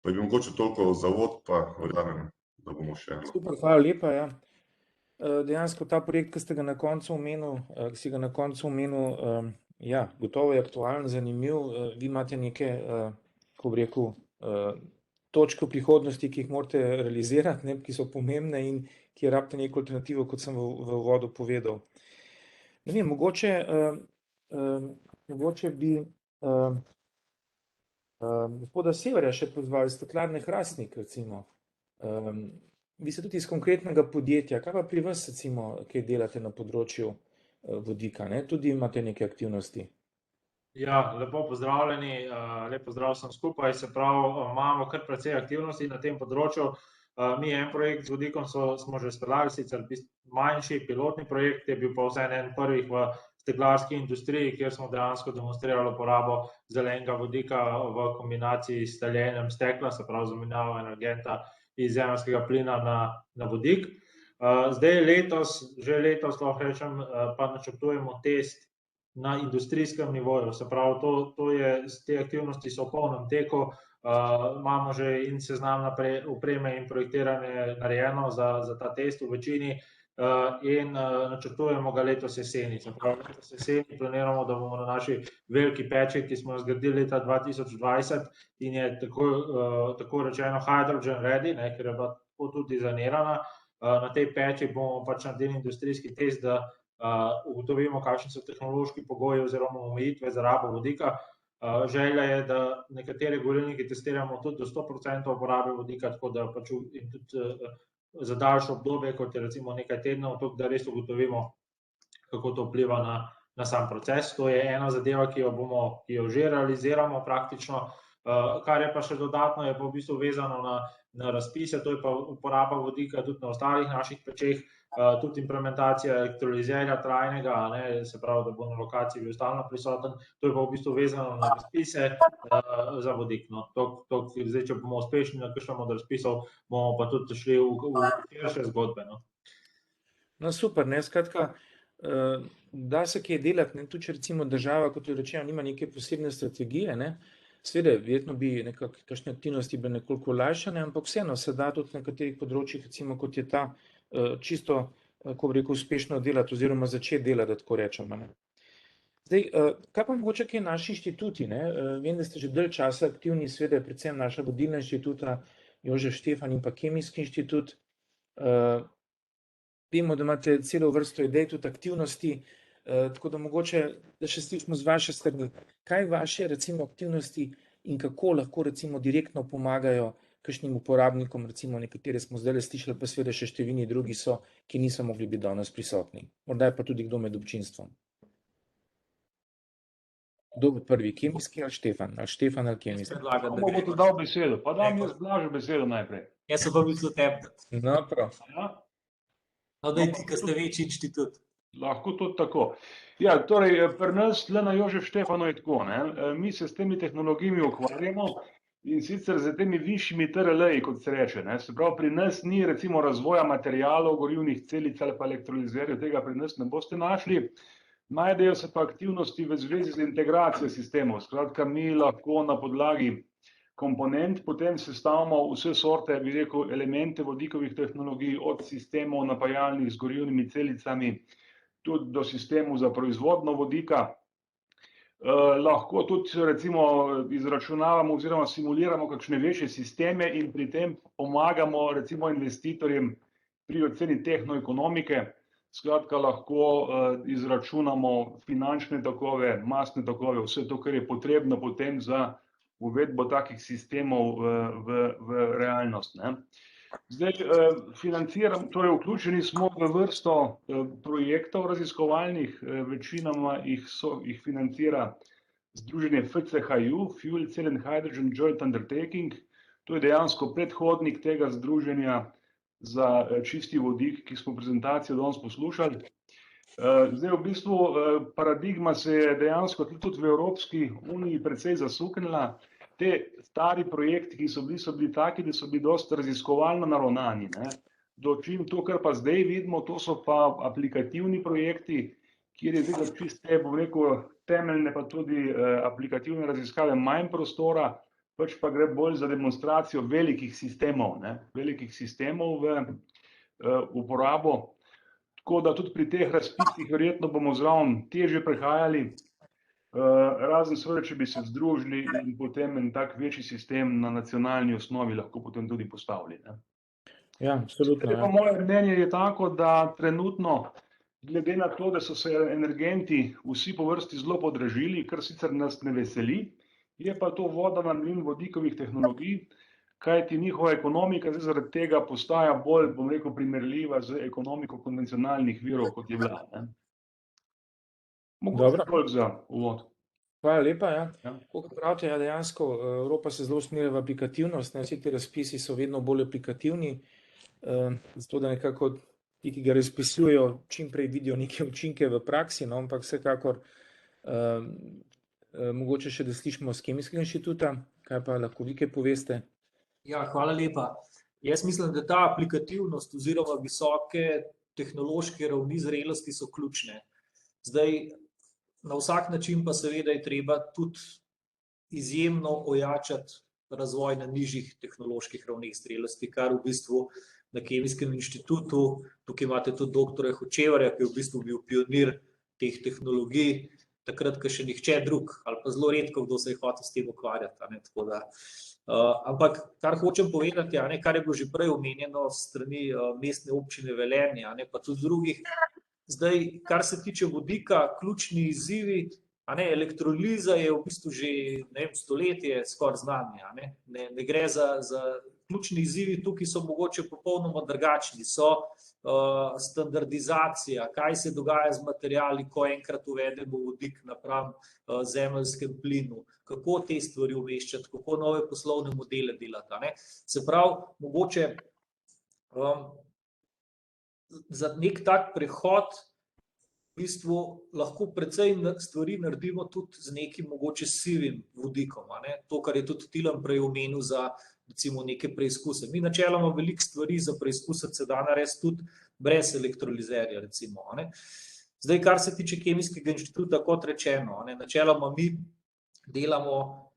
G: Pa bi mogoče toliko za uvod, pa verjamem, da bomo še.
A: Super, hvala lepa, ja. dejansko ta projekt, ki ste ga na koncu omenil, ja, gotovo je aktualen, zanimiv. Vi imate neke, kako bi rekel, točke v prihodnosti, ki jih morate realizirati, ne, ki so pomembne in ki rabite neko alternativo, kot sem v uvodu povedal. Ne vem, mogoče bi gospoda Severja še pozval iz Steklarne Hrastnik, recimo. Vi ste tudi iz konkretnega podjetja. Kaj pa pri vas, recimo, kaj delate na področju vodika, ne? Tudi imate neke aktivnosti?
H: Ja, lepo pozdravljeni, lep pozdrav vsem skupaj. Se pravi, imamo kar precej aktivnosti na tem področju. Mi en projekt z vodikom smo že speljali, sicer manjši pilotni projekt, je bil pa vseeno en prvih v steklarski industriji, kjer smo dejansko demonstrirali uporabo zelenega vodika v kombinaciji s taljenjem stekla, se pravi zamenjavo energenta iz zemeljskega plina na vodik. Zdaj že letos lahko rečem, pa načrtujemo test na industrijskem nivoju, se pravi, te aktivnosti so v polnem teku, imamo že in seznam opreme in projektiranje narejeno za ta test v večini in načrtujemo ga letos jeseni. Se pravi, letos jeseni planiramo, da bomo na naši veliki peči, ki smo jo zgradili leta 2020 in je tako rečeno hydrogen ready, ker je bila tako tudi dizajnirana. Na tej peči bomo pač naredili industrijski test, da ugotovimo, kakšni so tehnološki pogoji oziroma omejitve za rabo vodika. Želja je, da nekatere gorilnike testiramo tudi do 100% uporabe vodika, tako da pač in tudi za daljše obdobje, kot je recimo nekaj tednov, tako da res ugotovimo, kako to vpliva na sam proces. To je ena zadeva, ki jo že realiziramo praktično. Kar je pa še dodatno, je pa v bistvu vezano na razpise, to je pa uporaba vodika tudi na ostalih naših pečeh, tudi implementacija elektrolizerja trajnega, se pravi, da bo na lokaciji bil stalno prisoten, to je pa v bistvu vezano na razpise za vodik. Zdaj, če bomo uspešni na kakšnem od razpisov, bomo pa tudi šli v širše zgodbe.
A: No, super, ne, skratka, da se kaj delati, ne, tudi če recimo država, kot je rečeno, nima neke posebne strategije, ne, seveda, verjetno bi kakšne aktivnosti bile nekoliko olajšane, ampak vseeno se da tudi na nekaterih področjih, recimo kot je ta, čisto, kako bi rekel, uspešno delati oziroma začeti delati, da tako rečemo, ne. Zdaj, kaj pa mogoče kaj naši inštituti, ne? Vem, da ste že dalj časa aktivni, seveda predvsem naša vodilna inštituta, Jožef Štefan in pa Kemijski inštitut. Vemo, da imate celo vrsto idej, tudi aktivnosti, tako da mogoče, da še slišimo z vaše strani, kaj vaše recimo aktivnosti in kako lahko recimo direktno pomagajo kakšnim uporabnikom, recimo nekatere smo zdaj slišali, pa seveda še številni drugi so, ki niso mogli biti danes prisotni. Morda je pa tudi kdo med občinstvom. Kdo bo prvi, Kemijski ali Štefan? Ali Štefan ali Kemijski?
I: Komu bo to dal besedo? Pa dam jaz Blažu besedo najprej.
J: Jaz sem pa mislil tebi.
A: No, prav.
J: No, daj ti, ko ste večji inštitut.
I: Lahko tudi tako. Ja, torej, pri nas tle na Jožef Štefanu je tako, ne. Mi se s temi tehnologijami ukvarjamo in sicer z temi višjimi TRL-ji, kot se reče, ne. Se pravi, pri nas ni recimo razvoja materialov, gorivnih celic ali pa elektrolizerjev, tega pri nas ne boste našli. Najdejo se pa aktivnosti v zvezi z integracijo sistemov. Skratka, mi lahko na podlagi komponent potem sestavimo vse sorte, bi rekel, elemente vodikovih tehnologij, od sistemov napajalnih z gorivnimi celicami, tudi do sistemov za proizvodno vodika. Lahko tudi recimo izračunavamo oziroma simuliramo kakšne večje sisteme in pri tem pomagamo recimo investitorjem pri oceni tehnoekonomike. Skratka, lahko izračunamo finančne tokove, masne tokove, vse to, kar je potrebno potem za uvedbo takih sistemov v realnost, ne. Zdaj, torej vključeni smo v vrsto projektov raziskovalnih, večinoma jih financira združenje FCHU, Fuel Cell and Hydrogen Joint Undertaking. To je dejansko predhodnik tega združenja za čisti vodik, ki smo prezentacijo danes poslušali. Zdaj, v bistvu paradigma se je dejansko tudi v Evropski uniji precej zasuknila. Te stari projekti, ki so bili taki, da so bili dosti raziskovalno naravnani, ne. Dočim to, kar pa zdaj vidimo, to so pa aplikativni projekti, kjer je zdaj čiste, bom rekel, temeljne pa tudi aplikativne raziskave manj prostora, pač pa gre bolj za demonstracijo velikih sistemov, ne, velikih sistemov v uporabo. tako da tudi pri teh razpisih verjetno bomo zraven težje prehajali, razen seveda, če bi se združili in potem en tak večji sistem na nacionalni osnovi lahko potem tudi postavili. Ne.
A: Ja, absolutno.
I: Pa moje mnenje je tako, da trenutno, glede na to, da so se energenti vsi po vrsti zelo podražili, kar sicer nas ne veseli, je pa to voda na mlin vodikovih tehnologij, kajti njihova ekonomika zdaj zaradi tega postaja bolj, bom rekel, primerljiva z ekonomiko konvencionalnih virov, kot je bila. Ne. Mogoče toliko za uvod.
A: Hvala lepa. Ja.
I: Ja.
A: Kot pravite, ja, dejansko Evropa se zelo usmerja v aplikativnost, vsi ti razpisi so vedno bolj aplikativni, zato da nekako ti, ki ga razpisujejo, čim prej vidijo neke učinke v praksi, no, ampak vsekakor mogoče še, da slišimo z Kemijskega inštituta, kaj pa lahko vi kaj poveste?
J: Ja, hvala lepa. Jaz mislim, da ta aplikativnost oziroma visoke tehnološke ravni zrelosti so ključne. Zdaj, na vsak način pa seveda je treba tudi izjemno ojačati razvoj na nižjih tehnoloških ravneh zrelosti, kar v bistvu na Kemijskem inštitutu, tukaj imate tudi doktorja Hočevarja, ki je v bistvu bil pionir teh tehnologij, takrat, ko še nihče drug, ali pa zelo redko, kdo se je hotel s tem ukvarjati. Ne, tako da. Ampak, kar hočem povedati, ne, kar je bilo že prej omenjeno strani mestne občine Velenje, ne, pa tudi drugih, zdaj, kar se tiče vodika, ključni izzivi, elektroliza je v bistvu že stoletje skoraj znanje. Ne gre za ključni izzivi, tukaj so mogoče popolnoma drugačni, so standardizacija, kaj se dogaja z materiali, ko enkrat uvedemo vodik napram zemeljskem plinu, kako te stvari umeščati, kako nove poslovne modele delati. Se pravi, mogoče za nek tak prehod v bistvu lahko precej stvari naredimo tudi z nekim mogoče sivim vodikom. To, kar je tudi Tilen prej omenil za recimo neke preizkuse. Mi načeloma veliko stvari za preizkusati se da narediti tudi brez elektrolizerja, recimo. Zdaj, kar se tiče Kemijskega inštituta, kot rečeno, načeloma mi delamo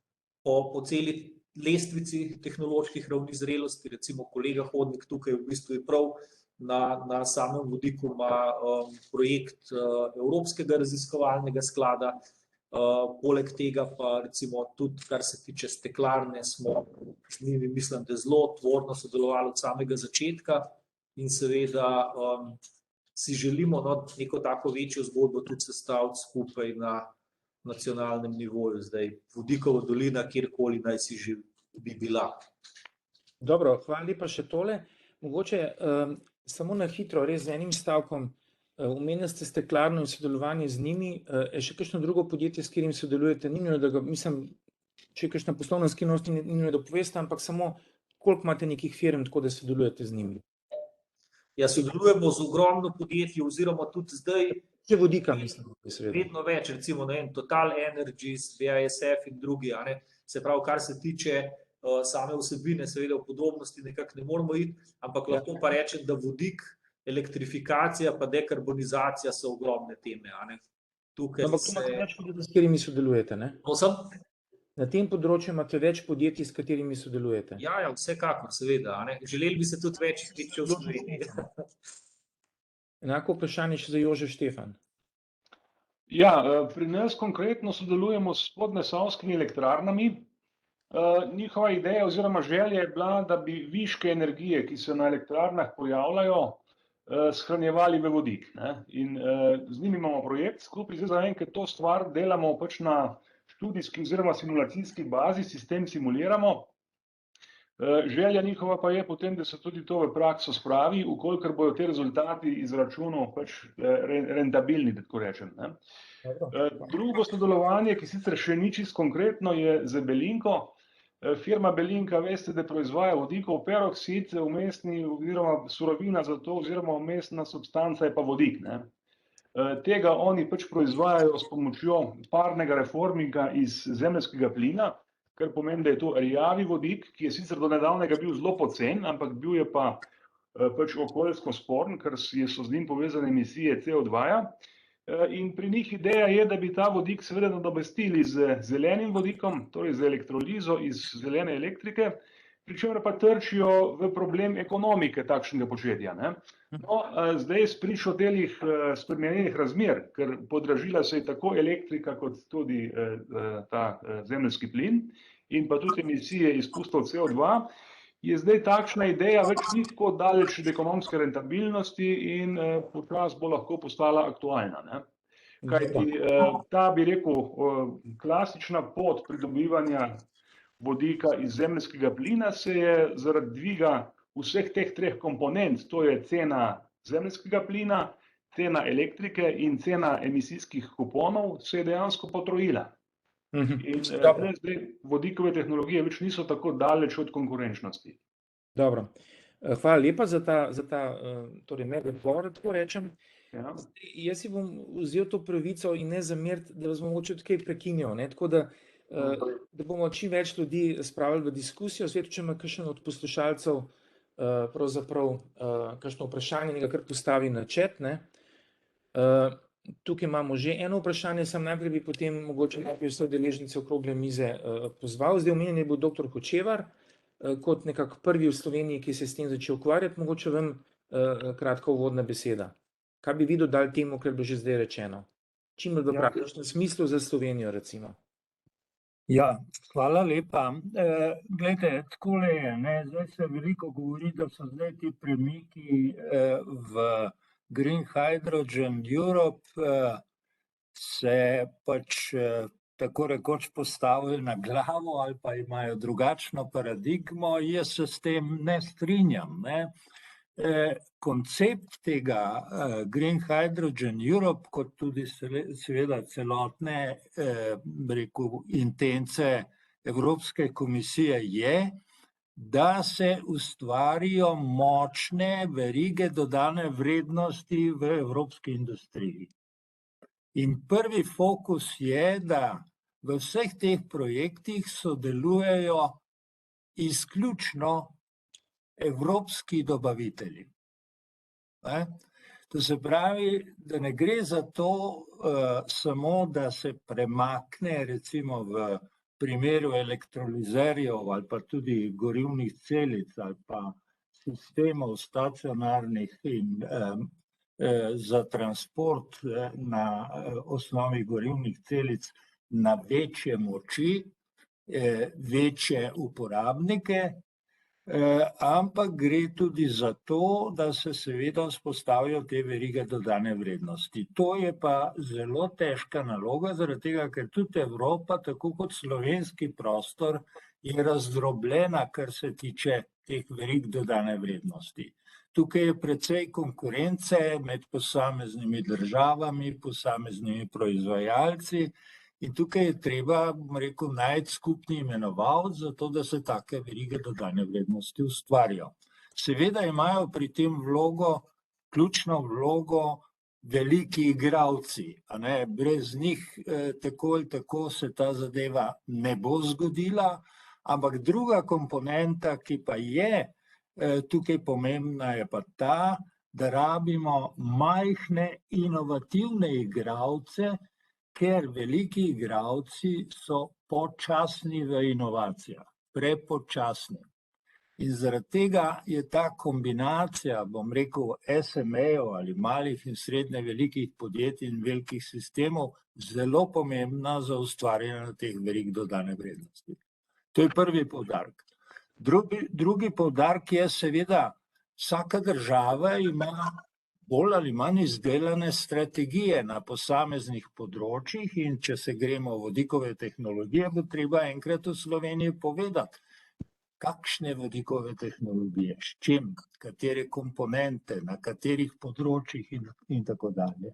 J: po celi lestvici tehnoloških ravni zrelosti, recimo kolega Hodnik tukaj v bistvu je prav na samem vodiku ima projekt Evropskega raziskovalnega sklada, poleg tega pa recimo tudi, kar se tiče steklarne, smo z njimi, mislim, da zelo tvorno sodelovali od samega začetka in seveda si želimo neko tako večjo zgodbo tudi sestaviti skupaj na nacionalnem nivoju. Zdaj, vodikova dolina, kjerkoli naj si že bi bila.
A: Dobro, hvala lepa še tole. Mogoče samo na hitro, res z enim stavkom, omenili ste steklarno in sodelovanje z njimi, je še kakšno drugo podjetje, s katerim sodelujete? Ni nujno, da ga, mislim, če je kakšna poslovna skrivnost, ni nujno, da poveste, ampak samo koliko imate nekih firm, tako da sodelujete z njimi?
J: Ja, sodelujemo z ogromno podjetji, oziroma tudi zdaj,
A: Če vodika, mislim,
J: vedno več, recimo, Total Energies, BASF in drugi, se pravi, kar se tiče same vsebine, seveda v podrobnosti nekako ne moramo iti, ampak lahko pa rečem, da vodik, elektrifikacija pa dekarbonizacija so ogromne teme. Tukaj
A: ampak tu imate več podjetij, s katerimi sodelujete, ne? Na tem področju imate več podjetij, s katerimi sodelujete?
J: Ja, vsekakor, seveda. Želeli bi se tudi več če v Sloveniji.
A: Enako vprašanje še za Jožef Štefan.
I: Ja, pri nas konkretno sodelujemo s spodnesavskimi elektrarnami. Njihova ideja oziroma želja je bila, da bi viške energije, ki se na elektrarnah pojavljajo, shranjevali v vodik. In z njimi imamo projekt skupaj, zdaj zaenkrat to stvar delamo pač na študijski oziroma simulacijski bazi, sistem simuliramo. Želja njihova pa je potem, da se tudi to v prakso spravi, ukolikor bodo te rezultati izračunov pač rentabilni, da tako rečem. Drugo sodelovanje, ki sicer še ni čisto konkretno, je z Belinko. Firma Belinka, veste, da proizvaja vodikov peroksid, vmesni oziroma surovina za to oziroma vmesna substanca je pa vodik. Tega oni pač proizvajajo s pomočjo parnega reforminga iz zemeljskega plina, kar pomeni, da je to rjavi vodik, ki je sicer do nedavnega bil zelo pocen, ampak bil je pa pač okoljsko sporen, ker so z njim povezane emisije CO2-ja. In pri njih ideja je, da bi ta vodik seveda nadomestili z zelenim vodikom, torej z elektrolizo iz zelene elektrike, pri čemer pa trčijo v problem ekonomike takšnega početja. Ne? No, zdaj spričo delih spremenjenih razmer, ker podražila se je tako elektrika kot tudi ta zemeljski plin in pa tudi emisije izpustov CO2, je zdaj takšna ideja več ni tako daleč od ekonomske rentabilnosti in počasi bo lahko postala aktualna. Ne? Kajti ta, bi rekel, klasična pot pridobivanja vodika iz zemeljskega plina se je zaradi dviga vseh teh treh komponent, to je cena zemeljskega plina, cena elektrike in cena emisijskih kuponov, se je dejansko potrojila. In zdaj vodikove tehnologije več niso tako daleč od konkurenčnosti.
A: Dobro. Hvala lepa za ta torej medodgovor, tako rečem.
I: Ja.
A: Jaz si bom vzel to pravico in ne zameriti, da vas bom mogoče tukaj prekinjal, ne? Tako da bomo čim več ljudi spravili v diskusijo. Sveto, če ima kakšen od poslušalcev pravzaprav kakšno vprašanje, nekaj kar postavi na chat, ne? Tukaj imamo že eno vprašanje, sam najprej bi potem mogoče najprej vse udeležence okrogle mize pozval. Zdaj omenjen je bil dr. Hočevar kot nekako prvi v Sloveniji, ki se je s tem začel ukvarjati. Mogoče vam kratka uvodna beseda. Kaj bi vi dodali temu, kar bi že zdaj rečeno? Čim bolj v praktičnem smislu za Slovenijo, recimo.
E: Ja, hvala lepa. Glejte, takole je, ne, zdaj se veliko govori, da so zdaj ti premiki v Green Hydrogen Europe se pač tako rekoč postavili na glavo ali pa imajo drugačno paradigmo. Jaz se s tem ne strinjam, ne. Koncept tega Green Hydrogen Europe, kot tudi seveda celotne, rekel, intence Evropske komisije je, da se ustvarijo močne verige dodane vrednosti v evropski industriji. In prvi fokus je, da v vseh teh projektih sodelujejo izključno evropski dobavitelji. To se pravi, da ne gre za to samo, da se premakne recimo v primeru elektrolizerjev ali pa tudi gorivnih celic ali pa sistemov stacionarnih in za transport na osnovi gorivnih celic na večje moči, večje uporabnike, ampak gre tudi za to, da se seveda vzpostavijo te verige dodane vrednosti. To je pa zelo težka naloga, zaradi tega, ker tudi Evropa, tako kot slovenski prostor, je razdrobljena, kar se tiče teh verig dodane vrednosti. Tukaj je precej konkurence med posameznimi državami, posameznimi proizvajalci, in tukaj je treba, bom rekel, najti skupni imenovalec, zato da se take verige dodane vrednosti ustvarijo. Seveda imajo pri tem ključno vlogo veliki igralci, a ne, brez njih tako ali tako se ta zadeva ne bo zgodila, ampak druga komponenta, ki pa je tukaj pomembna, je pa ta, da rabimo majhne inovativne igralce, ker veliki igralci so počasni v inovacijah, prepočasni. In zaradi tega je ta kombinacija, bom rekel, SME-jev ali malih in srednje velikih podjetij in velikih sistemov zelo pomembna za ustvarjanje teh verig dodane vrednosti. To je prvi poudarek. Drugi poudarek je seveda, vsaka država ima bolj ali manj izdelane strategije na posameznih področjih in če se gremo vodikove tehnologije, bo treba enkrat v Sloveniji povedati, kakšne vodikove tehnologije, s čim, katere komponente, na katerih področjih in tako dalje.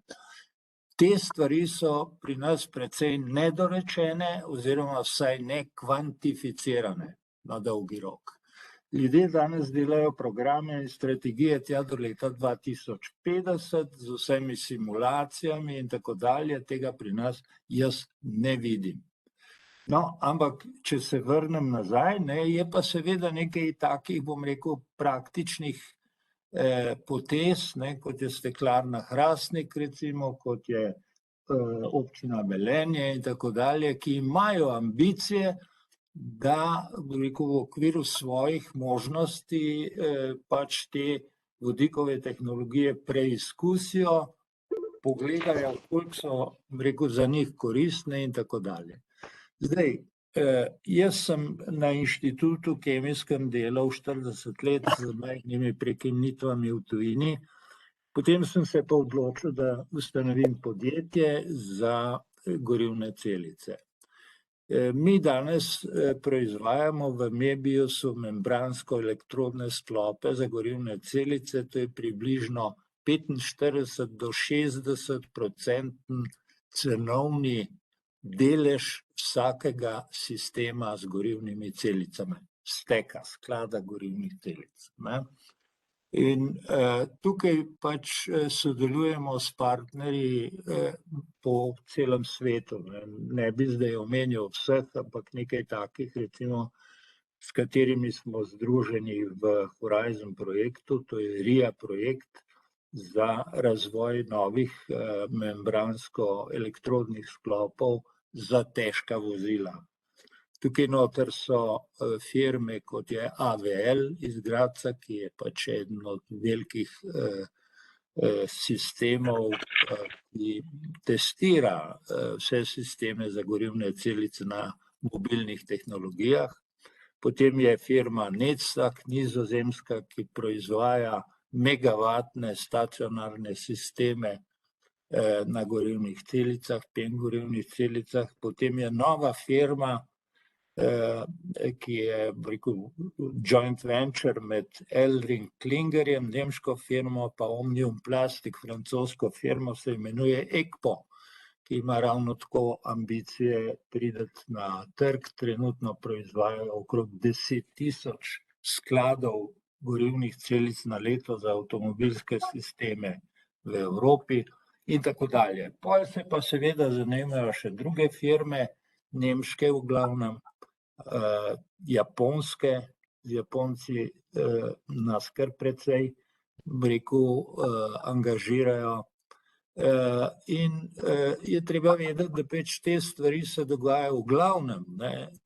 E: Te stvari so pri nas precej nedorečene oziroma vsaj ne kvantificirane na dolgi rok. Ljudje danes delajo programe in strategije tja do leta 2050 z vsemi simulacijami in tako dalje, tega pri nas jaz ne vidim. No, ampak če se vrnem nazaj, je pa seveda nekaj takih, bom rekel, praktičnih potez, kot je steklarna Hrastnik recimo, kot je občina Velenje in tako dalje, ki imajo ambicije, da v okviru svojih možnosti pač te vodikove tehnologije preizkusijo, pogledajo, koliko so za njih koristne in tako dalje. Zdaj, jaz sem na inštitutu kemijskem delal 40 let z majhnimi prekinitvami v tujini, potem sem se pa odločil, da ustanovim podjetje za gorivne celice. Mi danes proizvajamo v Mebiusu membransko elektrodne sklope za gorivne celice, to je približno 45 do 60% cenovni delež vsakega sistema z gorivnimi celicami, steka, sklada gorivnih celic. In tukaj pač sodelujemo s partnerji po celem svetu. Ne bi zdaj omenjal vseh, ampak nekaj takih, recimo, s katerimi smo združeni v Horizon projektu, to je RIA projekt za razvoj novih membransko-elektrodnih sklopov za težka vozila. Tukaj noter so firme, kot je AVL iz Gradca, ki je pač eden od velikih sistemov, ki testira vse sisteme za gorivne celice na mobilnih tehnologijah. Potem je firma Netsak, nizozemska, ki proizvaja megavatne stacionarne sisteme na gorivnih celicah, PEM gorivnih celicah. Potem je nova firma, ki je joint venture med Elring Klingerjem, nemško firmo, pa Omnium Plastic, francosko firmo, se imenuje ECPO, ki ima ravno tako ambicije priti na trg. Trenutno proizvajajo okrog 10.000 skladov gorivnih celic na leto za avtomobilske sisteme v Evropi in tako dalje. Potem se pa seveda zanimajo še druge firme, nemške v glavnem, japonske, Japonci nas kar precej, angažirajo. In je treba vedeti, da pač te stvari se dogajajo v glavnem,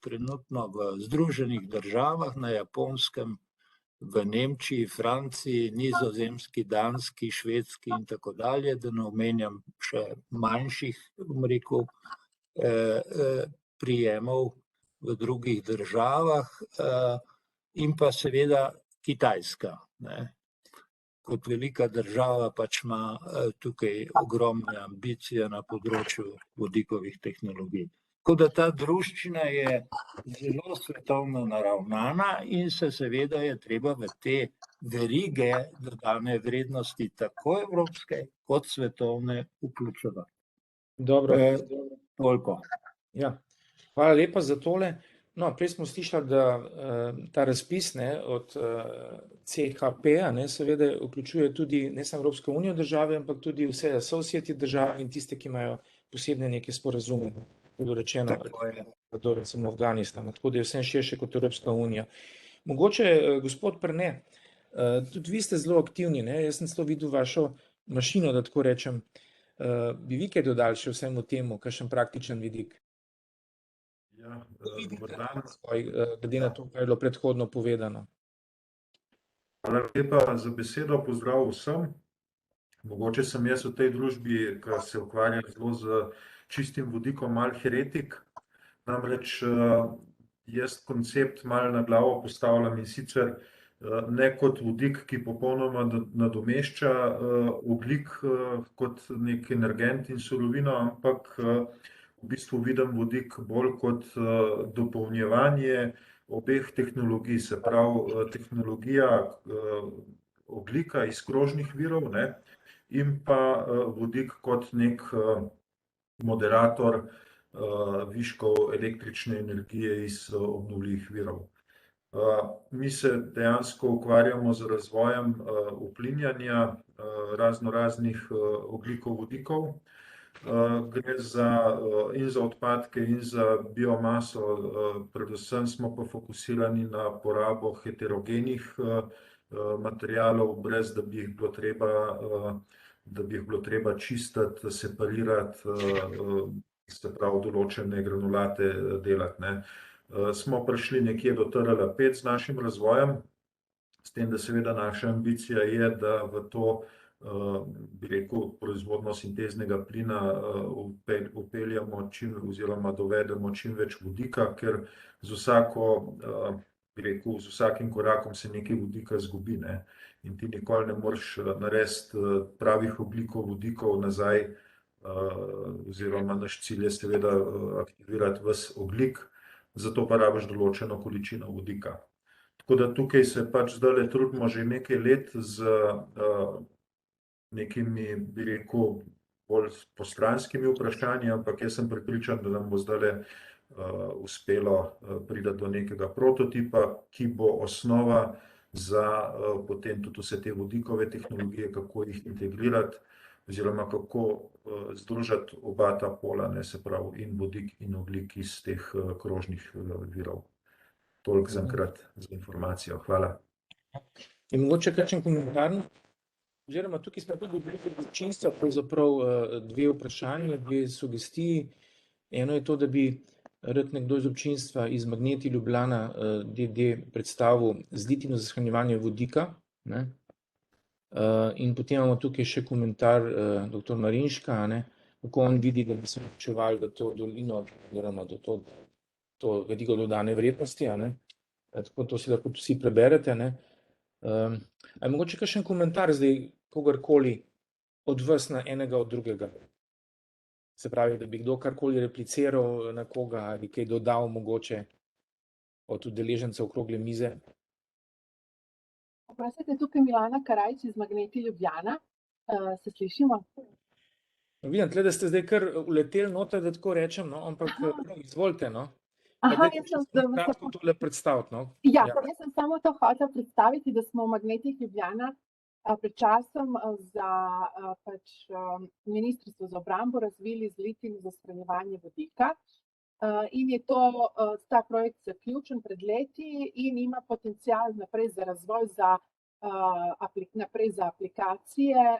E: trenutno v Združenih državah, na Japonskem, v Nemčiji, Franciji, Nizozemski, Danski, Švedski in tako dalje, da ne omenjam še manjših, prijemov v drugih državah, in pa seveda Kitajska. Kot velika država pač ima tukaj ogromne ambicije na področju vodikovih tehnologij. Tako da ta druščina je zelo svetovno naravnana in se seveda je treba v te verige dodane vrednosti tako evropske kot svetovne vključevati.
A: Dobro.
E: Toliko.
A: Ja. Hvala lepa za tole. No, prej smo slišali, da ta razpis od CHP-ja seveda vključuje tudi ne samo Evropsko unijo države, ampak tudi vse associate države in tiste, ki imajo posebne neke sporazume, bilo rečeno, do recimo Afganistana, tako da je vse širše kot Evropska unija. Mogoče, gospod Prne, tudi vi ste zelo aktivni, jaz sem celo videl vašo mašino, da tako rečem. Bi vi kaj dodali še vsemu temu, kakšen praktičen vidik?
K: Ja, dober dan.
A: Glede na to, kaj je bilo predhodno povedano.
K: Hvala lepa za besedo, pozdrav vsem. Mogoče sem jaz v tej družbi, ki se ukvarja zelo z čistim vodikom, malo heretik. Namreč jaz koncept malo na glavo postavljam, in sicer ne kot vodik, ki popolnoma nadomešča ogljik kot nek energent in surovino, ampak v bistvu vidim vodik bolj kot dopolnjevanje obeh tehnologij, se pravi tehnologija ogljika iz krožnih virov, in pa vodik kot nek moderator viškov električne energije iz obnovljivih virov. Mi se dejansko ukvarjamo z razvojem uplinjanja raznoraznih ogljikovodikov. Gre in za odpadke in za biomaso, predvsem smo pa fokusirani na porabo heterogenih materialov, brez da bi jih bilo treba čistiti, separirati, se pravi določene granulate delati. smo prišli nekje do TRL5 z našim razvojem, s tem, da seveda naša ambicija je, da v to, bi rekel, proizvodnjo sinteznega plina upeljamo oziroma dovedemo čim več vodika, ker z vsakim korakom se nekaj vodika izgubi, ne? In ti nikoli ne moreš narediti pravih ogljikov vodikov nazaj, oziroma naš cilj je seveda aktivirati ves ogljik, zato pa rabiš določeno količino vodika. Tako da tukaj se pač zdajle trudimo že nekaj let z nekimi, bi rekel, bolj postranskimi vprašanji, ampak jaz sem prepričan, da nam bo zdajle uspelo priti do nekega prototipa, ki bo osnova za potem tudi vse te vodikove tehnologije, kako jih integrirati oziroma kako združiti oba ta pola, ne, se pravi in vodik in ogljik iz teh krožnih virov. Toliko zaenkrat za informacijo. Hvala.
A: In mogoče kakšen komentar? Oziroma tukaj smo tudi dobili od občinstva pravzaprav dve vprašanje, dve sugestiji. Eno je to, da bi rad nekdo iz občinstva iz Magneti Ljubljana DD predstavil zlitino za shranjevanje vodika, ne? In potem imamo tukaj še komentar dr. Marinška, ne? Kako on vidi, da bi se vključevali v to dolino oziroma do to veliko dodane vrednosti, ne? Tako to si lahko vsi preberete, ne? A je mogoče kakšen komentar zdaj kogarkoli od vas na enega od drugega? Se pravi, da bi kdo karkoli repliciral na koga ali kaj dodal mogoče od udeležencev okrogle mize?
L: Oprostite, tukaj Milana Karajč iz Magneti Ljubljana. Se slišimo?
A: Vidim, tle, da ste zdaj kar uleteli noter, da tako rečem, no, ampak izvolite, no.
L: Aha, jaz sem
A: kratko tole predstaviti, no.
L: Ja, jaz sem samo to hotela predstaviti, da smo v Magnetih Ljubljana pred časom za Ministrstvo za obrambo razvili zlitino za shranjevanje vodika. In je ta projekt zaključen pred leti in ima potencial naprej za razvoj, naprej za aplikacije,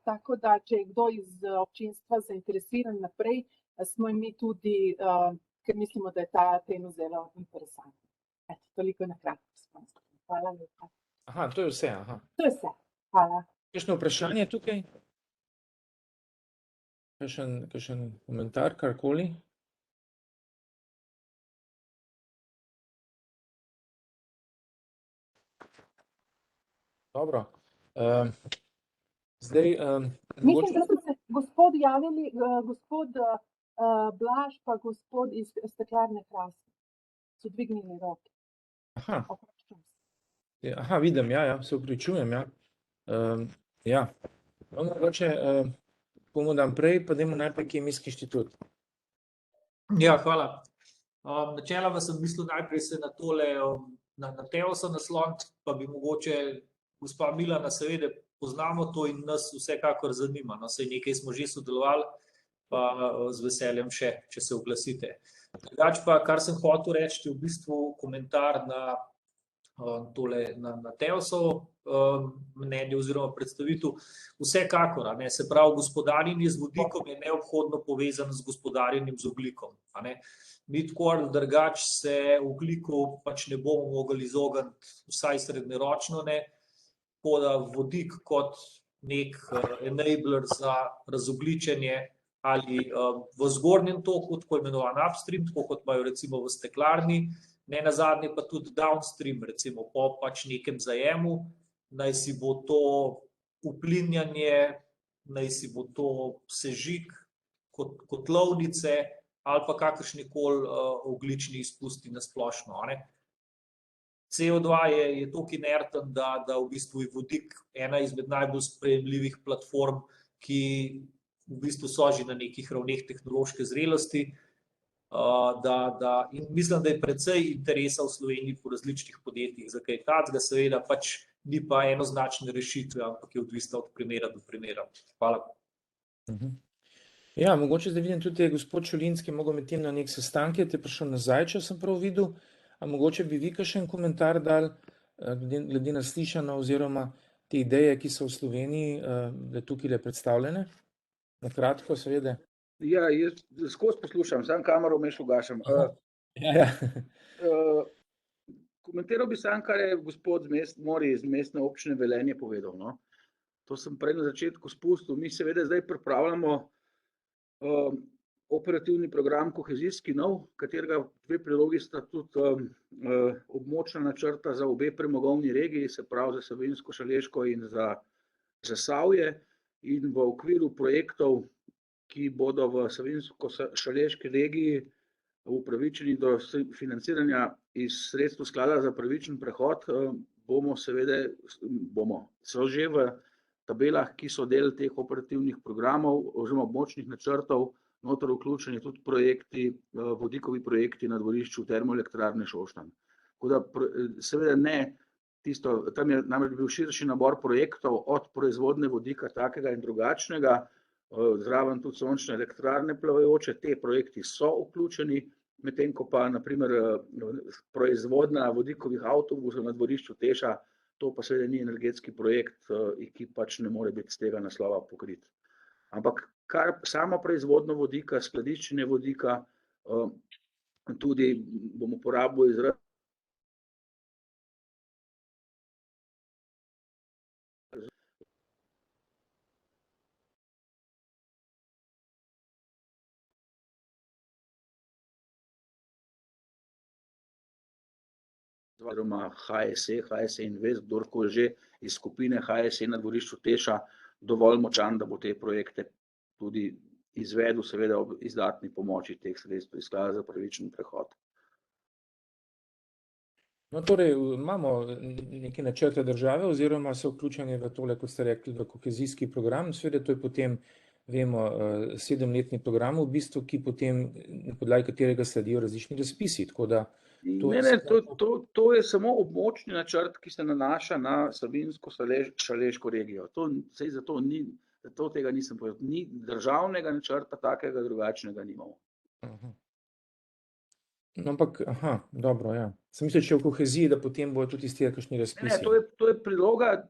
L: tako da če je kdo iz občinstva zainteresiran naprej, smo mi tudi, ker mislimo, da je ta tema zelo interesantna. Toliko na kratko. Hvala lepa.
A: Aha, to je vse, aha.
L: To je vse, hvala.
A: Kakšno vprašanje tukaj? Kakšen komentar, karkoli? Dobro. Zdaj...
L: Mislim, da so se gospod javili, gospod Blaž pa gospod iz Steklarne Hrastnik. So dvignili roke.
A: Aha, vidim, ja, se opravičujem, ja. Ja, mogoče bomo dan prej, pa dajmo najprej Kemijski inštitut.
J: Ja, hvala. Načeloma sem mislil najprej se na tole, na Teosa nasloniti, pa bi mogoče gospa Milana, seveda poznamo to in nas vsekakor zanima. No, saj nekaj smo že sodelovali, pa z veseljem še, če se oglasite. Drugače pa, kar sem hotel reči, je v bistvu komentar na Teosovo mnenje oziroma predstavitev. Vsekakor, se pravi, gospodarjenje z vodikom je neobhodno povezano z gospodarjenjem z ogljikom. Mi tako ali drugače se ogljikov pač ne bomo mogli izogniti, vsaj srednjeročno ne, tako da vodik kot nek enabler za razogljičenje ali v zgornjem toku, tako imenovan upstream, tako kot imajo recimo v steklarni, ne nazadnje pa tudi downstream, recimo po pač nekem zajemu, naj si bo to uplinjanje, naj si bo to sežig kotlovnice ali pa kakršnikoli ogljični izpusti na splošno. CO2 je toliko inerten, da v bistvu je vodik ena izmed najbolj sprejemljivih platform, ki v bistvu so že na nekih ravneh tehnološke zrelosti. In mislim, da je precej interesa v Sloveniji po različnih podjetjih za kaj takega, seveda pač ni pa enoznačne rešitve, ampak je odvisno od primera do primera. Hvala.
A: Ja, mogoče zdaj vidim tudi gospod Čolinski, mogo med tem na nek sestanek, je prišel nazaj, če sem prav videl. A mogoče bi vi kakšen komentar dali glede na slišano oziroma te ideje, ki so v Sloveniji tukaj predstavljene? Na kratko, seveda.
F: Ja, jaz skozi poslušam, sam kamero vmes ugašam.
A: Ja.
F: Komentiral bi sam, kar je gospod Mori iz mestne občine Velenje povedal. No? To sem prej na začetku spustil. Mi seveda zdaj pripravljamo operativni program kohezijski nov, katerega dve prilogi sta tudi območna načrta za obe premogovni regiji, se pravi za Savinjsko-Šaleško in za Zasavje, in v okviru projektov, ki bodo v Savinjsko-Šaleški regiji upravičeni do financiranja iz sredstev sklada za pravičen prehod, so že v tabelah, ki so del teh operativnih programov oziroma območnih načrtov, noter vključeni tudi projekti, vodikovi projekti na dvorišču termoelektrarne Šoštanj. Tako da seveda ne tisto, tam je namreč bil širši nabor projektov od proizvodne vodika takega in drugačnega, zraven tudi sončne elektrarne plavajoče, te projekti so vključeni, medtem ko pa na primer proizvodnja vodikovih avtobusov na dvorišču Teša, to pa seveda ni energetski projekt, ki pač ne more biti z tega naslova pokrit. Ampak kar samo proizvodno vodika, skladiščenje vodika, tudi bom uporabil izraz oziroma HSE Invest, kdorkoli že iz skupine HSE na dvorišču Teša, dovolj močan, da bo te projekte tudi izvedel, seveda ob izdatni pomoči teh sredstev iz sklada za pravičen prehod.
A: No, torej, imamo neke načrte države oziroma so vključeni v tole, kot ste rekli, v kohezijski program. Seveda to je potem, vemo, 7-letni program v bistvu, ki potem, na podlagi katerega sledijo različni razpisi, tako da
F: To je samo območni načrt, ki se nanaša na Savinjsko-Šaleško regijo. Zato tega nisem povedal. Ni državnega načrta, takega drugačnega nimamo.
A: No, ampak, dobro, ja. Sem mislil, če v koheziji, da potem bojo tudi tistega kakšni razpisi.
F: Ne, to je priloga,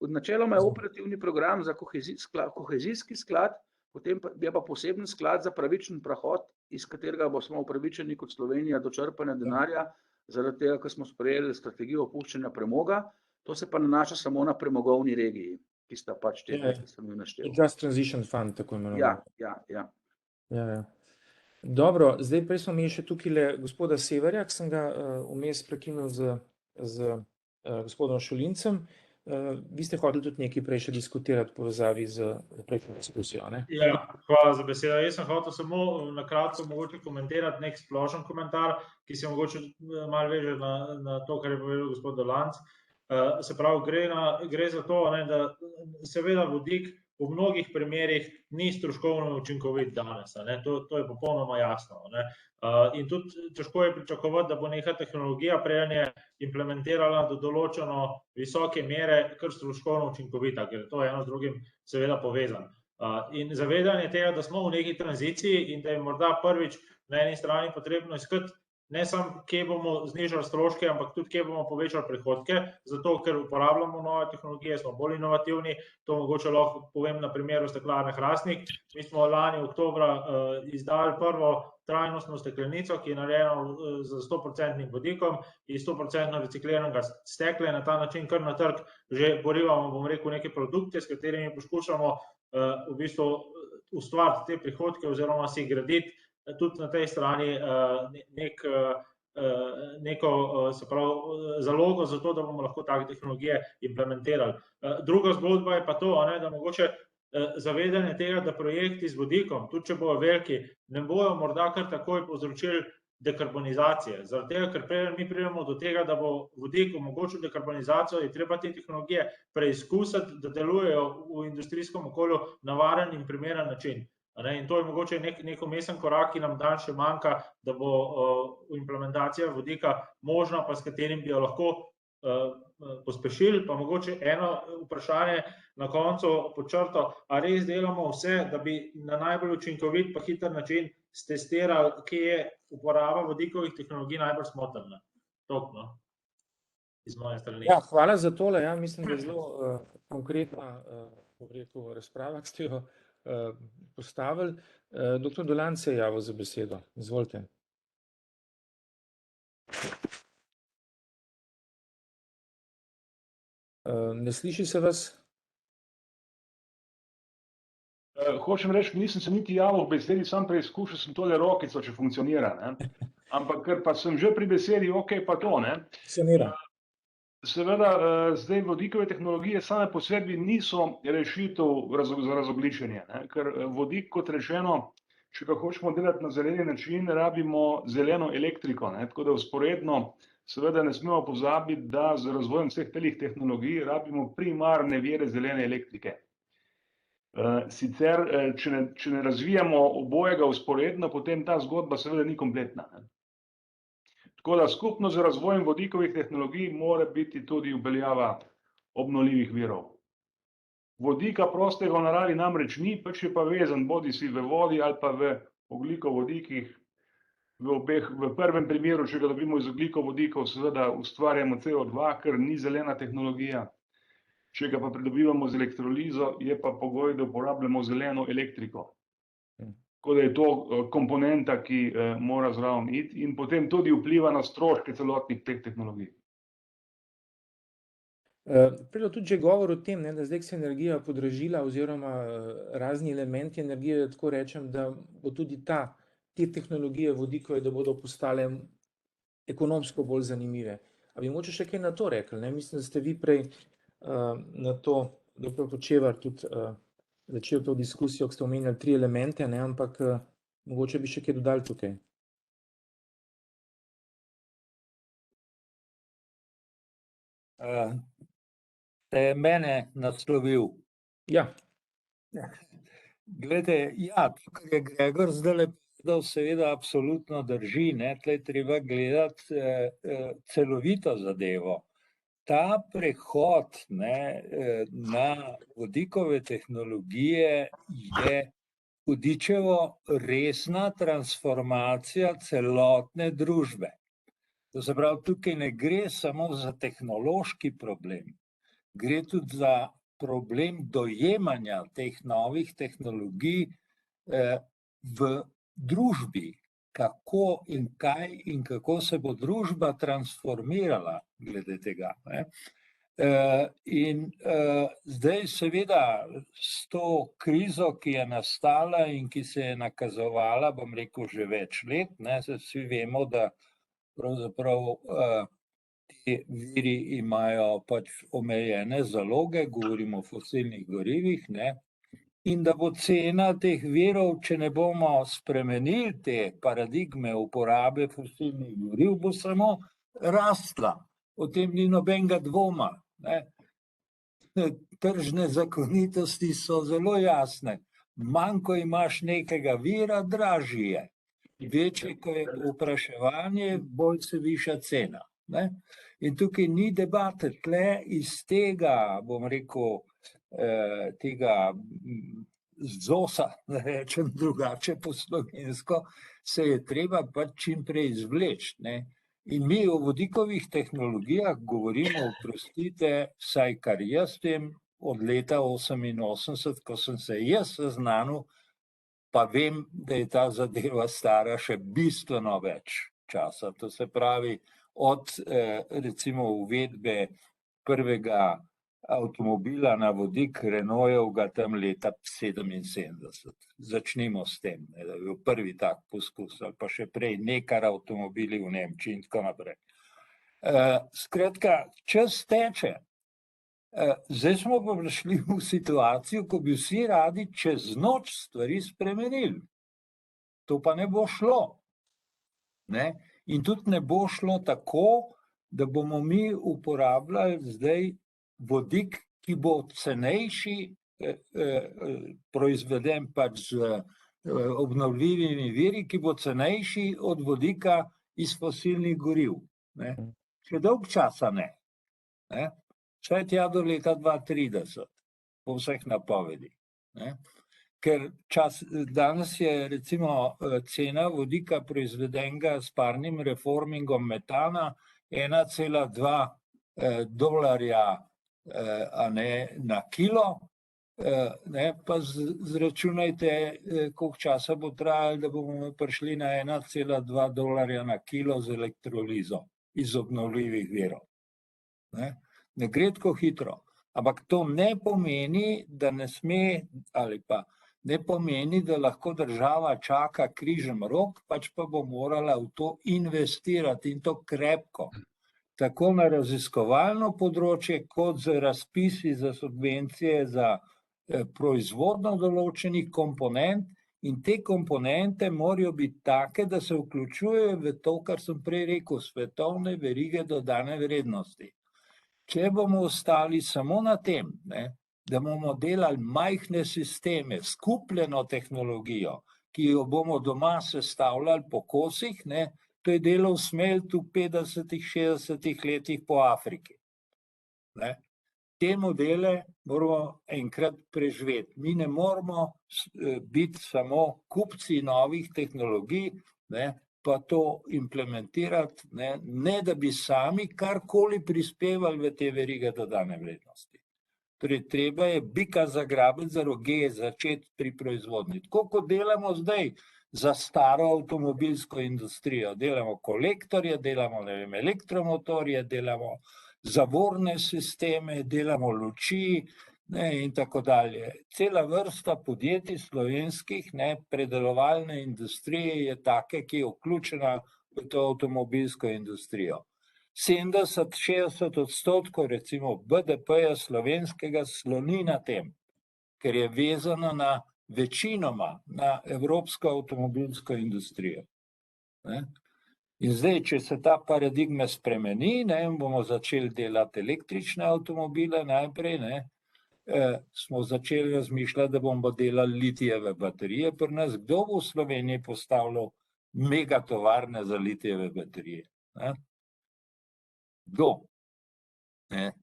F: načeloma je operativni program za kohezijski sklad, potem je pa poseben sklad za pravičen prehod, iz katerega smo upravičeni kot Slovenija do črpanja denarja, zaradi tega, ker smo sprejeli strategijo opuščanja premoga, to se pa nanaša samo na premogovni regiji, ki sta pač te, ki sem jo naštel.
A: Just Transition Fund, tako imenovano.
F: Ja.
A: Dobro, zdaj prej smo imeli še tukaj gospoda Severja, ki sem ga vmes prekinil z gospodom Šulincem. Vi ste hoteli tudi nekaj prej še diskutirati v povezavi z prejšnjo diskusijo, ne?
H: Ja, hvala za besedo. Jaz sem hotel samo na kratko mogoče komentirati nek splošen komentar, ki se mogoče malo veže na to, kar je povedal gospod Dolanc. Se pravi, gre za to, da seveda vodik v mnogih primerih ni stroškovno učinkovit danes. To je popolnoma jasno. In tudi težko je pričakovati, da bo neka tehnologija prejanje implementirala do določeno visoke mere kar stroškovno učinkovita, ker to je eno z drugim seveda povezano. In zavedanje tega, da smo v neki tranziciji in da je morda prvič na eni strani potrebno iskati ne samo, kje bomo znižali stroške, ampak tudi, kje bomo povečali prihodke, zato ker uporabljamo nove tehnologije, smo bolj inovativni. To mogoče lahko povem na primeru steklarne Hrastnik. Mi smo lani oktobra izdali prvo trajnostno steklenico, ki je narejena z 100% vodikom in 100% recikliranega stekla. Na ta način kar na trg že porivamo, bom rekel, neke produkte, s katerimi poskušamo v bistvu ustvariti te prihodke oziroma si graditi tudi na tej strani neko zalogo za to, da bomo lahko take tehnologije implementirali. Druga zgodba je pa to, da mogoče zavedanje tega, da projekti z vodikom, tudi če bojo veliki, ne bojo morda kar takoj povzročili dekarbonizacije. Zaradi tega, ker preden mi pridemo do tega, da bo vodik omogočil dekarbonizacijo, je treba te tehnologije preizkusiti, da delujejo v industrijskem okolju na varen in primeren način. In to je mogoče nek umesen korak, ki nam dan še manjka, da bo implementacija vodika možna, pa s katerim bi jo lahko pospešili. Pa mogoče eno vprašanje na koncu pod črto, a res delamo vse, da bi na najbolj učinkovit pa hiter način stestirali, kje je uporaba vodikovih tehnologij najbolj smotrna. Toliko, iz moje strani.
A: Ja, hvala za tole. Ja, mislim, da je zelo konkretna razprava, ki ste jo postavili. Doktor Dolanc se je javil za besedo. Izvolite. Ne sliši se vas?
I: Hočem reči, nisem se niti javil v besedi, sam preizkušal sem tole rokico, če funkcionira, ne. Ampak ker pa sem že pri besedi, ok, pa to, ne.
A: Funkcionira.
I: Seveda, zdaj vodikove tehnologije same po sebi niso rešitev za razogljičenje, ne, ker vodik, kot rečeno, če ga hočemo delati na zeleni način, rabimo zeleno elektriko, ne, tako da vzporedno seveda ne smemo pozabiti, da z razvojem vseh telih tehnologij rabimo primarne vire zelene elektrike. Sicer, če ne razvijamo obojega vzporedno, potem ta zgodba seveda ni kompletna, ne. Tako da skupno z razvojem vodikovih tehnologij mora biti tudi vpeljava obnovljivih virov. Vodika prostega v naravi namreč ni, pač je pa vezan bodisi v vodi ali pa v ogljikovodikih. V prvem primeru, če ga dobimo iz ogljikovodikov, seveda ustvarjamo CO2, ker ni zelena tehnologija. Če ga pa pridobivamo z elektrolizo, je pa pogoj, da uporabljamo zeleno elektriko. Tako da je to komponenta, ki mora zraven iti in potem tudi vpliva na stroške celotnih teh tehnologij.
A: Prej je tudi že govor o tem, ne, da zdaj se je energija podražila oziroma razni elementi energije, da tako rečem, da bo tudi te tehnologije vodikove, da bodo postale ekonomsko bolj zanimive. A bi mogoče še kaj na to rekli, ne? Mislim, da ste vi prej na to, dr. Počevar, tudi začel to diskusijo, ko ste omenjali 3 elemente, ne, ampak mogoče bi še kaj dodali tukaj.
E: Ste mene naslovil?
A: Ja.
E: Glejte, ja, to, kar je Gregor zdajle povedal, seveda absolutno drži, ne, tle je treba gledati celovito zadevo. Ta prehod, ne, na vodikove tehnologije je hudičevo resna transformacija celotne družbe. To se pravi, tukaj ne gre samo za tehnološki problem, gre tudi za problem dojemanja teh novih tehnologij v družbi, kako in kaj in kako se bo družba transformirala glede tega, ne. In zdaj seveda s to krizo, ki je nastala in ki se je nakazovala, bom rekel, že več let, ne, saj vsi vemo, da pravzaprav ti viri imajo pač omejene zaloge, govorimo o fosilnih gorivih, ne, in da bo cena teh virov, če ne bomo spremenili te paradigme uporabe fosilnih goriv, bo samo rastla. O tem ni nobenega dvoma, ne. Tržne zakonitosti so zelo jasne. Manj, ko imaš nekega vira, dražji je. Večje, ko je povpraševanje, bolj se viša cena, ne. In tukaj ni debate, tle iz tega, bom rekel, tega zosa, da rečem drugače po slovensko, se je treba pač čim prej izvleči, ne. In mi o vodikovih tehnologijah govorimo, oprostite, vsaj kar jaz vem, od leta 1988, ko sem se jaz seznanil, pa vem, da je ta zadeva stara še bistveno več časa. To se pravi, od recimo uvedbe prvega avtomobila na vodik, Renaultjevga tam leta 1977. Začnimo s tem, da je bil prvi tak poskus, ali pa še prej nekaj avtomobili v Nemčiji in tako naprej. Skratka, čas teče. Zdaj smo pa prišli v situacijo, ko bi vsi radi čez noč stvari spremenili. To pa ne bo šlo, ne? In tudi ne bo šlo tako, da bomo mi uporabljali zdaj vodik, ki bo cenejši, proizveden pač z obnovljivimi viri, ki bo cenejši od vodika iz fosilnih goriv, ne. Še dolgo časa ne, ne. Vsaj tja do leta 2030, po vseh napovedih, ne. Ker danes je recimo cena vodika proizvedenega s parnim reformingom metana 1,2 dolarja na kilo, ne, pa zračunajte, koliko časa bo trajalo, da bomo prišli na 1,2 dolarja na kilo z elektrolizo iz obnovljivih virov, ne. Ne gre tako hitro. Ampak to ne pomeni, da ne sme, ali pa ne pomeni, da lahko država čaka križem rok, pač pa bo morala v to investirati in to krepko. Tako na raziskovalno področje, kot z razpisi za subvencije za proizvodno določenih komponent, in te komponente morajo biti take, da se vključujejo v to, kar sem prej rekel, svetovne verige dodane vrednosti. Če bomo ostali samo na tem, da bomo delali majhne sisteme, skupljeno tehnologijo, ki jo bomo doma sestavljali po kosih, to je delal Smelt v 50-60 letih po Afriki. Te modele moramo enkrat preživeti. Mi ne moramo biti samo kupci novih tehnologij, pa to implementirati, ne da bi sami karkoli prispevali v te verige dodane vrednosti. Torej, treba je bika zagrabiti za roge, začeti pri proizvodnji. Tako kot delamo zdaj za staro avtomobilsko industrijo. Delamo kolektorje, delamo elektromotorje, delamo zavorne sisteme, delamo luči in tako dalje. Cela vrsta podjetij slovenskih, predelovalne industrije je take, ki je vključena v to avtomobilsko industrijo. 70-60% recimo BDP-ja slovenskega sloni na tem, ker je vezano na večinoma na evropsko avtomobilsko industrijo. In zdaj, če se ta paradigma spremeni, bomo začeli delati električne avtomobile najprej, smo začeli razmišljati, da bomo delali litijeve baterije pri nas. Kdo bo v Sloveniji postavljal megatovarne za litijeve baterije? Kdo?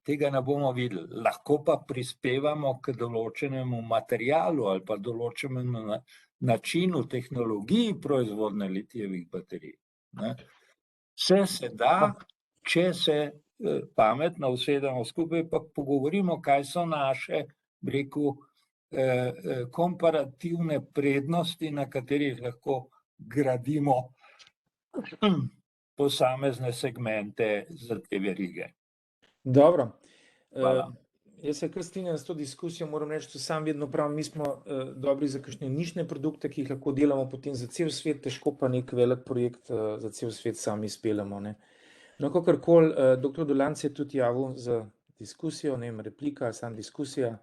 E: Tega ne bomo videli. Lahko pa prispevamo k določenemu materialu ali pa določenemu načinu, tehnologiji proizvodnje litijevih baterij. Vse se da, če se pametno usedemo skupaj, pa pogovorimo, kaj so naše, komparativne prednosti, na katerih lahko gradimo posamezne segmente za te verige.
A: Dobro.
E: Hvala.
A: Jaz se kar strinjam s to diskusijo, moram reči, da sam vedno pravim, mi smo dobri za kakšne nišne produkte, ki jih lahko delamo potem za cel svet, težko pa nek velik projekt za cel svet sami izpeljamo. No, kakorkoli, doktor Dolanc je tudi javil za diskusijo, ne vem, replika, sam diskusija.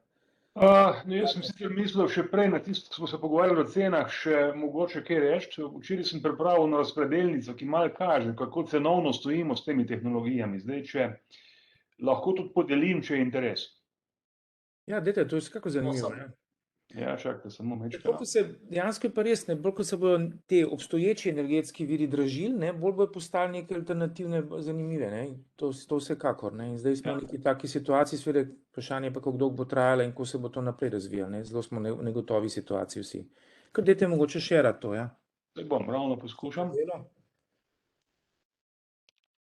I: Jaz sem sicer mislil še prej na tisto, ko smo se pogovarjali o cenah, še mogoče kaj reči. Včeraj sem pripravil na razpredelnico, ki malo kaže, kako cenovno stojimo s temi tehnologijami. Zdaj, če lahko tudi podelim, če je interes.
A: Ja, dajte, to je kako zanimivo.
I: Ja, čakajte, samo mečka.
A: Dejansko je pa res, bolj ko se bodo te obstoječi energetski viri dražili, bolj bojo postali neke alternativne zanimive. To vsekakor. In zdaj smo v neki taki situaciji, seveda vprašanje pa, kako dolgo bo trajalo in ko se bo to naprej razvijalo. Zelo smo v negotovi situaciji vsi. Kar dajte mogoče šerati to, ja?
I: Zdaj bom, ravno poskušam.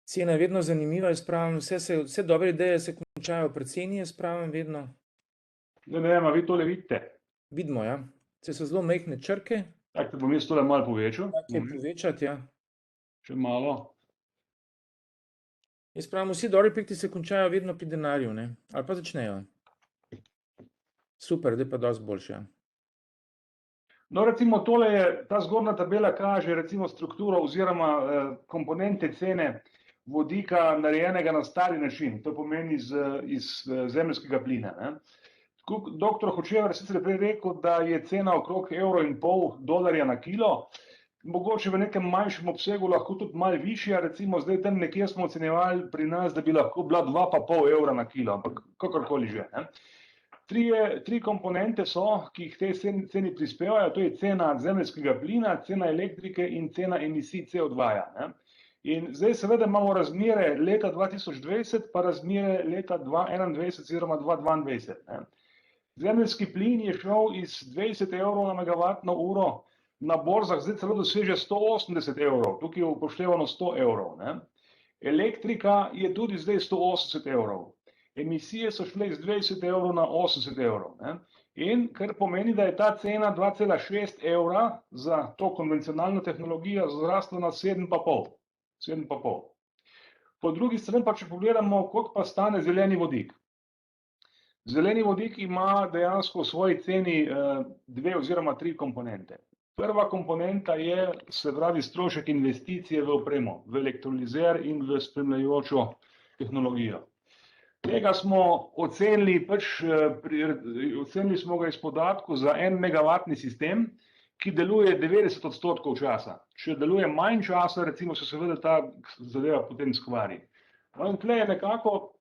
A: Cena je vedno zanimiva, jaz pravim, vse dobre ideje se končajo pri ceni, jaz pravim vedno.
I: Ne vem, a vi tole vidite?
A: Vidimo, ja. Se so zelo majhne črke.
I: Tako, bom jaz tole malo povečal.
A: Tako je povečati, ja.
I: Še malo.
A: Jaz pravim, vsi dobri projekti se končajo vedno pri denarju, ali pa začnejo. Super, zdaj pa dosti boljše.
I: No, recimo tole je, ta zgornja tabela kaže recimo strukturo oziroma komponente cene vodika narejenega na stari način, to pomeni iz zemeljskega plina. Doktor Hočevar sicer prej rekel, da je cena okrog $1,50 na kilo, mogoče v nekem manjšem obsegu lahko tudi malo višja, recimo zdaj tam nekje smo ocenjevali pri nas, da bi lahko bila €2,5 na kilo, ampak kakorkoli že. Tri komponente so, ki jih te ceni prispevajo, to je cena zemeljskega plina, cena elektrike in cena emisij CO2. In zdaj seveda imamo razmere leta 2020 pa razmere leta 2021 oziroma 2022. Zemeljski plin je šel iz €20 na megavatno uro, na borzah zdaj celo doseže €180, tukaj je upoštevano €100. Elektrika je tudi zdaj €180. Emisije so šle iz €20 na €80. In kar pomeni, da je ta cena €2,6 za to konvencionalno tehnologijo zrasla na 7,5. Po drugi strani pa, če pogledamo, koliko pa stane zeleni vodik. Zeleni vodik ima dejansko v svoji ceni 2 oziroma 3 komponente. Prva komponenta je, se pravi, strošek investicije v opremo, v elektrolizer in v spremljajočo tehnologijo. Tega smo ocenili, ocenili smo ga iz podatkov za 1 megavatni sistem, ki deluje 90% časa. Če deluje manj časa, recimo, se seveda ta zadeva potem skvari. No in tle je nekako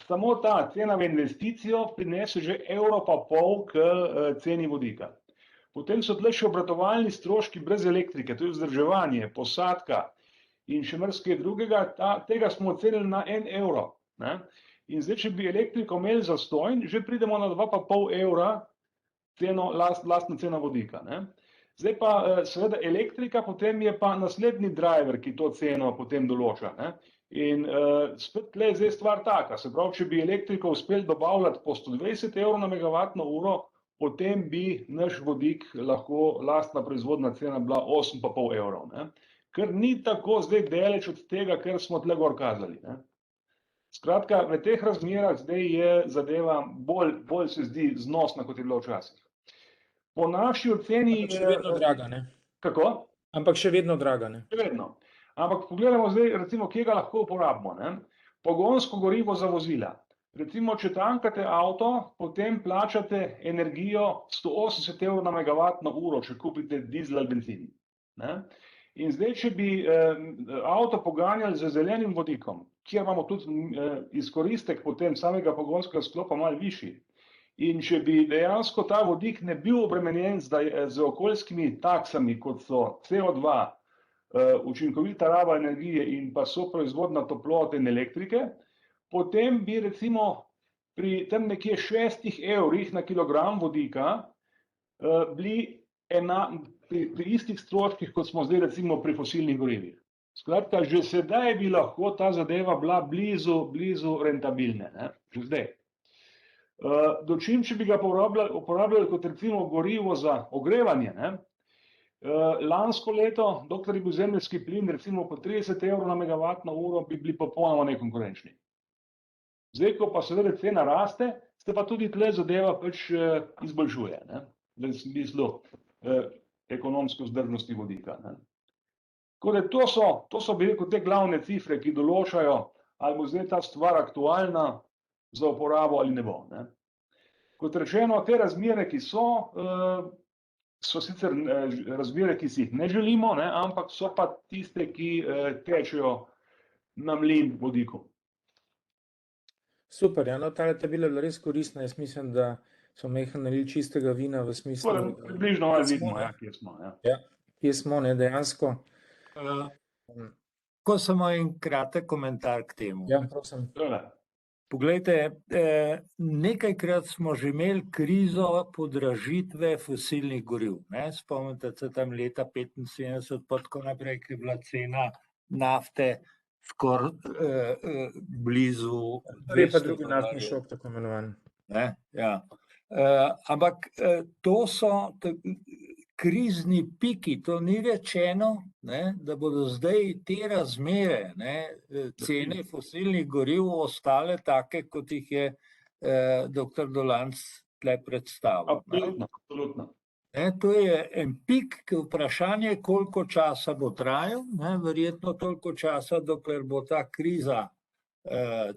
I: samo ta cena v investicijo prinese že €1,5 k ceni vodika. Potem so tle še obratovalni stroški brez elektrike, to je vzdrževanje, posadka in še marsikaj drugega, tega smo ocenili na €1. Ne? In zdaj, če bi elektriko imeli zastonj, že pridemo na €2,5 lastna cena vodika. Ne? Zdaj pa seveda elektrika, potem je pa naslednji driver, ki to ceno potem določa. Ne? In spet tle je zdaj stvar taka, se pravi, če bi elektriko uspeli dobavljati po €120 na megavatno uro, potem bi naš vodik lahko lastna proizvodna cena bila €8,5. Ne? Ker ni tako zdaj daleč od tega, kar smo tle gor kazali. Ne? Skratka, v teh razmerah zdaj je zadeva bolj se zdi znosna, kot je bila včasih. Po naši oceni...
A: Ampak še vedno draga, ne?
I: Kako?
A: Ampak še vedno draga, ne?
I: Še vedno. Ampak pogledamo zdaj, recimo, kje ga lahko uporabimo. Ne? Pogonsko gorivo za vozila. Recimo, če tankate avto, potem plačate energijo €180 na megavatno uro, če kupite dizel ali bencin. Ne? In zdaj, če bi avto poganjali z zelenim vodikom, kjer imamo tudi izkoristek potem samega pogonskega sklopa malo višji, in če bi dejansko ta vodik ne bil obremenjen z okoljskimi taksami, kot so CO2, učinkovita raba energije in pa soproizvodnja toplote in elektrike, potem bi recimo pri tem nekje €6 na kilogram vodika bili pri istih stroških, kot smo zdaj recimo pri fosilnih gorivih. Skratka, že sedaj bi lahko ta zadeva bila blizu rentabilne, ne? Že zdaj. Dočim, če bi ga uporabljali kot recimo gorivo za ogrevanje, ne? Lansko leto, dokler je bil zemeljski plin recimo po €30 na megavatno uro, bi bili popolnoma nekonkurenčni. Zdaj, ko pa seveda cena raste, se pa tudi tle zadeva pač izboljšuje, ne? V smislu ekonomske vzdržnosti vodika. Ne? Tako da to so bi rekel te glavne cifre, ki določajo, ali bo zdaj ta stvar aktualna za uporabo ali ne bo. Ne? Kot rečeno, te razmere, ki so sicer razmere, ki si jih ne želimo, ne? Ampak so pa tiste, ki tečejo na mlin vodiku.
A: Super, ja, no, ta je bila res koristna. Jaz mislim, da so mehko nalili čistega vina v smislu...
I: Približno malo vidimo, kje smo.
A: Ja, kje smo, ne, dejansko.
E: Ko samo en kratek komentar k temu.
A: Ja, prosim.
E: Poglejte, nekajkrat smo že imeli krizo podražitve fosilnih goriv. Spomnite se tam leta 1975, pa tako naprej, ki je bila cena nafte skoraj blizu
A: $200. Drugi naftni šok, tako imenovan.
E: Ja. Ampak to so krizni piki, to ni rečeno, da bodo zdaj te razmere, cene fosilnih goriv ostale take, kot jih je dr. Dolanc tle predstavil.
I: Absolutno.
E: To je en pik, ki vprašanje, koliko časa bo trajal, verjetno toliko časa, dokler bo ta kriza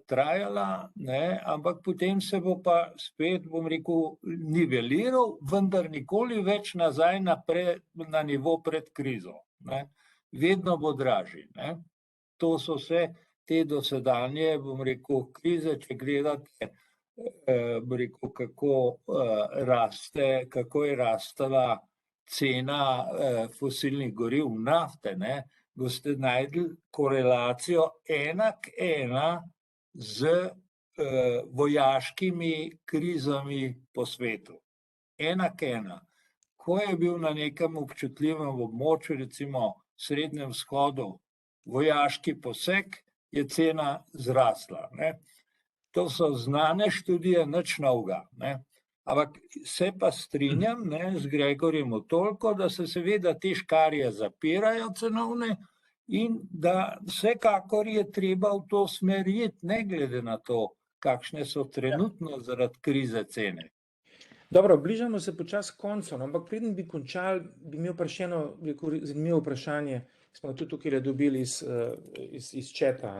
E: trajala, ampak potem se bo pa spet, bom rekel, niveliral, vendar nikoli več nazaj na nivo pred krizo. Vedno bo dražji. To so vse te dosedanje, bom rekel, krize, če gledate, bom rekel, kako je rastala cena fosilnih goriv, nafte, boste najdli korelacijo 1:1 z vojaškimi krizami po svetu. 1:1. Ko je bil na nekem občutljivem območju, recimo Srednjem vzhodu, vojaški poseg, je cena zrasla. To so znane študije, nič novega. Ampak se pa strinjam z Gregorjem toliko, da se seveda te škarje zapirajo cenovne in da vsekakor je treba v to smer iti, ne glede na to, kakšne so trenutno zaradi krize cene.
A: Dobro, bližamo se počasi koncu, ampak preden bi končali, bi imel še eno zanimivo vprašanje, smo tudi tukaj dobili iz četa.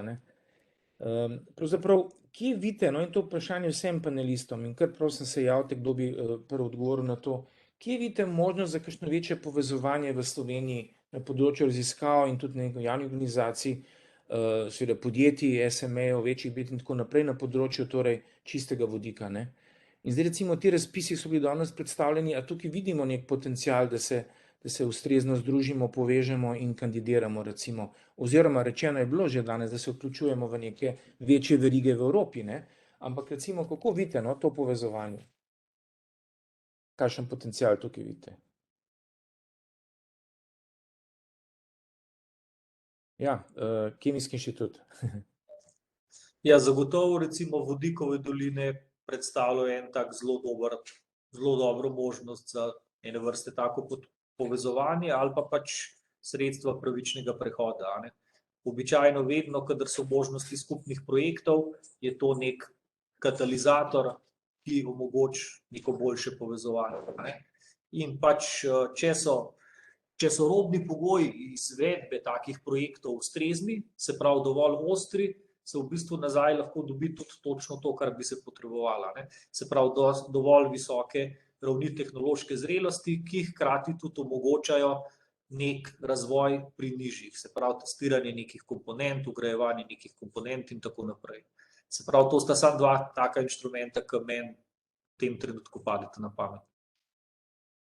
A: Pravzaprav, kje vidite, no in to vprašanje vsem panelistom, in kar prosim se javite, kdo bi prvo odgovoril na to, kje vidite možnost za kakšno večje povezovanje v Sloveniji na področju raziskav in tudi nekaj javnih organizacij, seveda podjetij, SME-ov, večjih bit in tako naprej na področju torej čistega vodika, ne? In zdaj recimo ti razpisi so bili danes predstavljeni, a tukaj vidimo nek potencial, da se ustrezno združimo, povežemo in kandidiramo recimo, oziroma rečeno je bilo že danes, da se vključujemo v neke večje verige v Evropi, ne? Ampak recimo, kako vidite, no, to povezovanje? Kakšen potencial tukaj vidite? Ja, Kemijski inštitut.
J: Ja, zagotovo recimo vodikove doline predstavljajo en tak zelo dobro možnost za ene vrste tako povezovanje ali pa pač sredstva pravičnega prehoda. Ne? Običajno vedno, kadar so možnosti skupnih projektov, je to nek katalizator, ki omogoči neko boljše povezovanje. Ne? In pač, če so robni pogoji izvedbe takih projektov ustrezni, se pravi dovolj ostri, se v bistvu nazaj lahko dobi tudi točno to, kar bi se potrebovala. Ne? Se pravi, dovolj visoke ravni tehnološke zrelosti, ki hkrati tudi omogočajo nek razvoj pri nižjih, se pravi, testiranje nekih komponent, ugrajevanje nekih komponent in tako naprej. Se pravi, to sta samo dva taka inštrumenta, ki meni v tem trenutku padeta na pamet.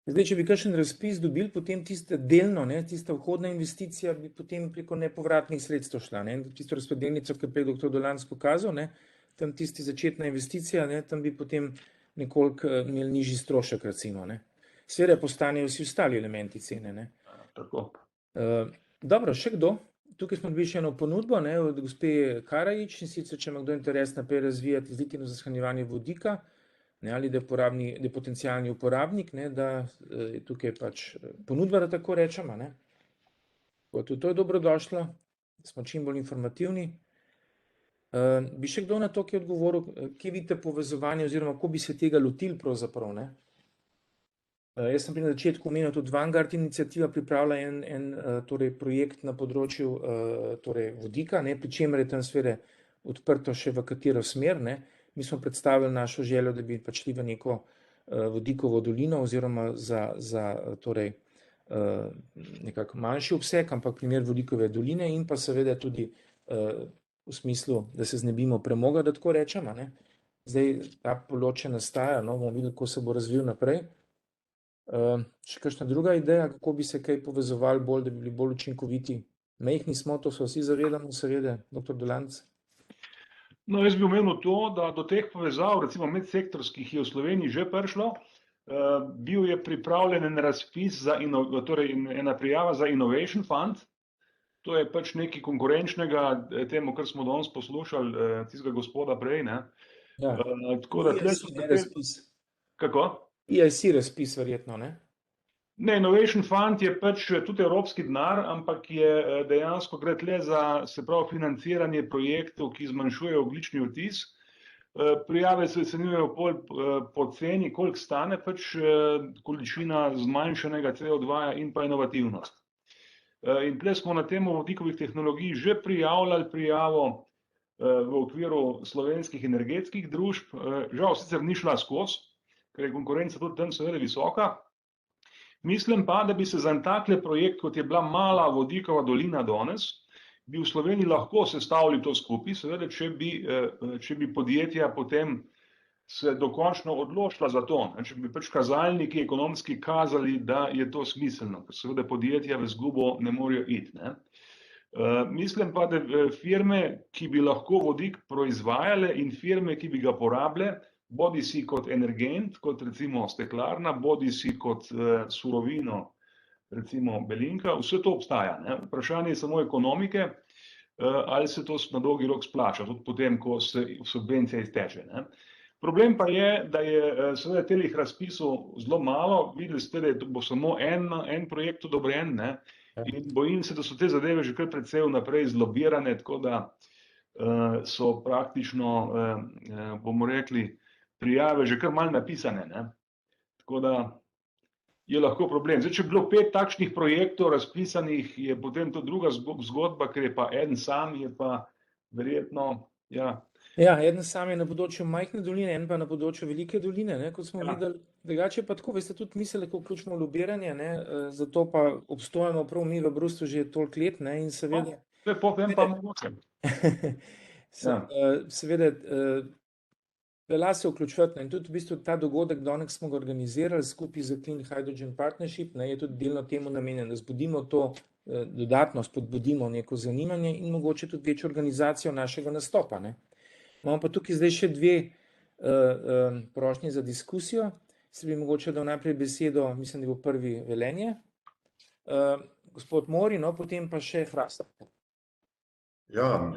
A: Zdaj, če bi kakšen razpis dobili, potem tista delno, ne, tista vhodna investicija bi potem preko nepovratnih sredstev šla, ne, tisto razpredelnico, ki je dr. Dolanc pokazal, ne, tam tisti začetna investicija, ne, tam bi potem nekoliko imeli nižji strošek, recimo, ne. Seveda postanejo vsi ostali elementi cene, ne.
I: Tako.
A: Dobro, še kdo? Tukaj smo dobili še eno ponudbo, ne, od gospe Karajič, in sicer, če ima kdo interes naprej razvijati izletino za shranjevanje vodika, ne, ali da je potencialni uporabnik, ne, da je tukaj pač ponudba, da tako rečemo. Ne. Tudi to je dobrodošlo, da smo čim bolj informativni. Bi še kdo na to, ki je odgovoril, kje vidite povezovanje oziroma kako bi se tega lotili pravzaprav? Ne? Jaz sem pri začetku omenil tudi Vanguard iniciativa pripravila en torej projekt na področju torej vodika, ne, pri čemer je tam seveda odprto še v katero smer, ne. Mi smo predstavili našo željo, da bi pač šli v neko vodikovo dolino oziroma za torej nekako manjši obseg, ampak primer vodikove doline in pa seveda tudi v smislu, da se znebimo premoga, da tako rečemo. Ne. Zdaj ta poloče nastaja, no, bomo videli, kako se bo razvil naprej. Še kakšna druga ideja, kako bi se kaj povezovali bolj, da bi bili bolj učinkoviti? Majhni smo, to se vsi zavedamo, seveda, dr. Dolanc.
I: No, jaz bi omenil to, da do teh povezav, recimo medsektorskih, je v Sloveniji že prišlo. Bil je pripravljen en razpis, torej ena prijava za Innovation Fund. To je pač nekaj konkurenčnega temu, kar smo danes poslušali, tistega gospoda prej. Ne?
A: Ja.
I: Tako da
A: razpis.
I: Kako?
A: EIC razpis verjetno, ne?
I: Ne, Innovation Fund je pač tudi evropski denar, ampak je dejansko gre tle za, se pravi, financiranje projektov, ki zmanjšujejo ogljični odtis. Prijave se ocenjujejo po ceni, koliko stane pač količina zmanjšanega CO2 in pa inovativnost. In tle smo na temo vodikovih tehnologij že prijavljali prijavo v okviru slovenskih energetskih družb. Žal sicer ni šla skozi, ker je konkurenca tudi tam seveda visoka. Mislim pa, da bi se za en takle projekt, kot je bila mala vodikova dolina danes, bi v Sloveniji lahko sestavili to skupaj, seveda, če bi podjetja potem se dokončno odločila za to, če bi pač kazalniki ekonomski kazali, da je to smiselno, ker seveda podjetja v izgubo ne morejo iti. Ne. Mislim pa, da firme, ki bi lahko vodik proizvajale in firme, ki bi ga porabile, bodi si kot energent, kot recimo steklarna, bodi si kot surovino, recimo belinka, vse to obstaja. Ne? Vprašanje je samo ekonomike, ali se to na dolgi rok splača, tudi potem, ko se subvencija izteče. Ne? Problem pa je, da je seveda telih razpisov zelo malo. Videli ste, da bo samo en projekt odobren, ne? In bojim se, da so te zadeve že kar precej vnaprej zlobirane, tako da so praktično, bomo rekli, prijave že kar malo napisane, ne? Tako da je lahko problem. Zdaj, če bi bilo 5 takšnih projektov razpisanih, je potem to druga zgodba, ker je pa en sam, je pa verjetno, ja.
A: Ja, eden sam je na področju majhne doline, en pa na področju velike doline, ne, kot smo videli. Drugače pa tako, veste, tudi mi se lahko vključimo v lobiranje, ne, zato pa obstojamo prav mi v Bruslju že toliko let, ne, in seveda...
I: Potem pa mogoče.
A: Seveda, velja se vključevati, in tudi v bistvu ta dogodek, danes smo ga organizirali skupaj z Clean Hydrogen Partnership, ne, je tudi delno temu namenjen, da zbudimo to, dodatno spodbudimo neko zanimanje in mogoče tudi večjo organizacijo našega nastopa, ne. Imamo pa tukaj zdaj še 2 prošnji za diskusijo. Se bi mogoče dal najprej besedo, mislim, da bo prvi Velenje, gospod Mori, no, potem pa še Hrasta.
G: Ja,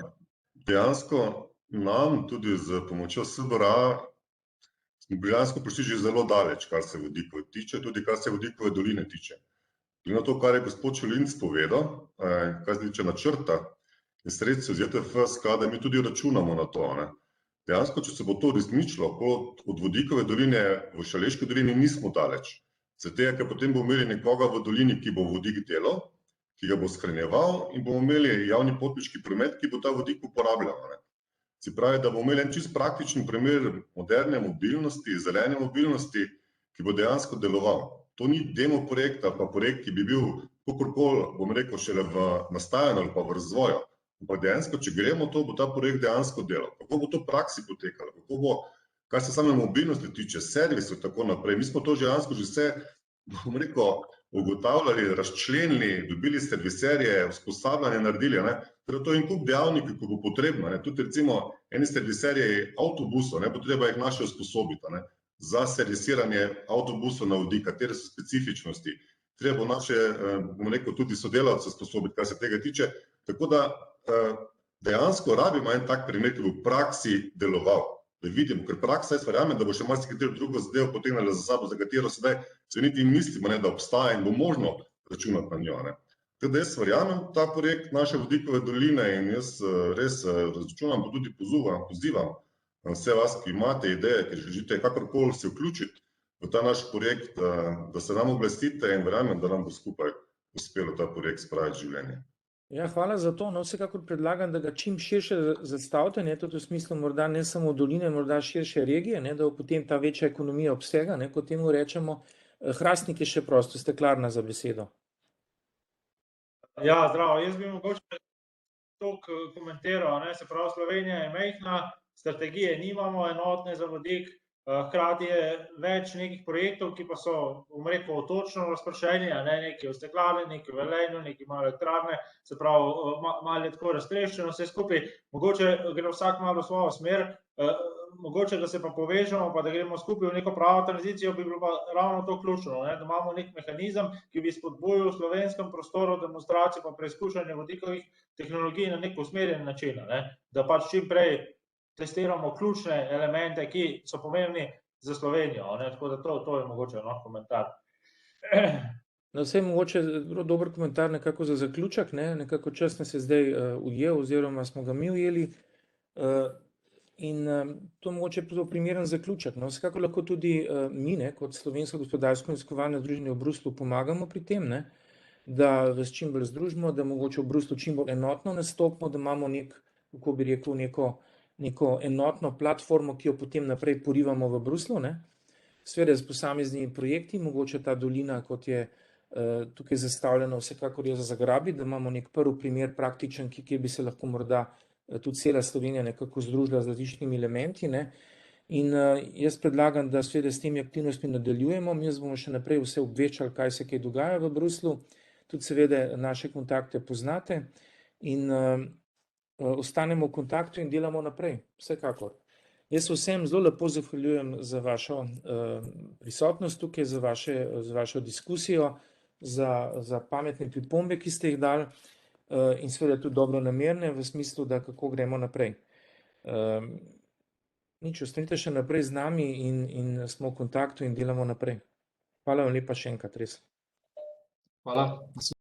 G: dejansko nam tudi z pomočjo SBRA smo dejansko prišli že zelo daleč, kar se vodikov tiče, tudi kar se vodikove doline tiče. Glede na to, kar je gospod Šolinc povedal, kar se tiče načrta in sredstev z JTF sklada, mi tudi računamo na to, ne. Dejansko, če se bo to uresničilo, od vodikove doline v Šaleški dolini nismo daleč. Zato, ker potem bomo imeli nekoga v dolini, ki bo vodik delal, ki ga bo shranjeval in bomo imeli javni potniški promet, ki bo ta vodik uporabljal, ne. Se pravi, da bomo imeli en čisto praktičen primer moderne mobilnosti, zelene mobilnosti, ki bo dejansko deloval. To ni demo projekt ali pa projekt, ki bi bil kakorkoli, bom rekel, šele v nastajanju ali pa v razvoju. Ampak dejansko, če gremo to, bo ta projekt dejansko delal. Kako bo to v praksi potekalo? Kako bo, kar se same mobilnosti tiče, servisov in tako naprej. Mi smo to dejansko že vse, bom rekel, ugotavljali, razčlenili, dobili serviserje, usposabljanje naredili, ne. Torej, to je en kup dejavnikov, ko bo potrebno, ne. Tudi recimo eni serviserji avtobusov, ne, bo treba jih naše usposobiti, ne, za servisiranje avtobusov na vodik, katere so specifičnosti. Treba bo naše, bom rekel, tudi sodelavce usposobiti, kar se tega tiče. Tako da dejansko rabimo en tak primer, ki bo v praksi deloval. Da vidimo, ker praksa, jaz verjamem, da bo še marsikatero drugo zadevo potegnila za sabo, za katero sedaj se niti mislimo, ne, da obstaja in bo možno računati na njo, ne. Tako da jaz verjamem ta projekt naše vodikove doline in jaz res računam, pa tudi pozivam vse vas, ki imate ideje, ki želite kakorkoli se vključiti v ta naš projekt, da se nam oglasite in verjamem, da nam bo skupaj uspelo ta projekt spraviti v življenje.
A: Ja, hvala za to. No, vsekakor predlagam, da ga čim širše zastavite, ne, tudi v smislu morda ne samo doline, morda širše regije, ne, da bo potem ta večja ekonomija obsega, ne, kot temu rečemo. Hrastnik je še prosto, steklarna za besedo.
H: Ja, zdravo. Jaz bi mogoče toliko komentiral, ne, se pravi, Slovenija je majhna, strategije nimamo enotne za vodik, hkrati je več nekih projektov, ki pa so, bom rekel, točno razpršeni, ne, neki v steklarni, neki v Velenju, neki malo elektrarne, se pravi, malo je tako raztreščeno vse skupaj, mogoče gre vsak malo v svojo smer, mogoče, da se pa povežemo, pa da gremo skupaj v neko pravo tranzicijo, bi bilo pa ravno to ključno, ne, da imamo nek mehanizem, ki bi spodbujal v slovenskem prostoru demonstracijo pa preizkušanje vodikovih tehnologij na nek usmerjen način, ne, da pač čim prej testiramo ključne elemente, ki so pomembni za Slovenijo, ne, tako da to je mogoče komentar.
A: No, vse je mogoče dober komentar nekako za zaključek, ne, nekako čas nas je zdaj ujel oziroma smo ga mi ujeli in to mogoče je primeren zaključek. No, vsekako lahko tudi mi, ne, kot Slovensko gospodarsko raziskovalno združenje v Bruslju pomagamo pri tem, ne, da vas čim bolj združimo, da mogoče v Bruslju čim bolj enotno nastopimo, da imamo kako bi rekel, neko enotno platformo, ki jo potem naprej porivamo v Bruslju, ne. Seveda s posameznimi projekti, mogoče ta dolina, kot je tukaj zastavljeno, vsekakor je za zagrabiti, da imamo nek prvi primer praktičen, kjer bi se lahko morda tudi cela Slovenija nekako združila z različnimi elementi, ne. In jaz predlagam, da seveda s temi aktivnostmi nadaljujemo, mi bomo še naprej vse obveščali, kaj se kaj dogaja v Bruslju, tudi seveda naše kontakte poznate in ostanemo v kontaktu in delamo naprej, vsekakor. Jaz vsem zelo lepo zahvaljujem za vašo prisotnost tukaj, za vašo diskusijo, za pametne pripombe, ki ste jih dali in seveda tudi dobronamerne v smislu, da kako gremo naprej. Nič, ostanite še naprej z nami in smo v kontaktu in delamo naprej. Hvala vam lepa še enkrat, res.
J: Hvala.